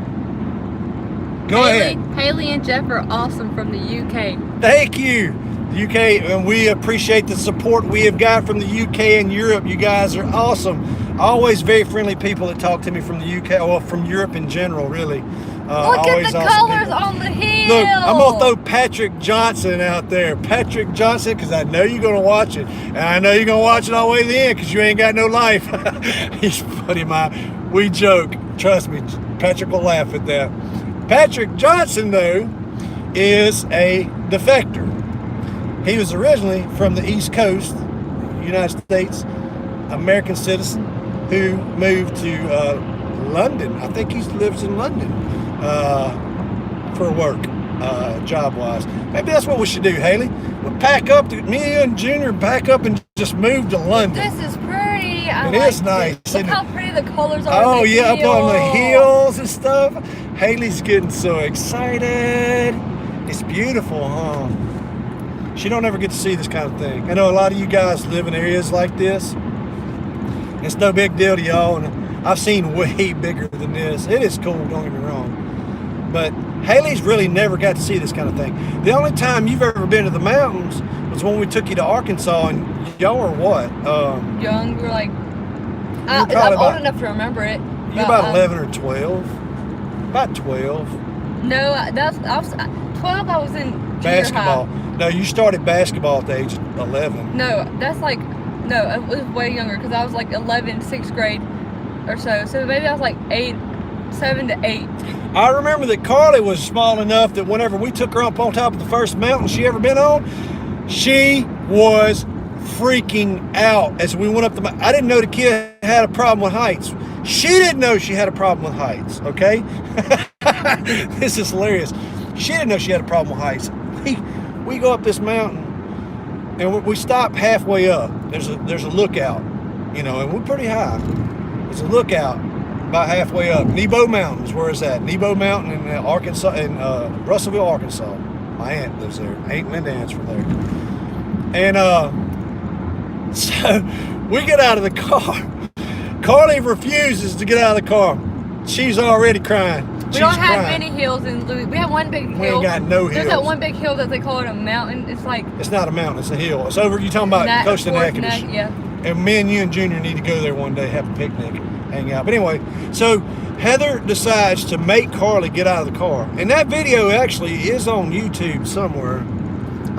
Go ahead. Haley and Jeff are awesome from the UK. Thank you, UK, and we appreciate the support we have got from the UK and Europe. You guys are awesome. Always very friendly people that talk to me from the UK, or from Europe in general, really. Look at the colors on the hill. Look, I'm going to throw Patrick Johnson out there. Patrick Johnson, because I know you're going to watch it. And I know you're going to watch it all the way to the end because you ain't got no life. He's funny, we joke. Trust me, Patrick will laugh at that. Patrick Johnson, though, is a defector. He was originally from the East Coast, United States, American citizen who moved to London. I think he lives in London for work, job-wise. Maybe that's what we should do, Haley. We'll pack up, me and Junior pack up and just move to London. This is pretty. It is nice. Look how pretty the colors are. Oh, yeah, up on the hills and stuff. Haley's getting so excited. It's beautiful, huh? She don't ever get to see this kind of thing. I know a lot of you guys live in areas like this. It's no big deal to y'all, and I've seen way bigger than this. It is cool, don't get me wrong. But Haley's really never got to see this kind of thing. The only time you've ever been to the mountains was when we took you to Arkansas, and y'all were what? Young, we were like, I'm old enough to remember it. You're about 11 or 12. About 12. No, I was 12. I was in basketball. High. No, you started basketball at the age of 11. No, that's like, no, it was way younger because I was like 11, 6th grade or so. So maybe I was like 7 to 8. I remember that Carly was small enough that whenever we took her up on top of the first mountain she ever been on, she was freaking out as we went up the mountain. I didn't know the kid had a problem with heights. She didn't know she had a problem with heights, okay? This is hilarious. She didn't know she had a problem with heights. We go up this mountain and we stop halfway up. There's a lookout, and we're pretty high. There's a lookout about halfway up. Nebo Mountains, where is that? Nebo Mountain in Arkansas, in Russellville, Arkansas. My aunt lives there. Aunt Linda Aunt's from there. And so we get out of the car. Carly refuses to get out of the car. She's already crying. We don't have many hills in Louisiana. We have one big hill. We ain't got no hills. There's that one big hill that they call it a mountain. It's like... It's not a mountain, it's a hill. It's over, you're talking about Coast of Natchitoches. Yeah. And me and you and Junior need to go there one day, have a picnic, hang out. But anyway, so Heather decides to make Carly get out of the car. And that video actually is on YouTube somewhere.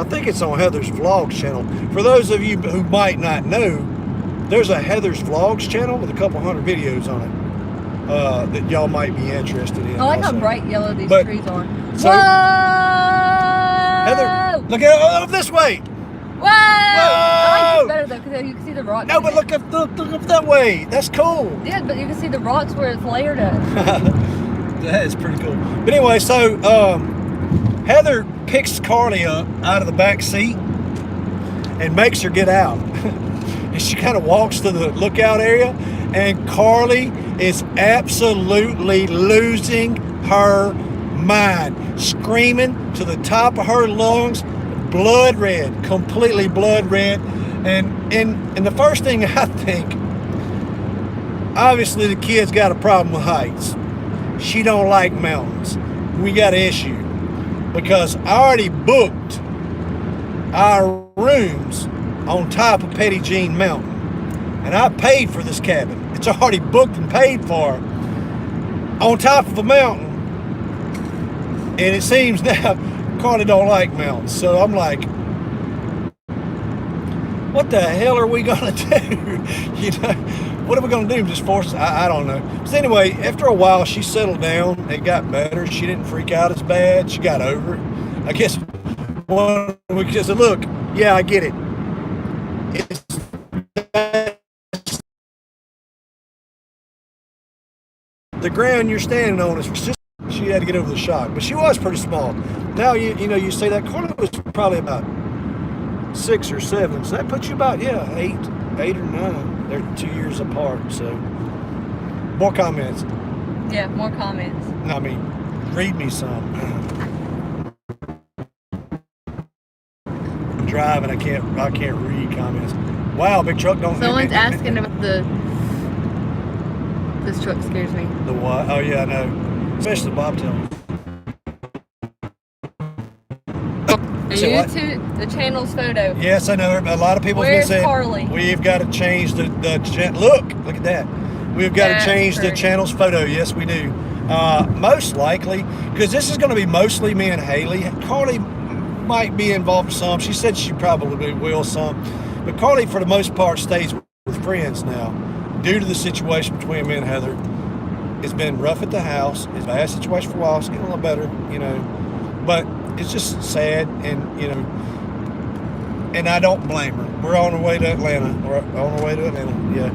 I think it's on Heather's Vlogs channel. For those of you who might not know, there's a Heather's Vlogs channel with a couple hundred videos on it. That y'all might be interested in. I like how bright yellow these trees are. So, Whoa! Heather, look at this way. Whoa! I like this better though because you can see the rocks. No, but look up that way. That's cool. Yeah, but you can see the rocks where it's layered up. That is pretty cool. But anyway, so Heather picks Carly up out of the back seat and makes her get out. And she kind of walks to the lookout area, and Carly is absolutely losing her mind, screaming to the top of her lungs, blood red, completely blood red. And the first thing I think, obviously the kid's got a problem with heights. She don't like mountains. We got an issue because I already booked our rooms on top of Petty Jean Mountain, and I paid for this cabin. It's already booked and paid for on top of a mountain. And it seems now Carly don't like mountains. So I'm like, what the hell are we gonna do? You know, what are we gonna do? Just force? I don't know. So anyway, after a while, she settled down. It got better. She didn't freak out as bad. She got over it. I guess one we just said, look, yeah, I get it. It's the ground you're standing on is just. She had to get over the shock, but she was pretty small. Now you know you say that Carly was probably about 6 or 7, so that puts you about 8 or 9. They're 2 years apart. So more comments. Yeah, more comments. I mean, read me some. I'm driving, I can't read comments. Wow, big truck don't. Someone's asking about this truck scares me. The what? Oh yeah, I know. Especially Bobtail. YouTube, the channel's photo. Yes, I know. A lot of people have been saying, Carly? We've got to change the look at that. We've got to change the channel's photo. Yes, we do. Most likely, because this is going to be mostly me and Haley. Carly might be involved some. She said she probably will some. But Carly, for the most part, stays with friends now. Due to the situation between me and Heather, it's been rough at the house. It's a bad situation for a while. It's getting a little better, you know. But it's just sad, and you know, and I don't blame her. We're on our way to Atlanta. Yeah.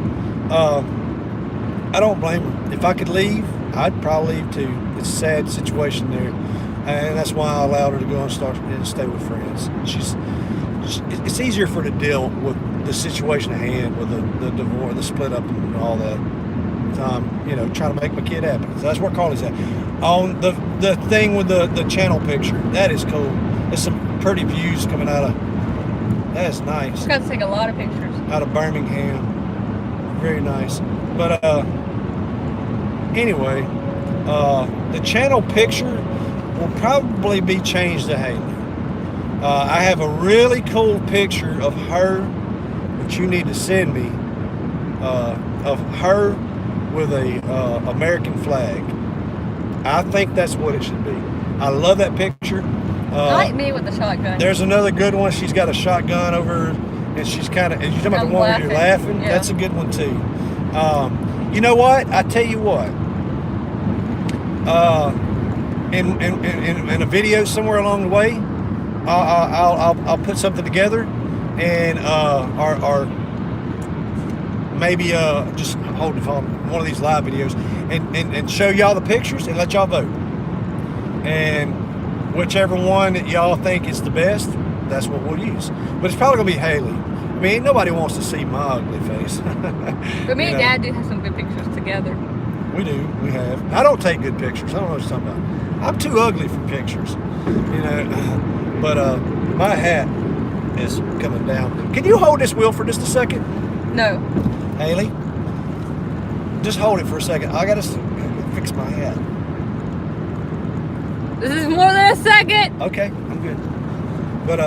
I don't blame her. If I could leave, I'd probably leave too. It's a sad situation there, and that's why I allowed her to go and stay with friends. It's easier for her to deal with the situation at hand, with the divorce, the split up, and all that. You know, trying to make my kid happy. So that's where Carly's at. On the thing with the channel picture, that is cool. There's some pretty views coming out of. That is nice. We've got to take a lot of pictures. Out of Birmingham. Very nice. But anyway, the channel picture will probably be changed to Haley. I have a really cool picture of her that you need to send me. Of her with a American flag. I think that's what it should be. I love that picture. I like me with the shotgun. There's another good one. She's got a shotgun over her, and she's kind of. And you're talking about the one where you're laughing. Yeah. That's a good one too. You know what? I tell you what. In a video somewhere along the way, I'll put something together, and our maybe just hold the phone, one of these live videos, and show y'all the pictures and let y'all vote. And whichever one that y'all think is the best, that's what we'll use. But it's probably gonna be Haley. I mean, nobody wants to see my ugly face. But me and Dad do have some good pictures together. We do. We have. I don't take good pictures. I don't know what you're talking about. I'm too ugly for pictures. You know. But my hat is coming down. Can you hold this wheel for just a second? No. Haley, just hold it for a second. I gotta fix my hat. This is more than a second. Okay, I'm good. But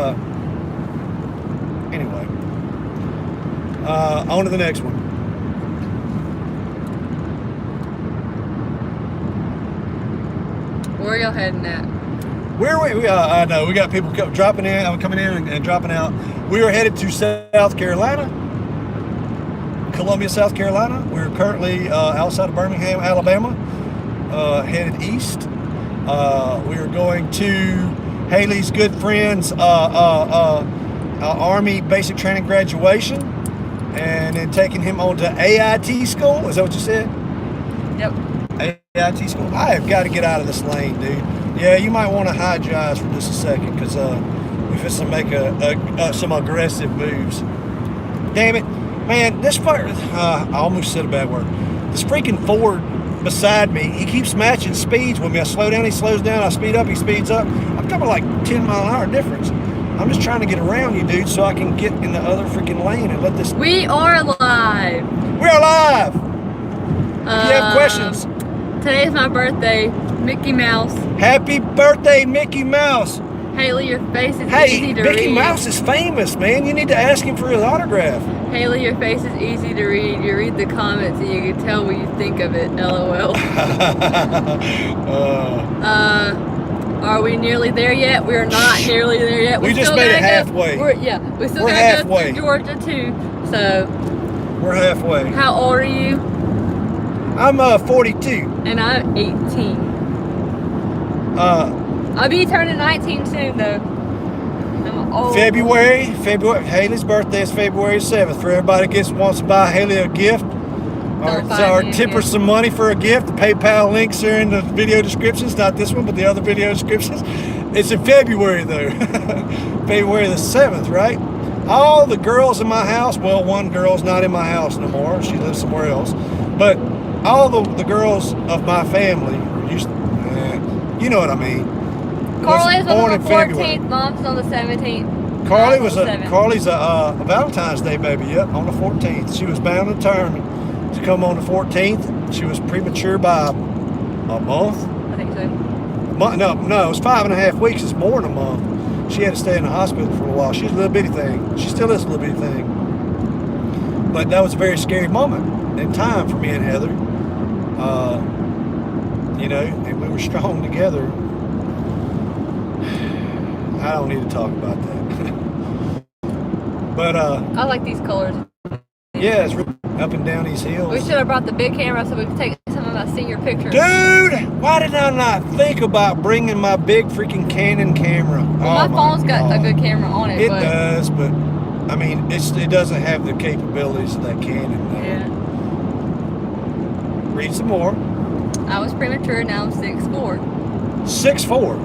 anyway, on to the next one. Where are y'all heading at? Where we? I know we got people dropping in. I'm coming in and dropping out. We are headed to South Carolina. Columbia, South Carolina. We're currently outside of Birmingham, Alabama, headed east. We are going to Haley's good friend's Army basic training graduation, and then taking him on to AIT school. Is that what you said? Yep. AIT school. I have got to get out of this lane, dude. Yeah, you might want to hide your eyes for just a second, because we're fixing to make some aggressive moves. Damn it. Man, this part, I almost said a bad word. This freaking Ford beside me, he keeps matching speeds with me. I slow down, he slows down. I speed up, he speeds up. I'm talking like 10 mile an hour difference. I'm just trying to get around you, dude, so I can get in the other freaking lane and let this... We are live. We're alive. If you have questions. Today's my birthday. Mickey Mouse. Happy birthday, Mickey Mouse. Haley, your face is easy to read. Mickey Mouse is famous, man. You need to ask him for his autograph. Haley, your face is easy to read. You read the comments and you can tell what you think of it. LOL. Are we nearly there yet? We are not nearly there yet. We just made it halfway. We still gotta go through Georgia too. So we're halfway. How old are you? I'm 42. And I'm 18. I'll be turning 19 soon though. I'm old. February. Haley's birthday is February 7th. For everybody that wants to buy Haley a gift, or tip her some money for a gift. The PayPal links are in the video descriptions. Not this one, but the other video descriptions. It's in February though. February the 7th, right? All the girls in my house, well, one girl's not in my house no more. She lives somewhere else. But all the girls of my family, you know what I mean. Carly's on the 14th, Mom's on the 17th. Carly's a Valentine's Day baby, yep, on the 14th. She was bound and determined to come on the 14th. She was premature by a month. I think so. No, it was 5.5 weeks. It's more than a month. She had to stay in the hospital for a while. She's a little bitty thing. She still is a little bitty thing. But that was a very scary moment in time for me and Heather. And we were strong together. I don't need to talk about that. But I like these colors. Yeah, it's up and down these hills. We should have brought the big camera so we could take some of my senior pictures. Dude, why did I not think about bringing my big freaking Canon camera? Well, my phone's got a good camera on it. It does, but I mean, it doesn't have the capabilities of that Canon. Though. Yeah. Read some more. I was premature. Now I'm 6'4". 6'4".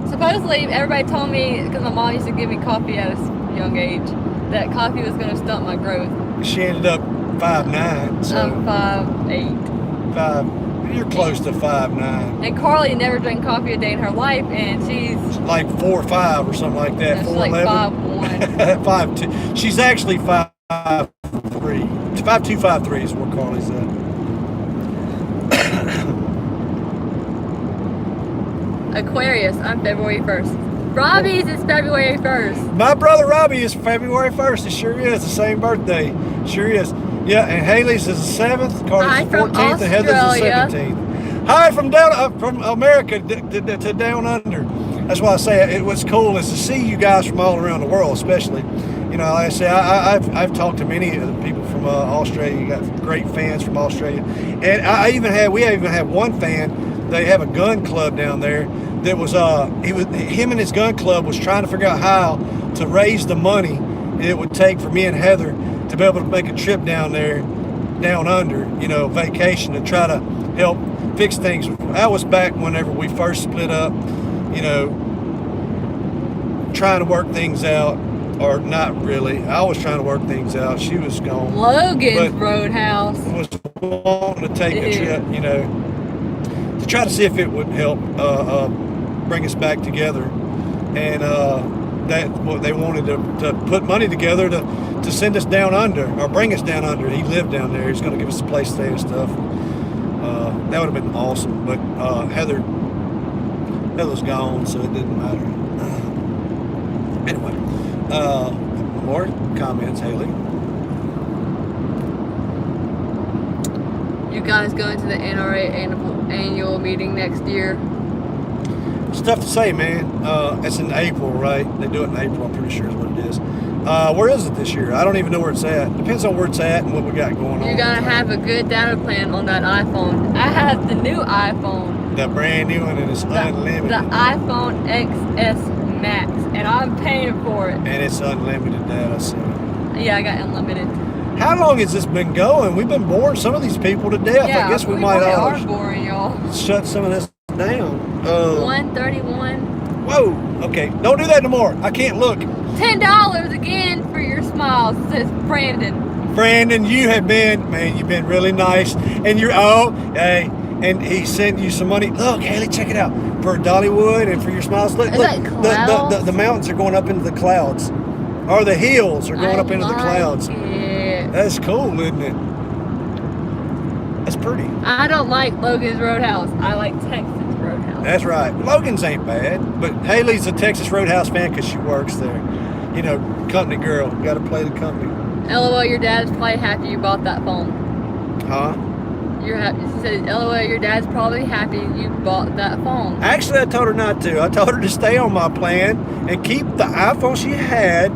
Supposedly, everybody told me, because my mom used to give me coffee at a young age, that coffee was going to stunt my growth. She ended up 5'9". So I'm 5'8". You're close to 5'9". And Carly never drank coffee a day in her life, and she's like 4'5" or something like that. 4'11". Like 5'1". 5'2". She's actually 5'3". 5'2", 5'3" is what Carly's at. Aquarius, I'm February 1st. Robbie's is February 1st. My brother Robbie is February 1st. It sure is. The same birthday. Sure is. Yeah, and Haley's is the 7th. Carly's the 14th. And Heather's the 17th. Hi from America to down under. That's why I say it. What's cool is to see you guys from all around the world, especially. You know, like I say, I've talked to many of the people from Australia. You got great fans from Australia. And we even had one fan. They have a gun club down there that was him and his gun club was trying to figure out how to raise the money it would take for me and Heather to be able to make a trip down there, down under, vacation, to try to help fix things. That was back whenever we first split up, trying to work things out, or not really. I was trying to work things out. She was gone. Logan's Roadhouse was wanting to take a trip, to try to see if it would help bring us back together, and they wanted to put money together to send us down under, or bring us down under. He lived down there. He's going to give us a place to stay and stuff. That would have been awesome, but Heather's gone, so it didn't matter. Anyway, more comments, Haley. You guys going to the NRA annual meeting next year? It's tough to say, man. It's in April, right? They do it in April, I'm pretty sure is what it is. Where is it this year? I don't even know where it's at. Depends on where it's at and what we got going on. You gotta have a good data plan on that iPhone. I have the new iPhone. The brand new one, and it's unlimited. The iPhone XS Max, and I'm paying for it. And it's unlimited data, so. Yeah, I got unlimited. How long has this been going? We've been boring some of these people to death. Yeah, I guess we might are boring, y'all. Shut some of this down. 131. Whoa. Okay. Don't do that no more. I can't look. $10 again for your smiles, says Brandon. Brandon, you've been really nice. And hey, and he sent you some money. Look, Haley, check it out. For Dollywood and for your smiles. Look, the mountains are going up into the clouds. Or the hills are going up into the clouds. That's cool, isn't it? That's pretty. I don't like Logan's Roadhouse. I like Texas Roadhouse. That's right. Logan's ain't bad, but Haley's a Texas Roadhouse fan because she works there. Company girl. Got to play the company. LOL, your dad's probably happy you bought that phone. Huh? You're happy. She said, LOL, your dad's probably happy you bought that phone. Actually, I told her not to. I told her to stay on my plan and keep the iPhone she had.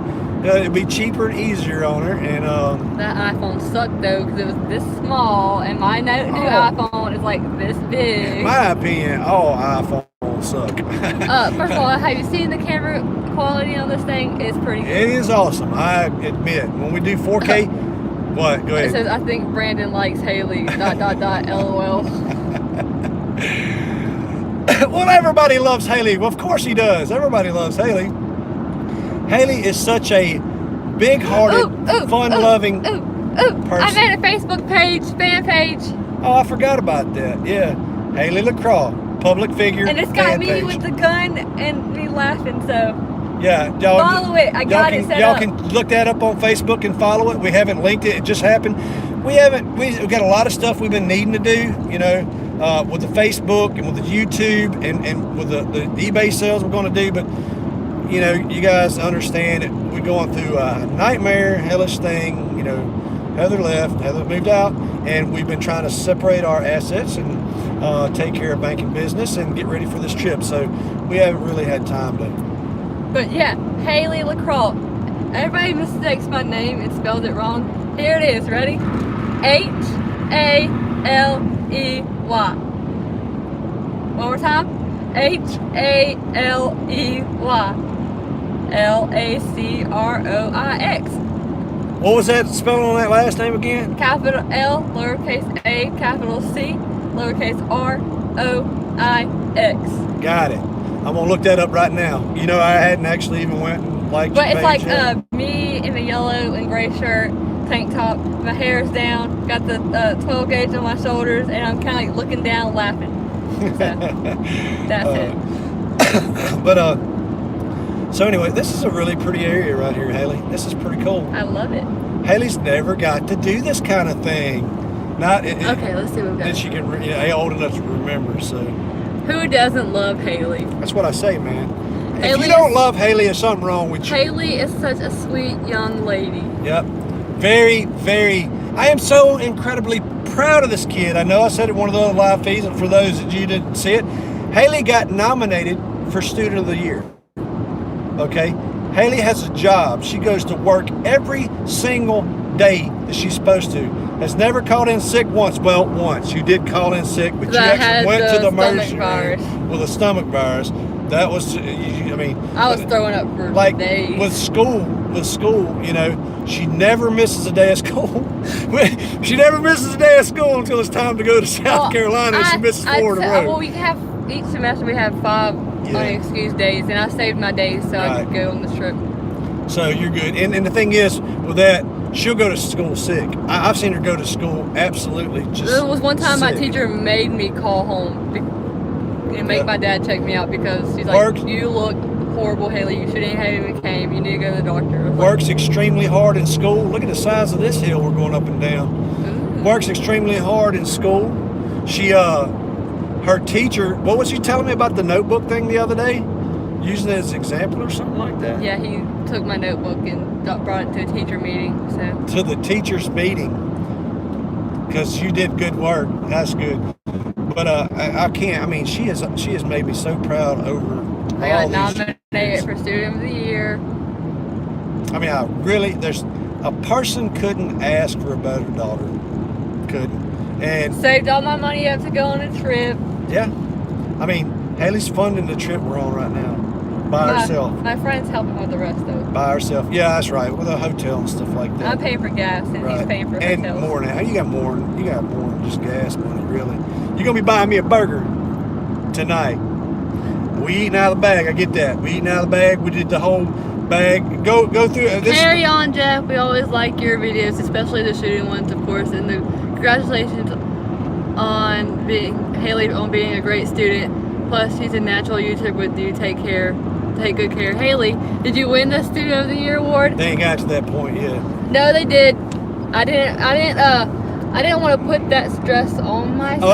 It'd be cheaper and easier on her. And that iPhone sucked though, because it was this small, and my new iPhone is like this big. In my opinion, all iPhones suck. First of all, have you seen the camera quality on this thing? It's pretty good. It is awesome, I admit. When we do 4K, what? Go ahead. It says, I think Brandon likes Haley, .. LOL. Well, everybody loves Haley. Well, of course he does. Everybody loves Haley. Haley is such a big-hearted, fun-loving person. I made a Facebook page, fan page. Oh, I forgot about that. Yeah. Haley LaCroix, public figure. And it's got me with the gun and me laughing, so. Yeah, y'all follow it. I got it set y'all up. can look that up on Facebook and follow it. We haven't linked it. It just happened. We've got a lot of stuff we've been needing to do, you know, with the Facebook and with the YouTube and with the eBay sales we're going to do. But, you know, you guys understand it. We're going through a nightmare, hellish thing. You know, Heather left, Heather moved out, and we've been trying to separate our assets and take care of banking business and get ready for this trip. So we haven't really had time to. But yeah, Haley LaCroix. Everybody mistakes my name and spells it wrong. Here it is. Ready? Haley. One more time. Haley. LACROIX. What was that spelling on that last name again? Capital L, lowercase a, capital C, lowercase ROIX. Got it. I'm gonna look that up right now. You know, I hadn't actually even went and liked. But it's like me in a yellow and gray shirt, tank top, my hair's down, got the 12 gauge on my shoulders, and I'm kind of like looking down, laughing. So, that's it. But so anyway, this is a really pretty area right here, Haley. This is pretty cool. I love it. Haley's never got to do this kind of thing. Okay, let's see what we've got. That she can, old enough to remember. So. Who doesn't love Haley? That's what I say, man. If you don't love Haley, there's something wrong with you. Haley is such a sweet young lady. Yep. Very, very. I am so incredibly proud of this kid. I know I said it in one of the other live feeds, and for those that you didn't see it, Haley got nominated for Student of the Year. Okay? Haley has a job. She goes to work every single day that she's supposed to. Has never called in sick once. Well, once. You did call in sick, but you actually went to the emergency room with a stomach virus. That was, I mean. I was throwing up for days. With school, you know, she never misses a day of school. She never misses a day of school until it's time to go to South Carolina. She misses 4 in a row. Well, we have, each semester we have 5 unexcused days, and I saved my days so I could go on this trip. So you're good. And the thing is, with that, she'll go to school sick. I've seen her go to school absolutely just There was one time sick. my teacher made me call home and make my dad check me out because she's like, you look horrible, Haley. You shouldn't have even came. You need to go to the doctor. Works extremely hard in school. Look at the size of this hill we're going up and down. Ooh. Works extremely hard in school. She, her teacher, what was you telling me about the notebook thing the other day? Using it as an example or something like that? Yeah, he took my notebook and brought it to a teacher meeting. So to the teacher's meeting, because you did good work. That's good. But I can't. I mean, she has made me so proud over. I got nominated for Student of the Year. I mean, there's a person couldn't ask for a better daughter. Couldn't. And saved all my money up to go on a trip. Yeah. I mean, Haley's funding the trip we're on right now. By herself. My friend's helping with the rest though. By herself. Yeah, that's right. With a hotel and stuff like that. I'm paying for gas and he's paying for hotels. And more now. You got more than just gas money, really. You're gonna be buying me a burger tonight. We eating out of the bag, I get that. We eating out of the bag, we did the whole bag. Go through this. Carry on, Jeff. We always like your videos, especially the shooting ones, of course, and congratulations on being a great student. Plus, she's a natural YouTuber with you. Take good care. Haley, did you win the Student of the Year award? They ain't got to that point yet. No, they did. I didn't want to put that stress on myself. Oh,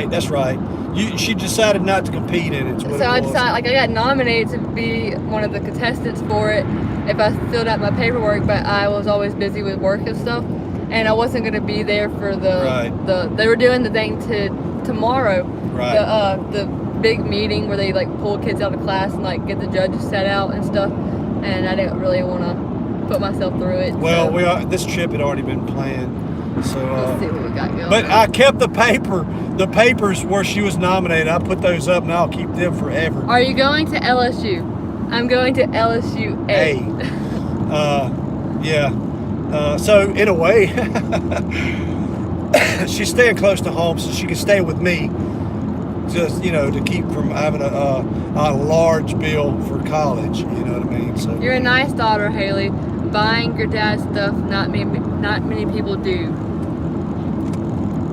that's right. She decided not to compete in it. So I decided, I got nominated to be one of the contestants for it if I filled out my paperwork, but I was always busy with work and stuff. and I wasn't going to be there for Right. They were doing the thing tomorrow. Right. The big meeting where they like pull kids out of class and like get the judges set out and stuff. And I didn't really want to put myself through it. Well, so. this trip had already been planned. So, let's see what we got going. But I kept the papers where she was nominated. I put those up, and I'll keep them forever. Are you going to LSU? I'm going to LSU A. Yeah. So in a way, she's staying close to home, so she can stay with me. Just to keep from having a large bill for college. You know what I mean? So you're a nice daughter, Haley. Buying your dad's stuff, not many people do.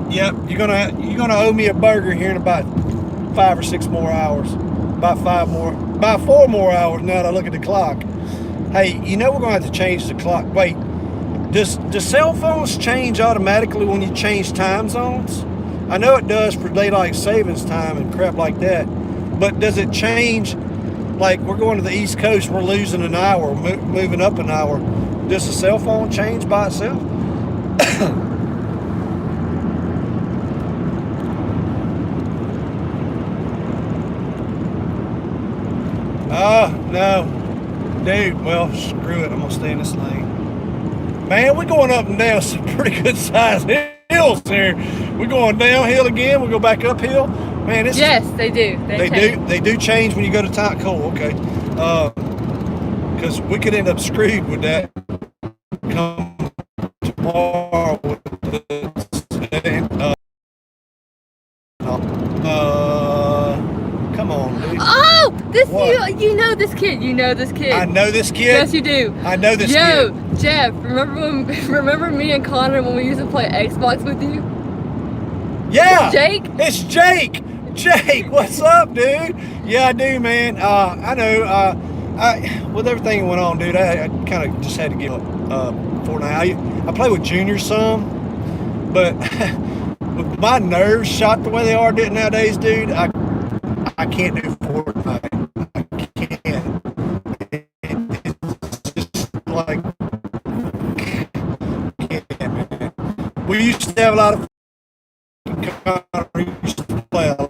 Yep, you're gonna owe me a burger here in about 5 or 6 more hours. About 4 more hours now that I look at the clock. Hey, we're gonna have to change the clock. Wait, does cell phones change automatically when you change time zones? I know it does for daylight savings time and crap like that, but does it change? Like, we're going to the East Coast, we're losing an hour, moving up an hour. Does the cell phone change by itself? No. Dude, well, screw it. I'm going to stay in this lane. Man, we're going up and down some pretty good sized hills here. We're going downhill again. We'll go back uphill. Man, yes, they do. They do change when you go to time. Cool, okay. Because we could end up screwed with that. Come tomorrow with come on, dude. Oh, you know this kid. You know this kid. I know this kid. Yes, you do. I know this kid. Yo, Jeff, remember me and Connor when we used to play Xbox with you? Yeah. It's Jake. It's Jake. Jake, what's up, dude? Yeah, I do, man. I know. With everything that went on, dude, I kind of just had to give up Fortnite. I play with Junior some, but with my nerves shot the way they are nowadays, dude, I can't do Fortnite. I can't. It's just like, can't, man. We used to have a lot of. We used to play a lot.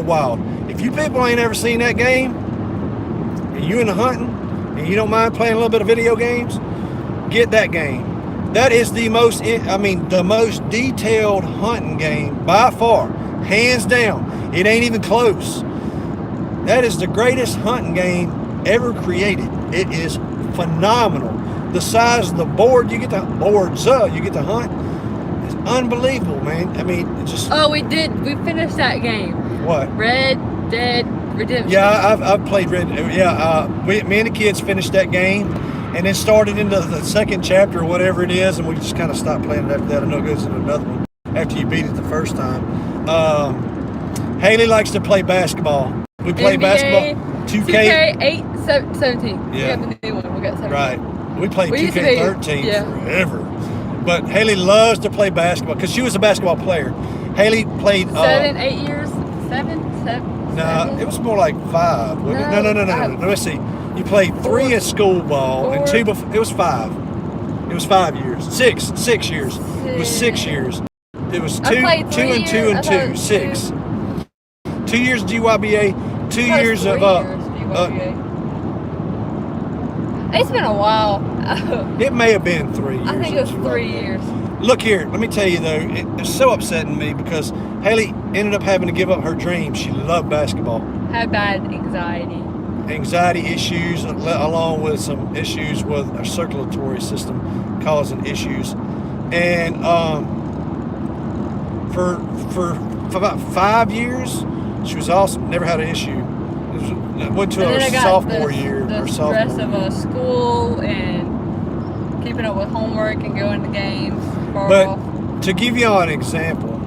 Wow. If you people ain't ever seen that game, and you into hunting, and you don't mind playing a little bit of video games, get that game. That is the most detailed hunting game by far, hands down. It ain't even close. That is the greatest hunting game ever created. It is phenomenal. The size of the board you get to hunt is unbelievable, man. I mean, it's just. Oh, we finished that game. What? Red Dead Redemption. Yeah, I've played Red. Yeah, me and the kids finished that game, and then started into the second chapter or whatever it is, and we just kind of stopped playing it after that. I know it goes into another one after you beat it the first time. Haley likes to play basketball. We play NBA, basketball. 2K17. Yeah. We have the new one. We got 17. Right. We played 2K13 forever. But Haley loves to play basketball because she was a basketball player. Haley played 7, 8 years. 7. No, it was more like 5. No. Let's see. You played 3 at school ball and 2 before. It was 5. It was 5 years. 6 years. It was 6 years. It was 2 and 2. 6. 2 years GYBA. 2 years of it's been a while. It may have been 3 years. I think it was 3 years. Look here, let me tell you though, it's so upsetting me because Haley ended up having to give up her dream. She loved basketball. Had bad anxiety. Anxiety issues, along with some issues with our circulatory system causing issues. And for about 5 years, she was awesome. Never had an issue. Went to her sophomore year. The stress of school and keeping up with homework and going to games. But to give you an example,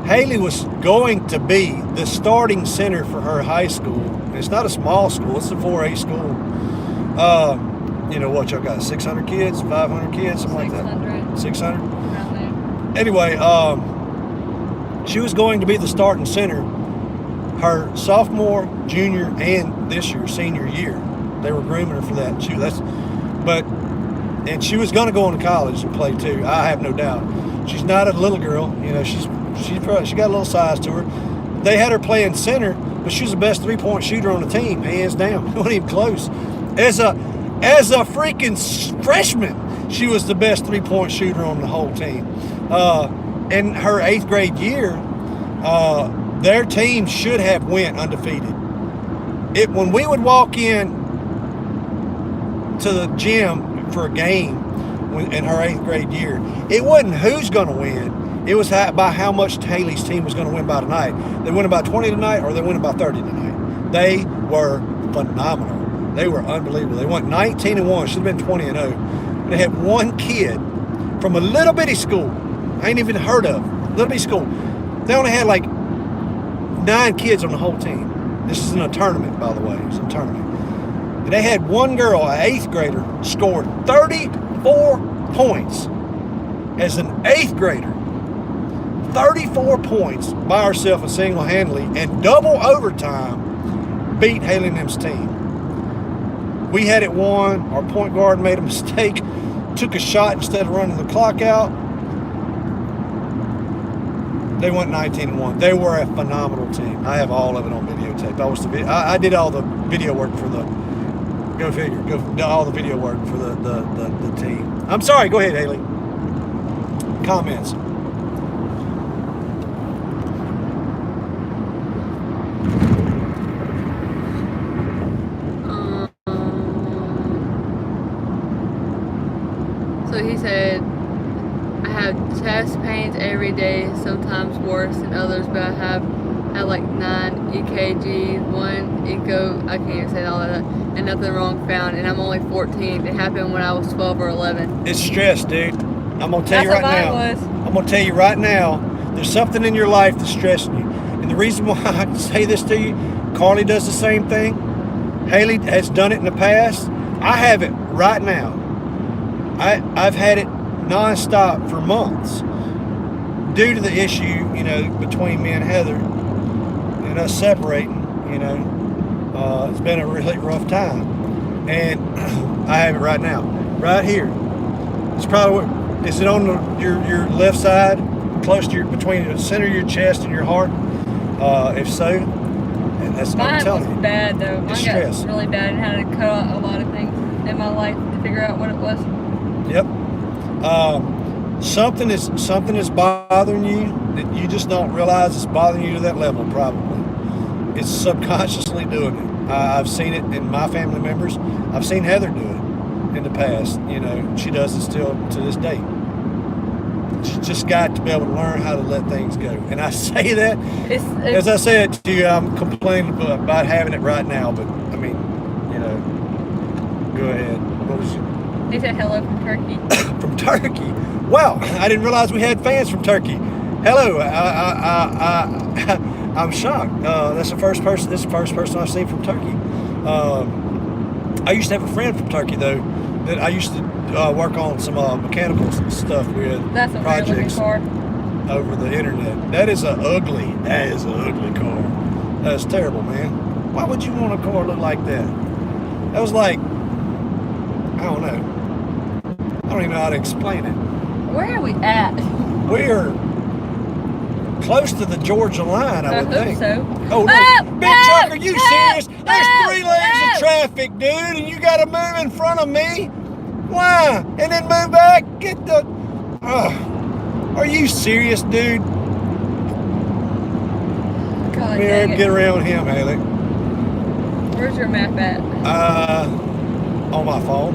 Haley was going to be the starting center for her high school It's not a small school. It's a 4A school. You know what, y'all got 600 kids, 500 kids, something 600. like that. 600. Anyway, she was going to be the starting center her sophomore, junior, and this year, senior year. They were grooming her for that. And she was going to go on to college and play too. I have no doubt. She's not a little girl. You know, she got a little size to her. They had her playing center, but she was the best 3-point shooter on the team, hands down. It wasn't even close. As a freaking freshman, she was the best 3-point shooter on the whole team. In her 8th grade year, their team should have went undefeated. When we would walk in to the gym for a game in her 8th grade year, it wasn't who's going to win. It was by how much Haley's team was going to win by tonight. They win by 20 tonight, or they win by 30 tonight. They were phenomenal. They were unbelievable. They went 19-1. Should have been 20-0. They had one kid from a little bitty school I ain't even heard of. Little bitty school. They only had like 9 kids on the whole team. This is in a tournament, by the way. It was a tournament. And they had one girl, an 8th grader, scored 34 points as an 8th grader. 34 points by herself and single-handedly, and double overtime beat Haley and them's team. We had it won. Our point guard made a mistake, took a shot instead of running the clock out. They went 19-1. They were a phenomenal team. I have all of it on videotape. I did all the video work for the. Go figure. All the video work for the team. I'm sorry. Go ahead, Haley. Comments. So he said, I have chest pains every day, sometimes worse than others, but I have had like 9 EKGs, 1 echo, I can't even say all of that, and nothing wrong found, and I'm only 14. It happened when I was 12 or 11. It's stress, dude. I'm going to tell you right now. Was. I'm going to tell you right now, there's something in your life that's stressing you. And the reason why I can say this to you, Carly does the same thing. Haley has done it in the past. I have it right now. I've had it nonstop for months due to the issue, you know, between me and Heather and us separating. You know, it's been a really rough time, and I have it right now, right here. It's probably, is it on your left side, close to between the center of your chest and your heart? If so, and that's what I'm telling you. Mine was bad though. Mine stress. got really bad and had to cut out a lot of things in my life to figure out what it was. Yep. Something is bothering you that you just don't realize it's bothering you to that level. Probably it's subconsciously doing it. I've seen it in my family members. I've seen Heather do it in the past. You know, she does it still to this day. She's just got to be able to learn how to let things go. And I say that, as I said to you, I'm complaining about having it right now. But I mean, you know, go ahead. What was you? They said hello from Turkey. From Turkey. Wow, I didn't realize we had fans from Turkey. Hello, I'm shocked. This is the first person I've seen from Turkey. I used to have a friend from Turkey though, that I used to work on some mechanical stuff with. That's what projects we're looking for. Over the internet. That is an ugly car. That's terrible, man. Why would you want a car look like that? That was like, I don't know. I don't even know how to explain it. Where are we at? We're close to the Georgia line, I would think. So. Oh, no. Big truck, are you serious? There's 3 lanes of traffic, dude, and you got to move in front of me? Why? And then move back? Get the... are you serious, dude? God, Get around him, Haley. Where's your map at? On my phone.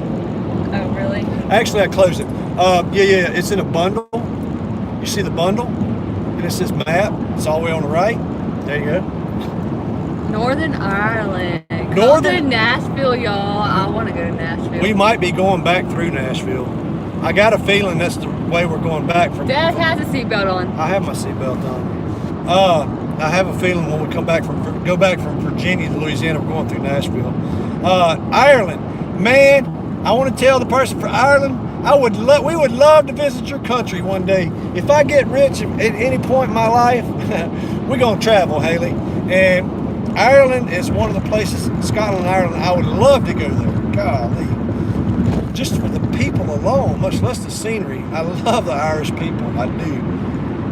Oh, really? Actually, I closed it. Yeah, it's in a bundle. You see the bundle? And it says map. It's all the way on the right. There you go. Northern Ireland. Come to Nashville, y'all. I want to go to Nashville. We might be going back through Nashville. I got a feeling that's the way we're going back from. Dad has a seatbelt on. I have my seatbelt on. I have a feeling when we go back from Virginia to Louisiana, we're going through Nashville. Ireland, man, I want to tell the person for Ireland, we would love to visit your country one day. If I get rich at any point in my life, we're gonna travel, Haley. And Ireland is one of the places, Scotland, Ireland, I would love to go there. Golly. Just for the people alone, much less the scenery. I love the Irish people, I do.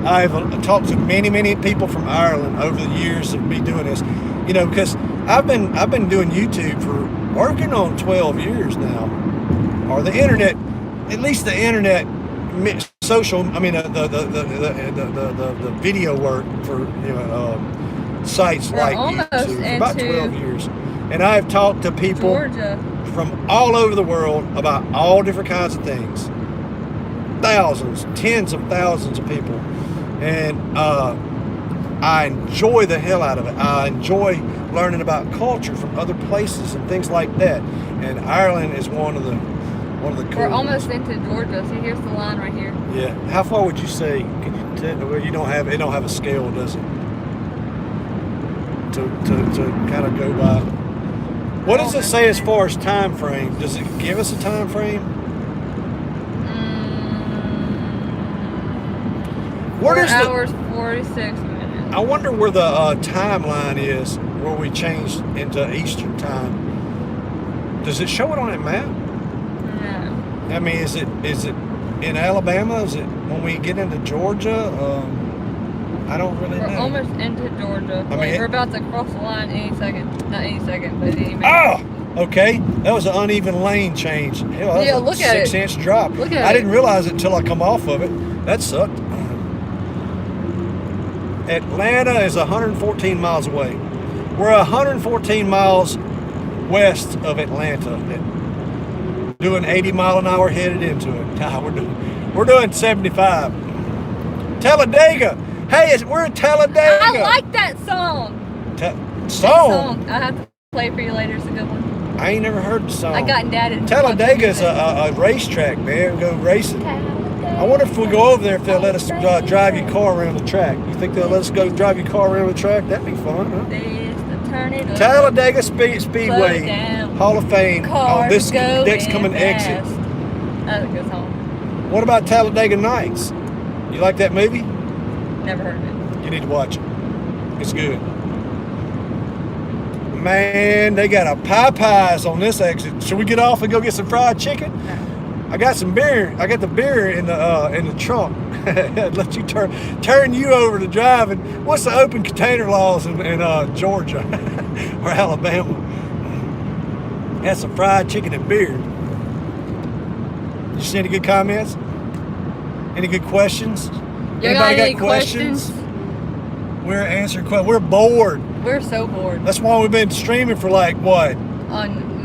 I've talked to many people from Ireland over the years of me doing this. You know, because I've been doing YouTube for working on 12 years now. Or the internet, at least the internet social, I mean the video work for sites like YouTube for about 12 years. And I've talked to people from all over the world about all different kinds of things. Thousands, tens of thousands of people. And I enjoy the hell out of it. I enjoy learning about culture from other places and things like that. And Ireland is one of the cool We're almost into Georgia. See, here's the line right here. Yeah. How far would you say? Can you tell? Well, it don't have a scale, does it? To kind of go by. What does it say as far as time frame? Does it give us a time frame? 4 hours, 46 minutes. I wonder where the timeline is where we changed into Eastern time. Does it show it on that map? No. I mean, is it in Alabama? Is it when we get into Georgia? I don't really know. We're almost into Georgia. I mean, we're about to cross the line any second. Not any second, but any minute. Oh! Okay, that was an uneven lane change. Hell, that was a 6-inch drop. Look at I didn't realize it until I come off of it. That sucked. Atlanta is 114 miles away. We're 114 miles west of Atlanta, doing 80 mile an hour headed into it. Nah, we're doing 75. Talladega. Hey, we're in Talladega. I like that song. Song? I have to play for you later. It's a good one. I ain't never heard the song. I got indebted. Talladega is a racetrack, man. Go racing. I wonder if we go over there, if they'll let us drive your car around the track. You think they'll let us go drive your car around the track? That'd be fun, huh? Talladega Speedway Hall of Fame on this next coming exit. That's a good song. What about Talladega Nights? You like that movie? Never heard of it. You need to watch it. It's good. Man, they got a Popeyes on this exit. Should we get off and go get some fried chicken? No. I got some beer. I got the beer in the trunk. Let you turn you over to driving. What's the open container laws in Georgia or Alabama? Had some fried chicken and beer. You see any good comments? Any good questions? Anybody got any questions? We're answering questions. We're bored. We're so bored. That's why we've been streaming for like what?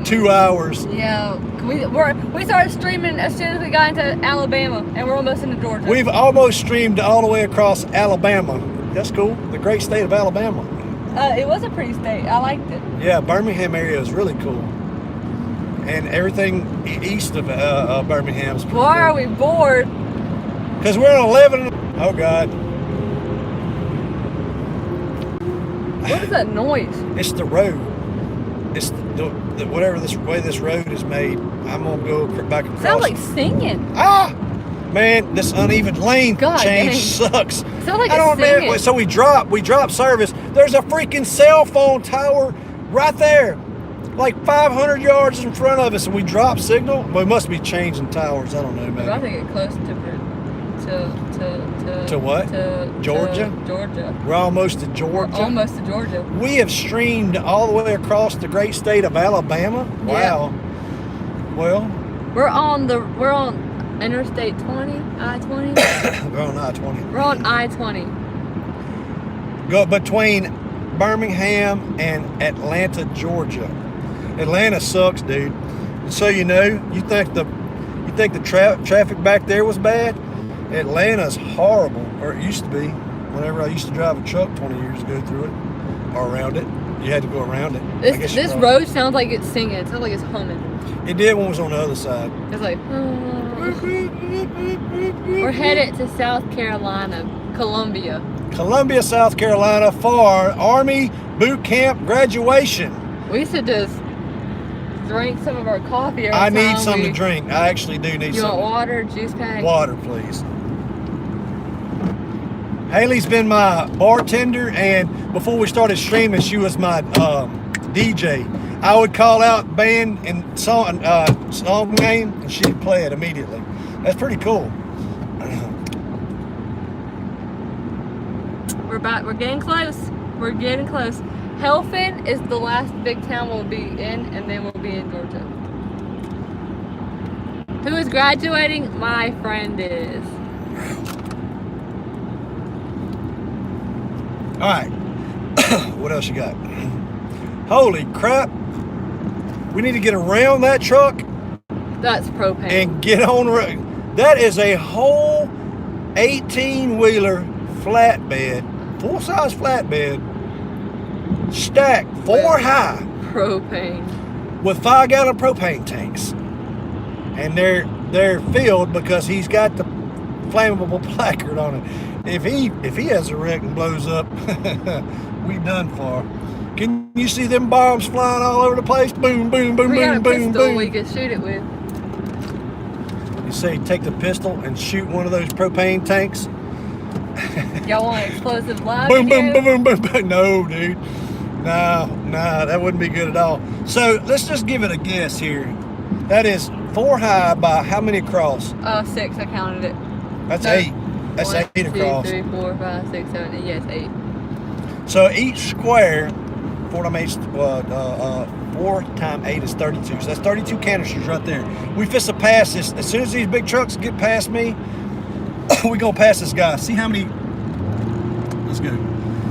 2 hours. Yeah. We started streaming as soon as we got into Alabama, and we're almost into Georgia. We've almost streamed all the way across Alabama. That's cool. The great state of Alabama. It was a pretty state. I liked it. Yeah, Birmingham area is really cool. And everything east of Birmingham is pretty Why cool. are we bored? Because we're on 11. Oh, God. What is that noise? It's the road. It's the whatever this way this road is made. I'm gonna go back across. Sounds like singing. Ah, man, this uneven lane change sucks. Sounds like it's singing. So we drop service. There's a freaking cell phone tower right there, like 500 yards in front of us, and we drop signal. We must be changing towers. I don't know, man. I think it's close to what? To Georgia? Georgia. We're almost to Georgia. We're almost to Georgia. We have streamed all the way across the great state of Alabama. Wow. Yeah. Well, we're on Interstate 20, I-20. We're on I-20. We're on I-20. Go between Birmingham and Atlanta, Georgia. Atlanta sucks, dude. So you think the traffic back there was bad? Atlanta's horrible, or it used to be. Whenever I used to drive a truck 20 years ago through it, or around it, you had to go around it. This road sounds like it's singing. It sounds like it's humming. It did when it was on the other side. It's like. We're headed to South Carolina, Columbia. Columbia, South Carolina for Army boot camp graduation. We should just drink some of our coffee. I need something to drink. I actually do need something. You want water, juice pack? Water, please. Haley's been my bartender, and before we started streaming, she was my DJ. I would call out band and song name, and she'd play it immediately. That's pretty cool. We're getting close. We're getting close. Helfin is the last big town we'll be in, and then we'll be in Georgia. Who is graduating? My friend is. All right. What else you got? Holy crap. We need to get around that truck. That's propane. And get on the road. That is a whole 18-wheeler flatbed, full-size flatbed, stacked 4 high. Propane. With 5-gallon propane tanks. And they're filled because he's got the flammable placard on it. If he has a wreck and blows up, we done for. Can you see them bombs flying all over the place? Boom, boom, boom, we boom, got a boom, pistol boom. We can shoot it with. You say take the pistol and shoot one of those propane tanks? Y'all want explosive live boom, boom, video? boom, boom, boom, boom. No, dude. No, that wouldn't be good at all. So let's just give it a guess here. That is 4 high by how many across? 6. I counted it. That's No. 8. That's 1, 8 across. 2, 3, 4, 5, 6, 7, 8. Yes, 8. So each square, 4 times 8 is 32. So that's 32 canisters right there. We fist to pass this. As soon as these big trucks get past me, we gonna pass this guy. See how many? Let's go.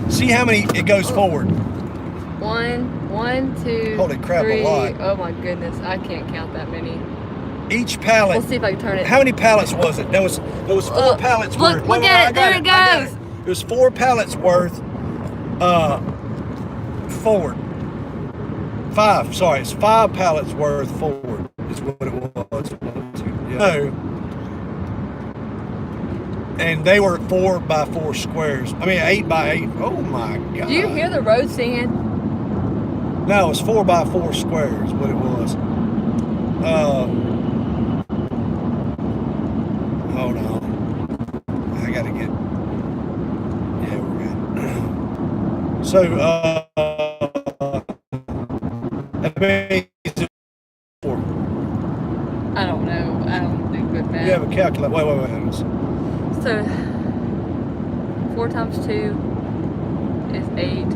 See how many it goes forward. 1, 2, Holy crap, 3. a lot. Oh my goodness, I can't count that many. Each pallet. We'll see if I can turn it. How many pallets was it? There was 4 pallets worth. Look at it. There it goes. It was 4 pallets worth. Forward. 5. Sorry, it's 5 pallets worth forward. Is what it was. 1, 2. Yeah. No. And they were 4 by 4 squares. I mean 8 by 8. Oh my God. Do you hear the road singing? No, it's 4 by 4 squares. What it was. Hold on. I gotta get. Yeah, we're good. So, that means 4. I don't know. I don't do good math. You have a calculator. Wait. So 4 times 2 is 8,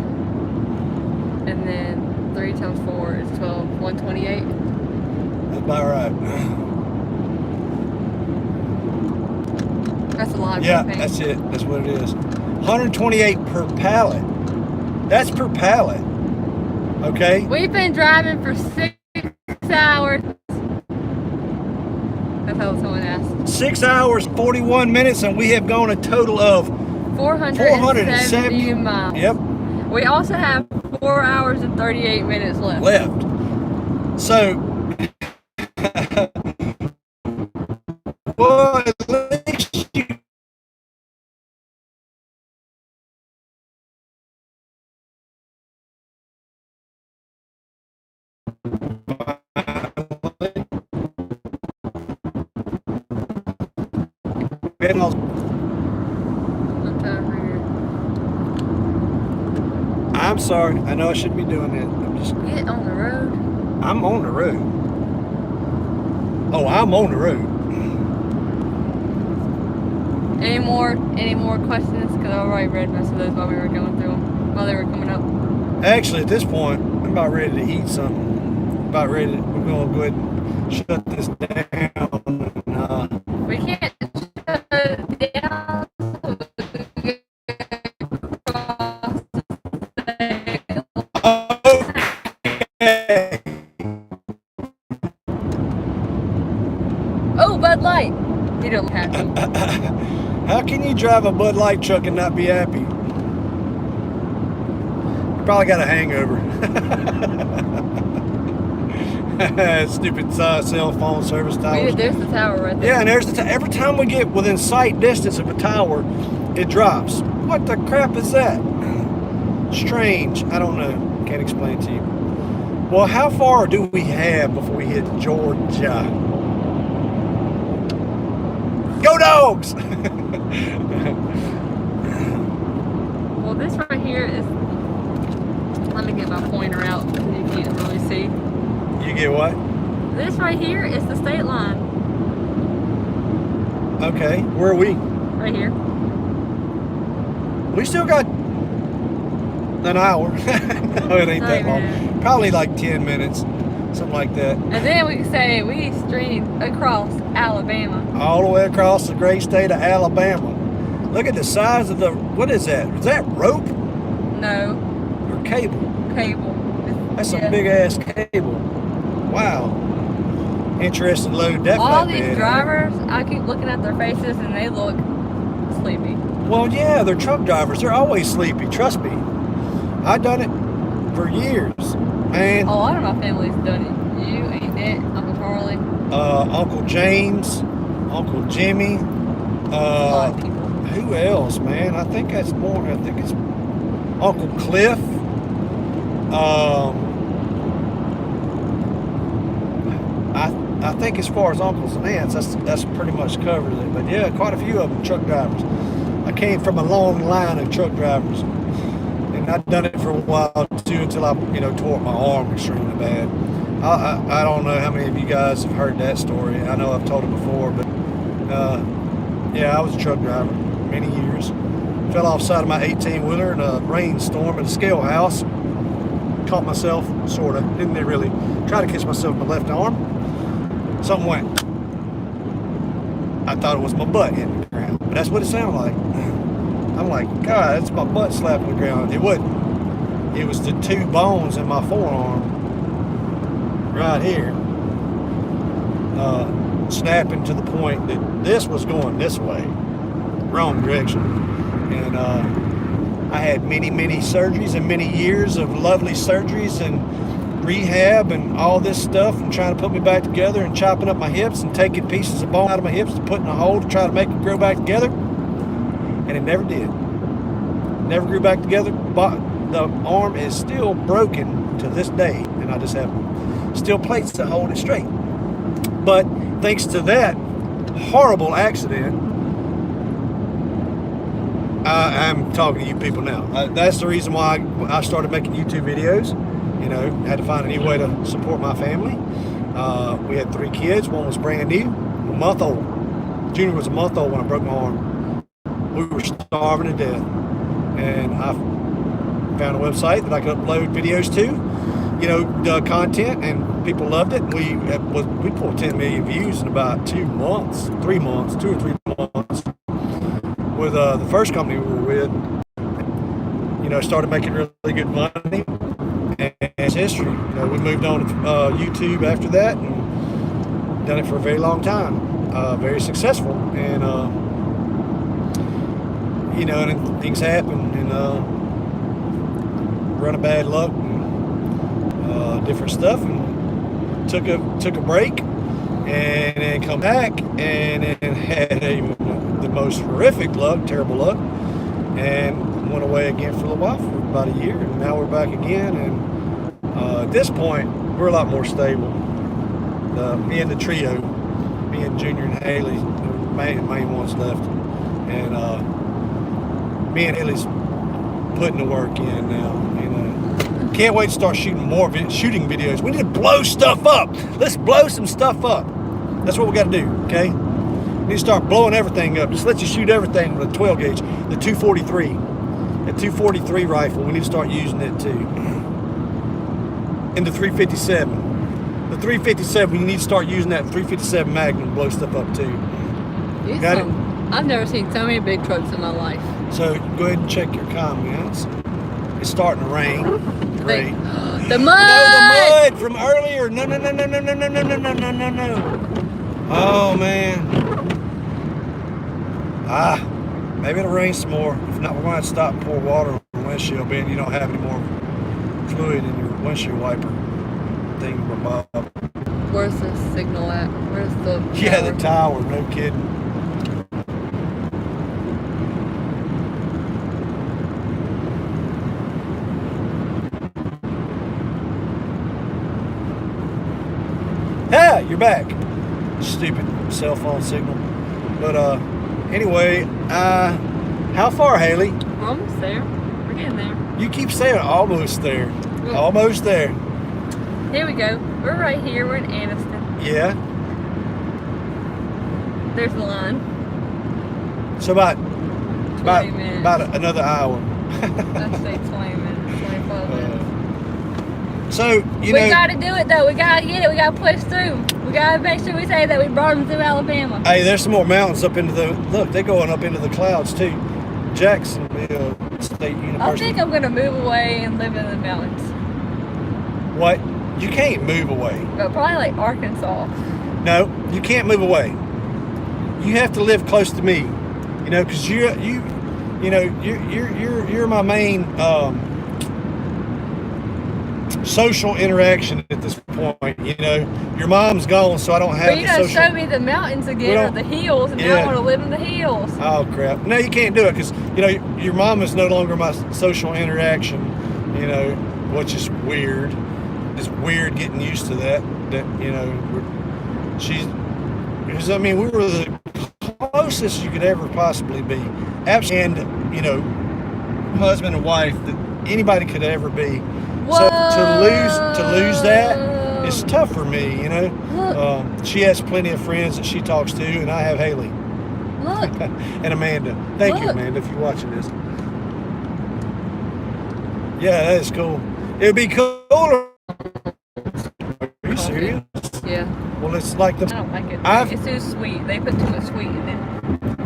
and then 3 times 4 is 12. 128. That's about right. That's a lot of Yeah, propane. that's it. That's what it is. 128 per pallet. That's per pallet. Okay. We've been driving for 6 hours. That's how someone asked. 6 hours, 41 minutes, and we have gone a total of 470 miles. Yep. We also have 4 hours and 38 minutes left. So, well, at least you I'm sorry. I know I shouldn't be doing that. I'm just. Get on the road. I'm on the road. Oh, I'm on the road. Any more questions? Because I already read most of those while we were going through them, while they were coming up. Actually, at this point, I'm about ready to eat something. We're going to go ahead and shut this down. We can't shut it down. Okay. Oh, Bud Light. You don't look happy. How can you drive a Bud Light truck and not be happy? Probably got a hangover. Stupid cell phone service tower. There's the tower right there. Yeah, and there's every time we get within sight distance of a tower, it drops. What the crap is that? Strange. I don't know. Can't explain to you. Well, how far do we have before we hit Georgia? Go Dogs! Well, this right here is, let me get my pointer out so you can't really see. You get what? This right here is the state line. Okay, where are we? Right here. We still got an hour. No, it ain't that long. Probably like 10 minutes, something like that. And then we can say we streamed across Alabama. All the way across the great state of Alabama. Look at the size of the, what is that? Is that rope? No. Or cable? Cable. That's some big ass cable. Wow. Interesting load, definitely. All these drivers, I keep looking at their faces and they look sleepy. Well, yeah, they're truck drivers. They're always sleepy. Trust me. I've done it for years, man. A lot of my family's done it. You, Aunt Dad, Uncle Charlie. Uncle James, Uncle Jimmy. A lot of people. Who else, man? I think that's more. I think it's Uncle Cliff. I think as far as uncles and aunts, that's pretty much covered it. But yeah, quite a few of them truck drivers. I came from a long line of truck drivers, and I've done it for a while too until I, tore up my arm extremely bad. I don't know how many of you guys have heard that story. I know I've told it before, but yeah, I was a truck driver many years. Fell off the side of my 18-wheeler in a rainstorm at a scale house. Caught myself, sort of. Didn't really try to catch myself with my left arm. Something went. I thought it was my butt hitting the ground, but that's what it sounded like. I'm like, God, that's my butt slapping the ground. It wasn't. It was the two bones in my forearm right here snapping to the point that this was going this way, wrong direction. And I had many surgeries and many years of lovely surgeries and rehab and all this stuff, and trying to put me back together and chopping up my hips and taking pieces of bone out of my hips to put in a hole to try to make it grow back together, and it never did. Never grew back together. The arm is still broken to this day, and I just have steel plates to hold it straight. But thanks to that horrible accident, I'm talking to you people now. That's the reason why I started making YouTube videos. Had to find a new way to support my family. We had 3 kids. One was brand new, a month old. Junior was a month old when I broke my arm. We were starving to death. And I found a website that I could upload videos to, content, and people loved it. We pulled 10 million views in about 2 or 3 months. With the first company we were with, started making really good money. And it's history. We moved on to YouTube after that and done it for a very long time. Very successful. And, and then things happen and run of bad luck and different stuff, and took a break and then come back and then had the most horrific luck, terrible luck, and went away again for a little while, for about a year, and now we're back again. And at this point, we're a lot more stable. Me and the trio, me and Junior and Haley, the main ones left, and me and Haley's putting the work in now. Can't wait to start shooting more shooting videos. We need to blow stuff up. Let's blow some stuff up. That's what we got to do. Okay. We need to start blowing everything up. Just let you shoot everything with a 12 gauge, the 243. The 243 rifle, we need to start using it too. And the 357. The 357, you need to start using that 357 Magnum to blow stuff up too. Got it? I've never seen so many big trucks in my life. So go ahead and check your comments. It's starting to rain. Great. The mud! No, the mud from earlier. No. Oh man. Maybe it'll rain some more. If not, we're going to have to stop and pour water on the windshield, being you don't have any more fluid in your windshield wiper thing. Where's the signal at? Where's the tower? Yeah, the tower. No kidding. You're back. Stupid cell phone signal. But anyway, how far, Haley? We're almost there. We're getting there. You keep saying almost there. Look. Almost there. Here we go. We're right here. We're in Anniston. Yeah. There's the line. So about 20 minutes. About another hour. I'd say 20 minutes, 25 minutes. So, We gotta do it though. We gotta get it. We gotta push through. We gotta make sure we say that we brought them through Alabama. Hey, there's some more mountains up into the, look, they're going up into the clouds too. Jacksonville State University. I think I'm gonna move away and live in the mountains. What? You can't move away. But probably like Arkansas. No, you can't move away. You have to live close to me. You know, because you're my main social interaction at this point. You know, your mom's gone, so I don't have. But you don't show me the mountains again or the hills, and now I want to live in the hills. Oh crap! No, you can't do it because you know your mom is no longer my social interaction. You know, which is weird. It's weird getting used to that. That you know, because I mean we were the closest you could ever possibly be. And, you know, husband and wife that anybody could ever be. Whoa. So to lose that is tough for me, you know. She has plenty of friends that she talks to, and I have Haley. Look. And Amanda. Thank you, Amanda, if you're watching this. Yeah, that is cool. It would be cooler. Are you serious? Yeah. Well, it's like the. I don't like it. It's too sweet. They put too much sweet in it.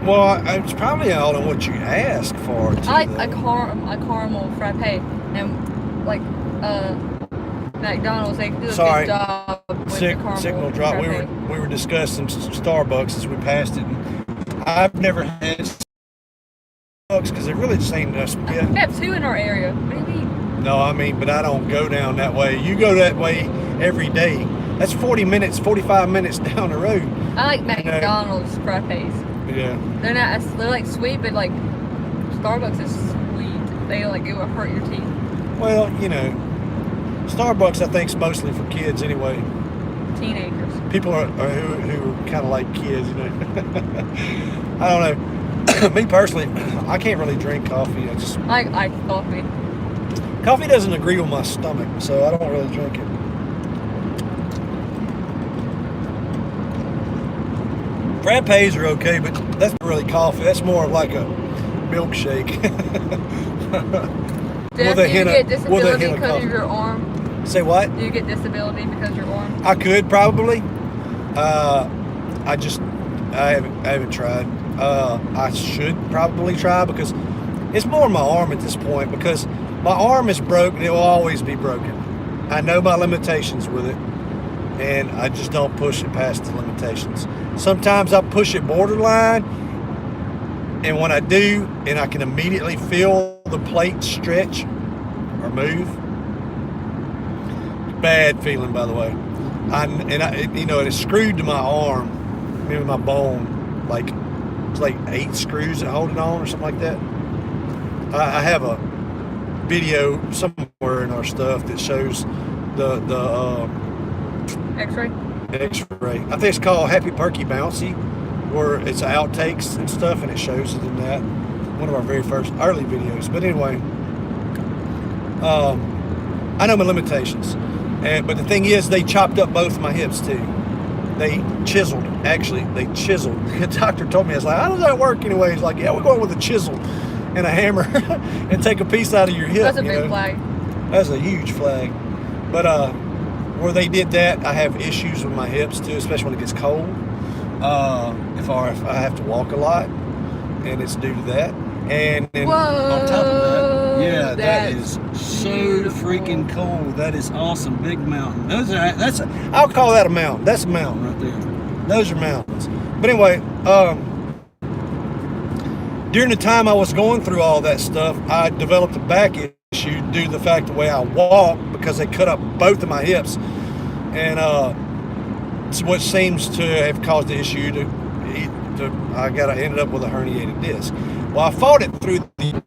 Well, it's probably all in what you ask for. Too, I like a caramel frappe, and like McDonald's, they do a good job with the caramel signal drop. frappe. We were discussing Starbucks as we passed it, and I've never had Starbucks because it really just ain't us. We have two in our area. What do you mean? No, I mean, but I don't go down that way. You go that way every day. That's 40 minutes, 45 minutes down the road. I like McDonald's frappes. Yeah. They're like sweet, but like Starbucks is sweet. They like it will hurt your teeth. Well, you know, Starbucks I think is mostly for kids anyway. Teenagers. People who are kind of like kids, you know. I don't know. Me personally, I can't really drink coffee. I like iced coffee. Coffee doesn't agree with my stomach, so I don't really drink it. Frappes are okay, but that's not really coffee. That's more of like a milkshake. Do you get disability because of your arm? Say what? Do you get disability because of your arm? I could probably. I haven't tried. I should probably try because it's more my arm at this point because my arm is broken. It will always be broken. I know my limitations with it, and I just don't push it past the limitations. Sometimes I push it borderline, and when I do, and I can immediately feel the plate stretch or move, bad feeling, by the way. It's screwed to my arm, maybe my bone, like it's like 8 screws that hold it on or something like that. I have a video somewhere in our stuff that shows the X-ray. X-ray. I think it's called Happy Perky Bouncy, where it's outtakes and stuff, and it shows it in that. One of our very first early videos. But anyway, I know my limitations. But the thing is, they chopped up both my hips too. They chiseled. Actually, they chiseled. The doctor told me, I was like, how does that work anyway? He's like, yeah, we're going with a chisel and a hammer and take a piece out of your hip. That's a big flag. That's a huge flag. But where they did that, I have issues with my hips too, especially when it gets cold. If I have to walk a lot, and it's due to that. And then on top of that, yeah, that is so freaking cool. That is awesome. Big mountain. I'll call that a mountain. That's a mountain right there. Those are mountains. But anyway, during the time I was going through all that stuff, I developed a back issue due to the fact the way I walk, because they cut up both of my hips, and it's what seems to have caused the issue I ended up with a herniated disc. Well, I fought it through the.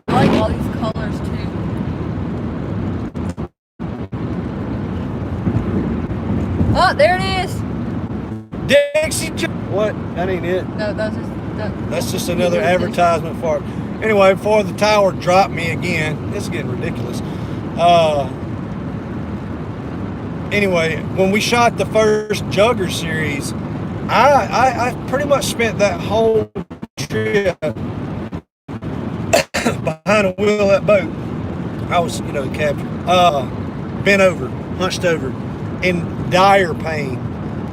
I like all these colors too. there it is. Dixie. What? That ain't it. No, that's just another advertisement for it. Anyway, before the tower dropped me again, it's getting ridiculous. Anyway, when we shot the first Jugger series, I pretty much spent that whole trip behind the wheel of that boat. I was, the captain. Bent over, hunched over, in dire pain.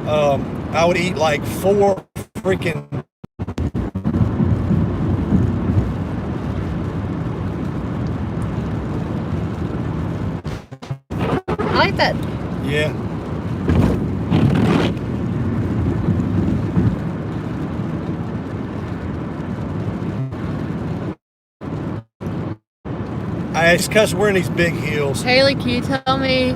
I would eat like 4 freaking. I like that. Yeah. It's because we're in these big hills. Haley, can you tell me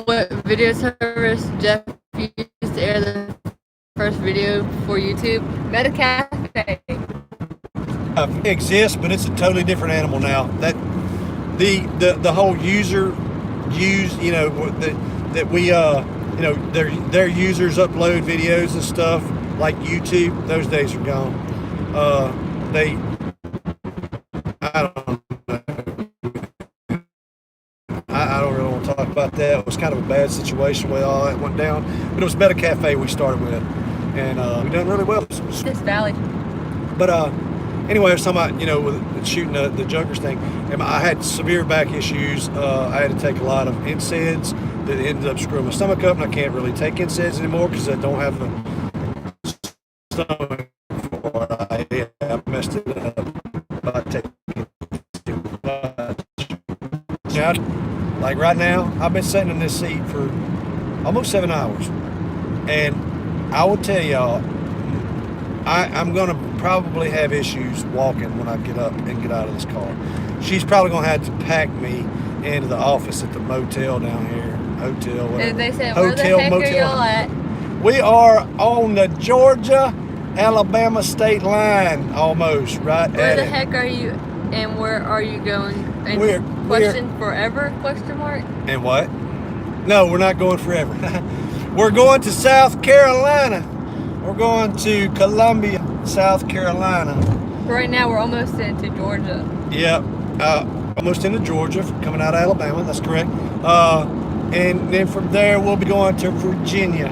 what video service Jeff used to air the first video for YouTube? Metacafe. It exists, but it's a totally different animal now. That the whole user use, that we their users upload videos and stuff like YouTube. Those days are gone. I don't know. I don't really want to talk about that. It was kind of a bad situation where all that went down. But it was Metacafe we started with, and we done really well. This valley. But anyway, I was talking about, with shooting the Juggers thing, and I had severe back issues. I had to take a lot of NSAIDs that ended up screwing my stomach up, and I can't really take NSAIDs anymore because I don't have the stomach for it. I messed it up by taking too much. Like right now, I've been sitting in this seat for almost 7 hours, and I will tell y'all, I'm going to probably have issues walking when I get up and get out of this car. She's probably going to have to pack me into the office at the motel down here. Hotel, whatever. They said, hotel, where the heck motel. are y'all at? We are on the Georgia-Alabama state line, almost, right Where at the it. heck are you, and where are you going? And We're forever, question mark? And what? No, we're not going forever. We're going to South Carolina. We're going to Columbia, South Carolina. Right now, we're almost into Georgia. Yep, almost into Georgia, coming out of Alabama, that's correct. And then from there, we'll be going to Virginia.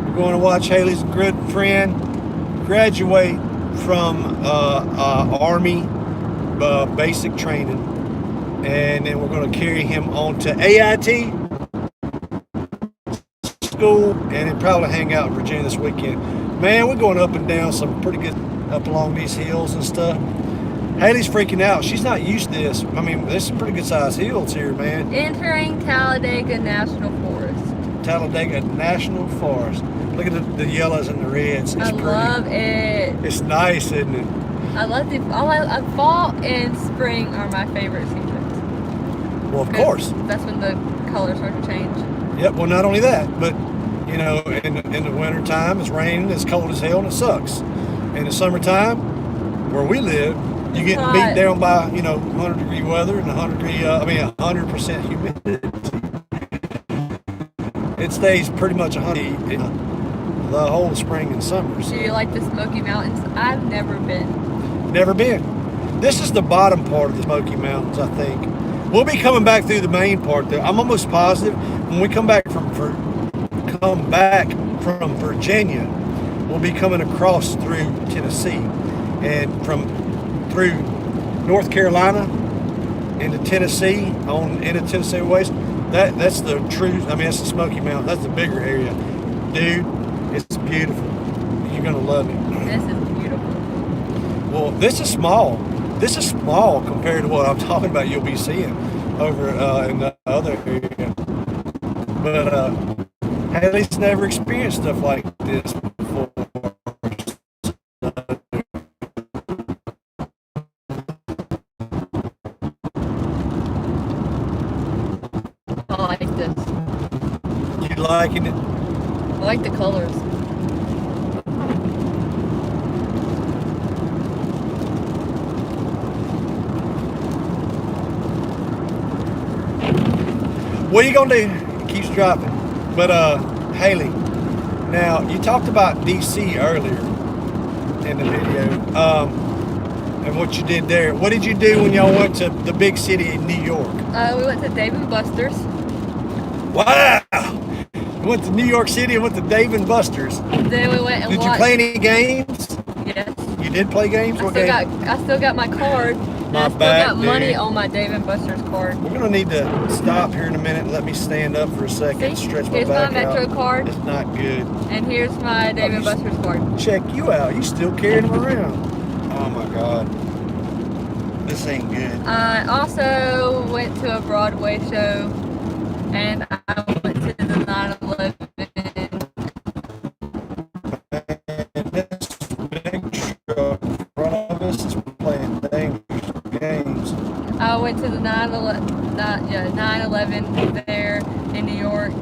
We're going to watch Haley's good friend graduate from Army basic training. And then we're going to carry him on to AIT school, and then probably hang out in Virginia this weekend. Man, we're going up and down some pretty good, up along these hills and stuff. Haley's freaking out. She's not used to this. I mean, there's some pretty good sized hills here, man. Entering Talladega National Forest. Talladega National Forest. Look at the yellows and the reds. It's pretty. Love it. It's nice, isn't it? I love the fall and spring are my favorite seasons. Well, of course. That's when the colors start to change. Yep. Well, not only that, but in the winter time, it's raining, it's cold as hell, and it sucks. In the summertime, where we live, you get beat down by 100-degree weather and 100% humidity. It stays pretty much 100 the whole spring and summer. Do you like the Smoky Mountains? I've never been. Never been. This is the bottom part of the Smoky Mountains, I think. We'll be coming back through the main part there. I'm almost positive when we come back from Virginia, we'll be coming across through Tennessee and through North Carolina into Tennessee into Tennessee ways. That's the true. That's the Smoky Mountains. That's the bigger area, dude. It's beautiful. You're gonna love it. This is beautiful. Well, this is small. This is small compared to what I'm talking about. You'll be seeing over in the other area. But Haley's never experienced stuff like this before. I like this. You liking it? I like the colors. What are you gonna do? It keeps dropping. But Haley, now you talked about DC earlier in the video, and what you did there. What did you do when y'all went to the big city in New York? We went to Dave & Buster's. Wow! We went to New York City and went to Dave & Buster's. Then we went and Did you play any games? Yes. You did play games? I still got my card. I still got money on my Dave & Buster's card. We're gonna need to stop here in a minute and let me stand up for a second. See? Stretch my Here's back my Metro out. card. It's not good. And here's my Dave & Buster's card. Check you out. You still carrying them around? Oh my God. This ain't good. I also went to a Broadway show, and I went to the 9/11. This big truck in front of us is playing dangerous games. I went to the 9/11 there in New York.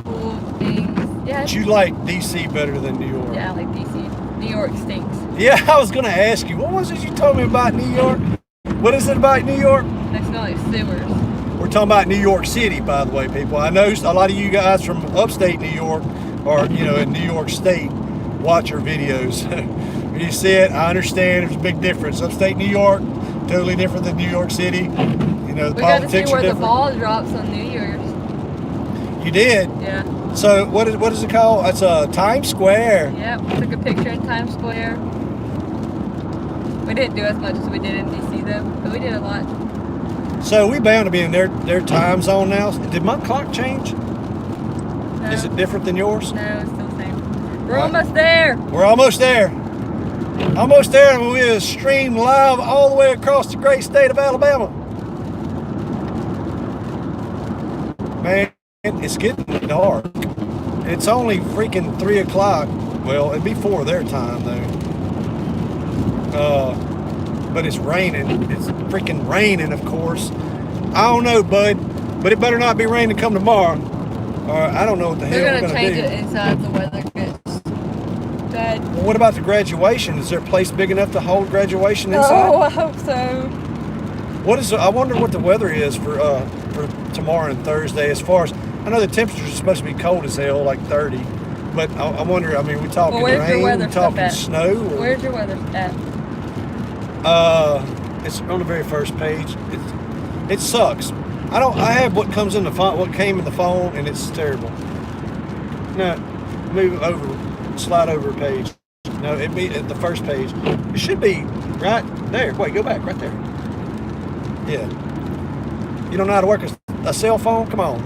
Cool things. Yeah. But you like DC better than New York? Yeah, I like DC. New York stinks. Yeah, I was gonna ask you, what was it you told me about New York? What is it about New York? They smell like sewers. We're talking about New York City, by the way, people. I know a lot of you guys from upstate New York, or in New York State, watch our videos. When you see it, I understand there's a big difference. Upstate New York, totally different than New York City. The we got to see politics where are the different. ball drops on New Year's. You did? Yeah. So what is it called? It's Times Square. Yep, we took a picture in Times Square. We didn't do as much as we did in DC though, but we did a lot. So we bound to be in their time zone now. Did my clock change? No. Is it different than yours? No, it's still the same. We're almost there. We're almost there. Almost there, and we will stream live all the way across the great state of Alabama. Man, it's getting dark. It's only freaking 3 o'clock. Well, it'd be 4 their time though. But it's raining. It's freaking raining, of course. I don't know, bud, but it better not be raining come tomorrow. Or I don't know what the hell we're gonna change do. it inside the weather gets bad. Well, what about the graduation? Is there a place big enough to hold graduation inside? Oh, I hope so. I wonder what the weather is for tomorrow and Thursday. As far as I know, the temperatures are supposed to be cold as hell, like 30. But I wonder. I mean, we talking rain, we talking snow. Or, where's your weather at? It's on the very first page. It sucks. I have what comes in the phone, what came in the phone, and it's terrible. No, move over, slide over a page. No, it'd be at the first page. It should be right there. Wait, go back right there. Yeah. You don't know how to work a cell phone? Come on.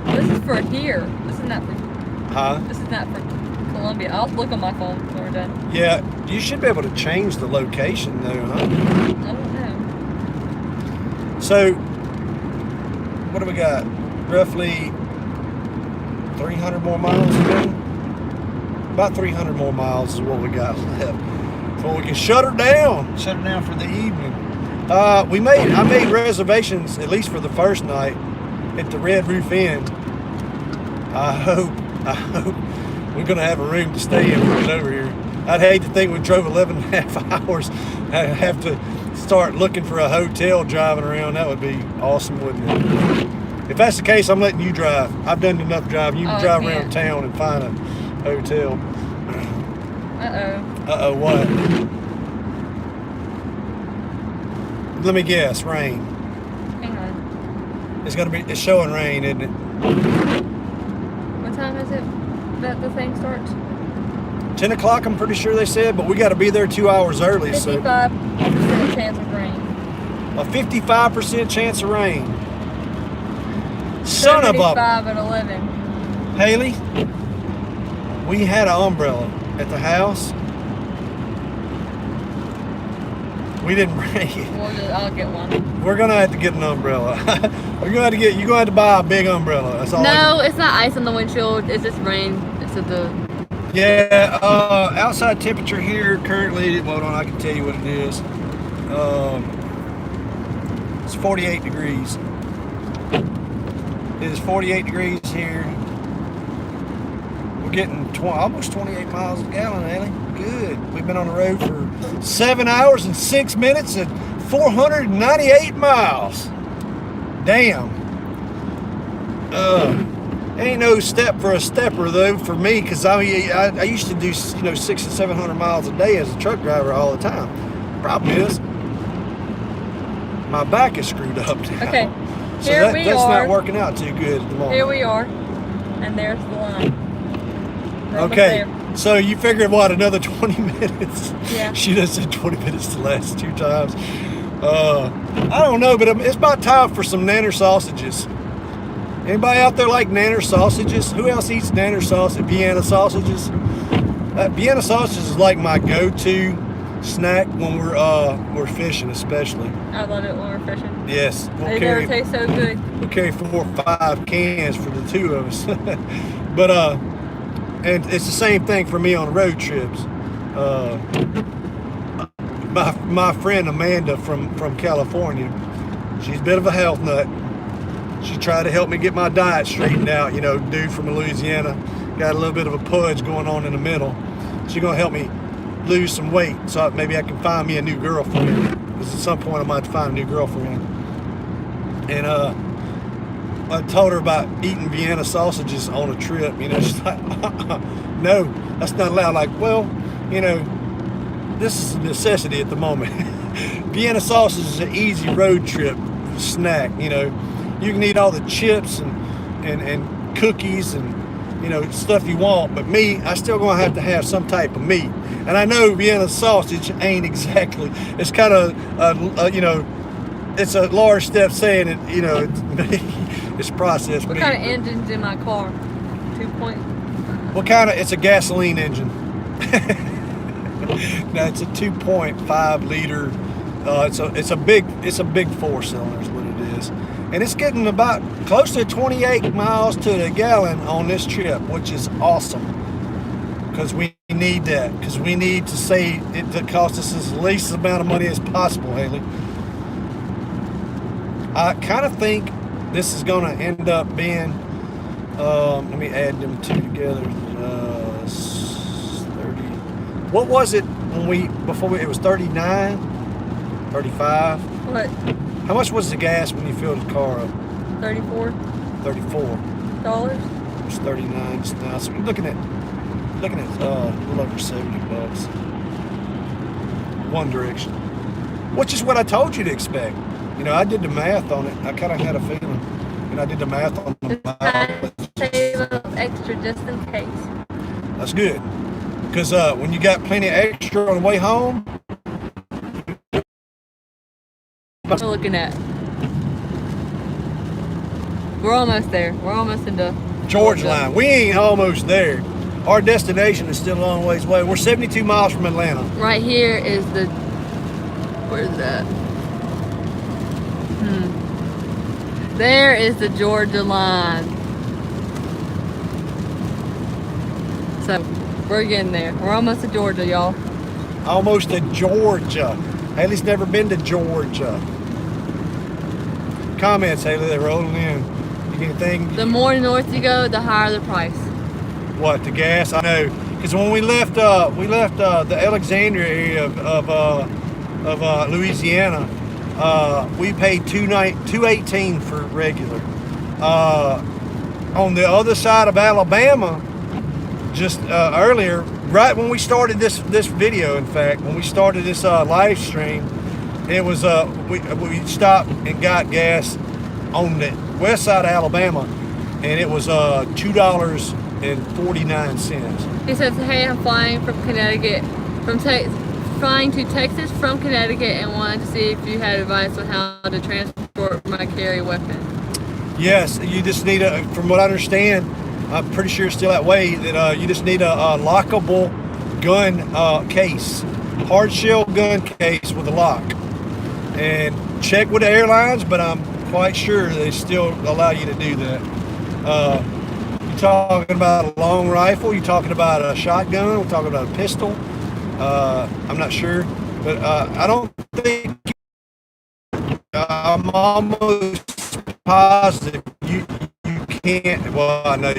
This is for here. This is not for. Huh? This is not for Columbia. I'll look on my phone when we're done. Yeah, you should be able to change the location though, huh? I don't know. So, what do we got? Roughly 300 more miles to go? About 300 more miles is what we got left. So we can shut her down. Shut her down for the evening. I made reservations, at least for the first night, at the Red Roof Inn. I hope we're going to have a room to stay in when we get over here. I'd hate to think we drove 11 and a half hours and have to start looking for a hotel driving around. That would be awesome, wouldn't it? If that's the case, I'm letting you drive. I've done enough driving. You can drive around town and find a hotel. Uh-oh. Uh-oh, what? Let me guess, rain. Hang on. It's showing rain, isn't it? What time is it that the thing starts? 10 o'clock, I'm pretty sure they said, but we got to be there 2 hours early. 55% chance of rain. A 55% chance of rain. Son of a... 75 at 11. Haley, we had an umbrella at the house. We didn't bring it. I'll get one. We're going to have to get an umbrella. You're going to have to buy a big umbrella. That's all. No, it's not ice on the windshield. It's just rain. It's the... Yeah, outside temperature here currently, hold on, I can tell you what it is. It's 48 degrees. It is 48 degrees here. We're getting almost 28 miles a gallon, Ellie. Good. We've been on the road for 7 hours and 6 minutes and 498 miles. Damn. Ain't no step for a stepper though for me, because I used to do 600 and 700 miles a day as a truck driver all the time. Problem is, my back is screwed up now. Okay, so that's not working out too good at the moment. Here we are, and there's the line. Okay, so you figured what, another 20 minutes? Yeah. She just said 20 minutes the last 2 times. I don't know, but it's about time for some nanner sausages. Anybody out there like nanner sausages? Who else eats nanner sausage? Vienna sausages? Vienna sausages is like my go-to snack when we're fishing, especially. I love it when we're fishing. Yes. They never taste so good. We'll carry 4 or 5 cans for the 2 of us. But and it's the same thing for me on road trips. My friend Amanda from California, she's a bit of a health nut. She tried to help me get my diet straightened out. Dude from Louisiana, got a little bit of a pudge going on in the middle. She's gonna help me lose some weight, so maybe I can find me a new girlfriend. Because at some point I might find a new girlfriend. And I told her about eating Vienna sausages on a trip. She's like, no, that's not allowed. Like, well, this is a necessity at the moment. Vienna sausage is an easy road trip snack. You can eat all the chips and cookies and stuff you want, but me, I still gonna have to have some type of meat. And I know Vienna sausage ain't exactly. It's kind of it's a large step saying it. It's processed What meat. kind of engine's in my car? 2.5. What kind of? It's a gasoline engine. No, it's a 2.5 liter. It's a big 4-cylinder is what it is, and it's getting about close to 28 miles to the gallon on this trip, which is awesome. Because we need that. Because we need to save it to cost us as least amount of money as possible, Haley. I kind of think this is going to end up being. Let me add them 2 together. 30. What was it before it was 39, 35? What? How much was the gas when you filled the car up? 34. $34. It's 39 just now. So we're looking at a little over $70. One direction, which is what I told you to expect. I did the math on it. I kind of had a feeling, and I did the math on the mileage. Save a little extra just in case. That's good, because when you got plenty of extra on the way home. What we're looking at. We're almost there. We're almost into Georgia line. We ain't almost there. Our destination is still a long ways away. We're 72 miles from Atlanta. Right here is the. Where's that? There is the Georgia line. So we're getting there. We're almost to Georgia, y'all. Almost to Georgia. Haley's never been to Georgia. Comments, Haley, they're rolling in. You get anything? The more north you go, the higher the price. What, the gas? I know, because when we left the Alexandria area of Louisiana, we paid $2.18 for regular. On the other side of Alabama, just earlier, right when we started this video, in fact, when we started this live stream, it was we stopped and got gas on the west side of Alabama, and it was $2.49. He says, "Hey, I'm flying from Connecticut, flying to Texas from Connecticut, and wanted to see if you had advice on how to transport my carry weapon." Yes, you just need from what I understand, I'm pretty sure it's still that way, that you just need a lockable gun case, hard shell gun case with a lock. And check with the airlines, but I'm quite sure they still allow you to do that. You talking about a long rifle? You talking about a shotgun? We're talking about a pistol? I'm not sure, but I don't think. I'm almost positive you can't. Well, I know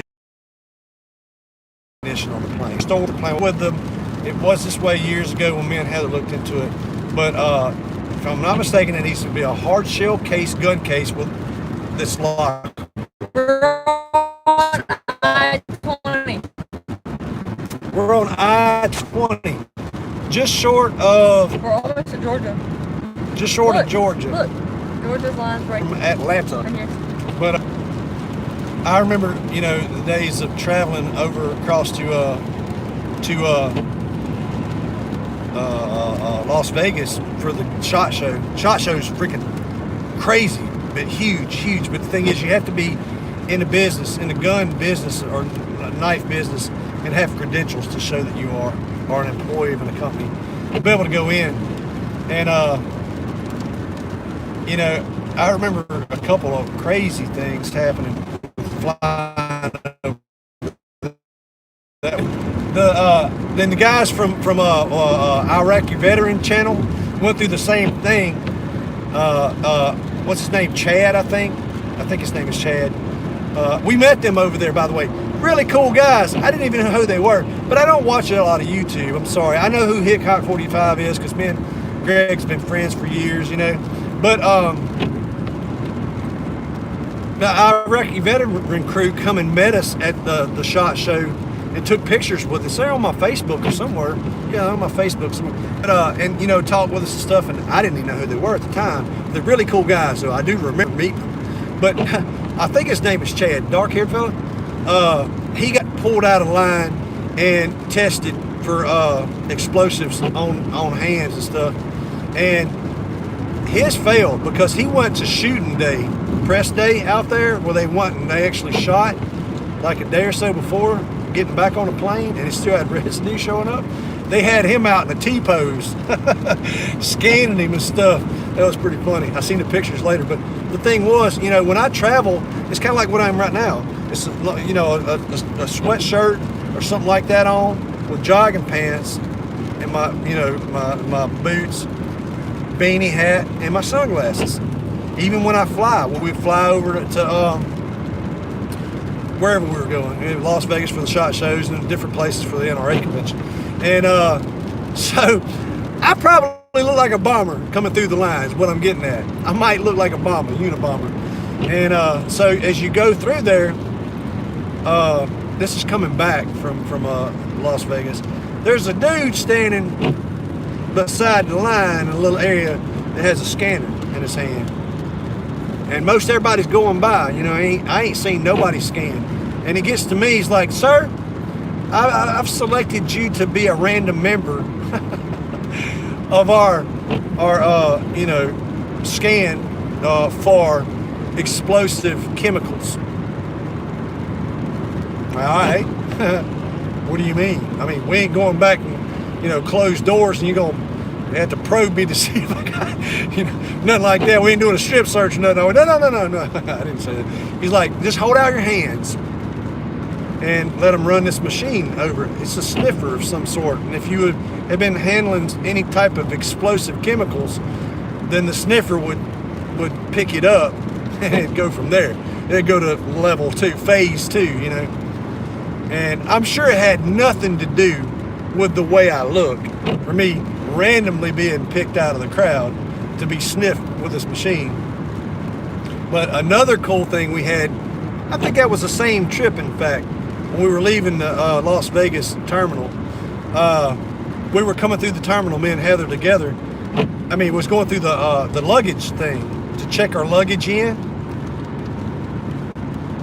on the plane. Stole the plane with them. It was this way years ago when me and Heather looked into it, but if I'm not mistaken, it needs to be a hard shell case, gun case with this lock. We're on We're on I-20, just short of. We're almost to Georgia. Just short of Georgia. Look, Georgia's line's right from Atlanta. Right here. But I remember, the days of traveling over across to Las Vegas for the SHOT Show. SHOT Show is freaking crazy, but huge. But the thing is, you have to be in the business, in the gun business or knife business, and have credentials to show that you are an employee of a company to be able to go in. And I remember a couple of crazy things happening with flying over that. Then the guys from Iraqi Veteran Channel went through the same thing. What's his name? Chad, I think his name is Chad. We met them over there, by the way. Really cool guys. I didn't even know who they were, but I don't watch a lot of YouTube. I'm sorry. I know who Hickok 45 is because me and Greg's been friends for years, But the Iraqi veteran crew come and met us at the SHOT Show and took pictures with us. They're on my Facebook or somewhere. Yeah, on my Facebook somewhere. But, and talked with us and stuff. And I didn't even know who they were at the time. They're really cool guys, so I do remember meeting them. But I think his name is Chad, dark-haired fella. He got pulled out of line and tested for explosives on hands and stuff. And his failed because he went to shooting day, press day out there where they went and they actually shot like a day or so before getting back on a plane, and he still had residue showing up. They had him out in a T-pose, scanning him and stuff. That was pretty funny. I seen the pictures later, but the thing was, when I travel, it's kind of like what I am right now. It's a sweatshirt or something like that on with jogging pants and my boots, beanie hat, and my sunglasses. Even when I fly, when we fly over to wherever we were going, Las Vegas for the SHOT shows and different places for the NRA convention. And so I probably look like a bomber coming through the lines, what I'm getting at. I might look like a bomber, Unabomber. And so as you go through there, this is coming back from Las Vegas. There's a dude standing beside the line in a little area that has a scanner in his hand. And most everybody's going by, I ain't seen nobody scan. And he gets to me, he's like, "Sir, I've selected you to be a random member of our scan for explosive chemicals." All right. What do you mean? I mean, we ain't going back and, close doors and you're going to have to probe me to see if I got, nothing like that. We ain't doing a strip search or nothing. No. I didn't say that. He's like, just hold out your hands and let them run this machine over. It's a sniffer of some sort. And if you have been handling any type of explosive chemicals, then the sniffer would pick it up and it'd go from there. It'd go to level 2, phase 2, And I'm sure it had nothing to do with the way I look, for me randomly being picked out of the crowd to be sniffed with this machine. But another cool thing we had, I think that was the same trip, in fact, when we were leaving the Las Vegas terminal. We were coming through the terminal, me and Heather together. I mean, was going through the luggage thing to check our luggage in.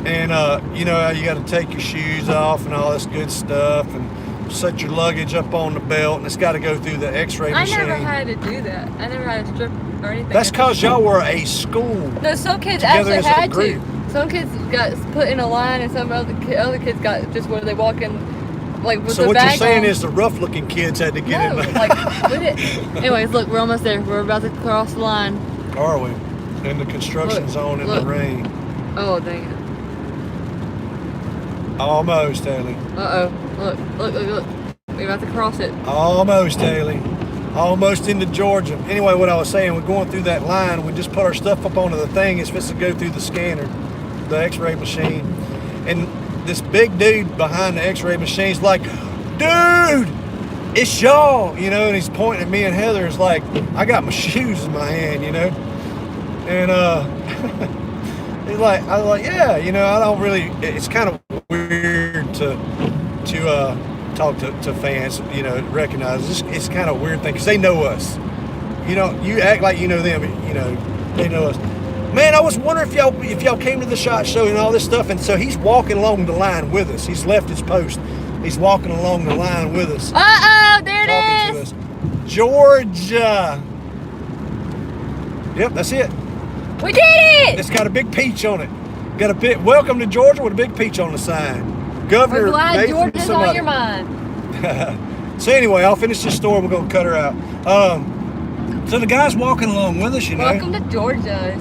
And you know how you got to take your shoes off and all this good stuff and set your luggage up on the belt, and it's got to go through the x-ray machine. I never had to do that. I never had to strip or anything. That's because y'all were a school. No, some kids actually had to. Some kids got put in a line, and some other kids got just where they walk in, like with so the what bag you're saying on. is the rough-looking kids had to get in there. Like, with it. Anyways, look, we're almost there. We're about to cross the line. Are we? In the construction zone in the rain. Oh, dang it. Almost, Haley. Uh-oh. Look. We're about to cross it. Almost, Haley. Almost into Georgia. Anyway, what I was saying, we're going through that line. We just put our stuff up onto the thing. It's supposed to go through the scanner, the x-ray machine. And this big dude behind the x-ray machine is like, "Dude, it's y'all," and he's pointing at me and Heather. It's like, I got my shoes in my hand, And he's like, I was like, yeah, I don't really, it's kind of weird to talk to fans, you know, recognize it's kind of a weird thing because they know us. You know, you act like you know them, but, you know, they know us. Man, I was wondering if y'all came to the SHOT Show and all this stuff, and so he's walking along the line with us. He's left his post. He's walking along the line with us. There it is. Georgia. Yep, that's it. We did it. It's got a big peach on it. Got a bit. Welcome to Georgia with a big peach on the sign. Governor We're glad Nathan Georgia's somebody. on your mind. So anyway, I'll finish this story. We're gonna cut her out. So the guy's walking along with us, you know. Welcome to Georgia.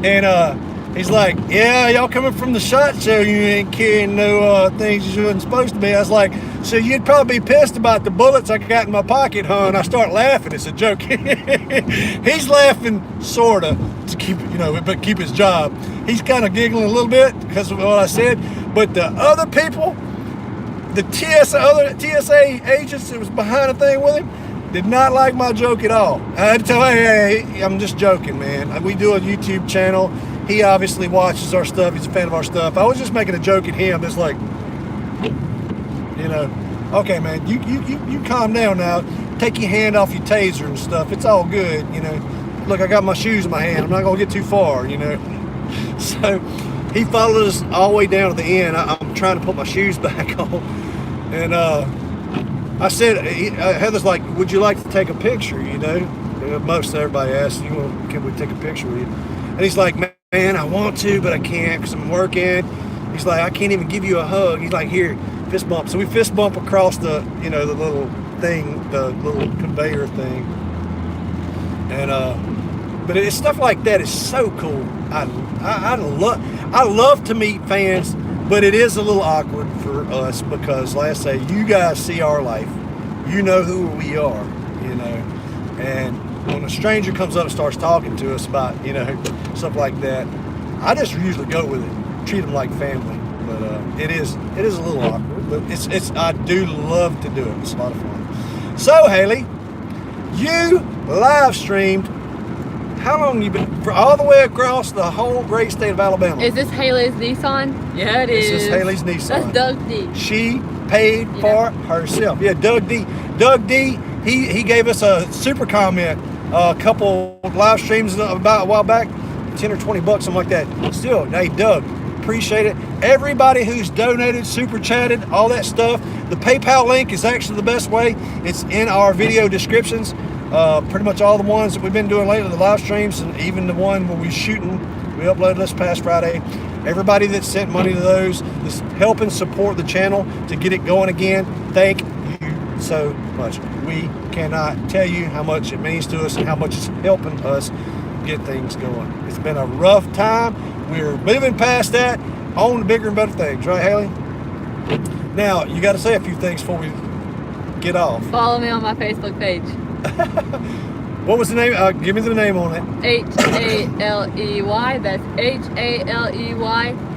And he's like, yeah, y'all coming from the SHOT Show, you ain't carrying no things you wasn't supposed to be. I was like, so you'd probably be pissed about the bullets I got in my pocket, huh? And I start laughing. It's a joke. He's laughing, sorta, to keep, you know, but keep his job. He's kind of giggling a little bit because of what I said. But the other people, the other TSA agents that was behind the thing with him, did not like my joke at all. I had to tell him, hey, I'm just joking, man. We do a YouTube channel. He obviously watches our stuff. He's a fan of our stuff. I was just making a joke at him. It's like, you know, okay, man, you calm down now. Take your hand off your taser and stuff. It's all good, you know. Look, I got my shoes in my hand. I'm not going to get too far, you know. So he followed us all the way down to the end. I'm trying to put my shoes back on. And I said, Heather's like, would you like to take a picture, you know? Most everybody asks, can we take a picture with you? And he's like, man, I want to, but I can't because I'm working. He's like, I can't even give you a hug. He's like, here, fist bump. So we fist bump across the, you know, the little thing, the little conveyor thing. And, but it's stuff like that is so cool. I love to meet fans, but it is a little awkward for us because, like I say, you guys see our life. You know who we are, you know. And when a stranger comes up and starts talking to us about, you know, stuff like that, I just usually go with it, treat them like family. But it is a little awkward, but it's I do love to do it. It's a lot of fun. So Haley, you live streamed. How long you been for all the way across the whole great state of Alabama? Is this Haley's Nissan? Yeah, it is. This is Haley's Nissan. That's Doug D. She paid for herself. Yeah, Doug D. Doug D. He gave us a super comment a couple live streams about a while back, $10 or $20, something like that. Still, hey Doug, appreciate it. Everybody who's donated, super chatted, all that stuff. The PayPal link is actually the best way. It's in our video descriptions. Pretty much all the ones that we've been doing lately, the live streams, and even the one where we uploaded this past Friday. Everybody that sent money to those is helping support the channel to get it going again. Thank you so much. We cannot tell you how much it means to us and how much it's helping us get things going. It's been a rough time. We're moving past that, on to bigger and better things, right, Haley? Now, you got to say a few things before we get off. Follow me on my Facebook page. What was the name? Give me the name on it. Haley. That's HALEY LACROIX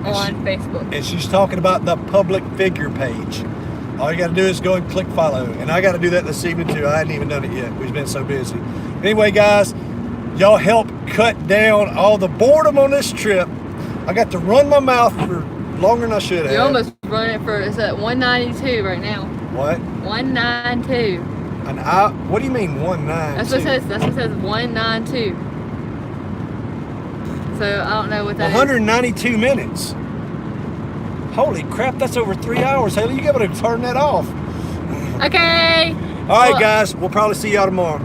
on Facebook. And she's talking about the public figure page. All you got to do is go and click follow. And I got to do that this evening too. I hadn't even done it yet. We've been so busy. Anyway, guys, y'all help cut down all the boredom on this trip. I got to run my mouth for longer than I should have. You're almost running for, it's at 192 right now. What? 192. What do you mean 192? That's what it says 192. So I don't know what that 192 is. minutes. Holy crap, that's over 3 hours, Haley. You got to turn that off. Okay. All right, guys. We'll probably see y'all tomorrow.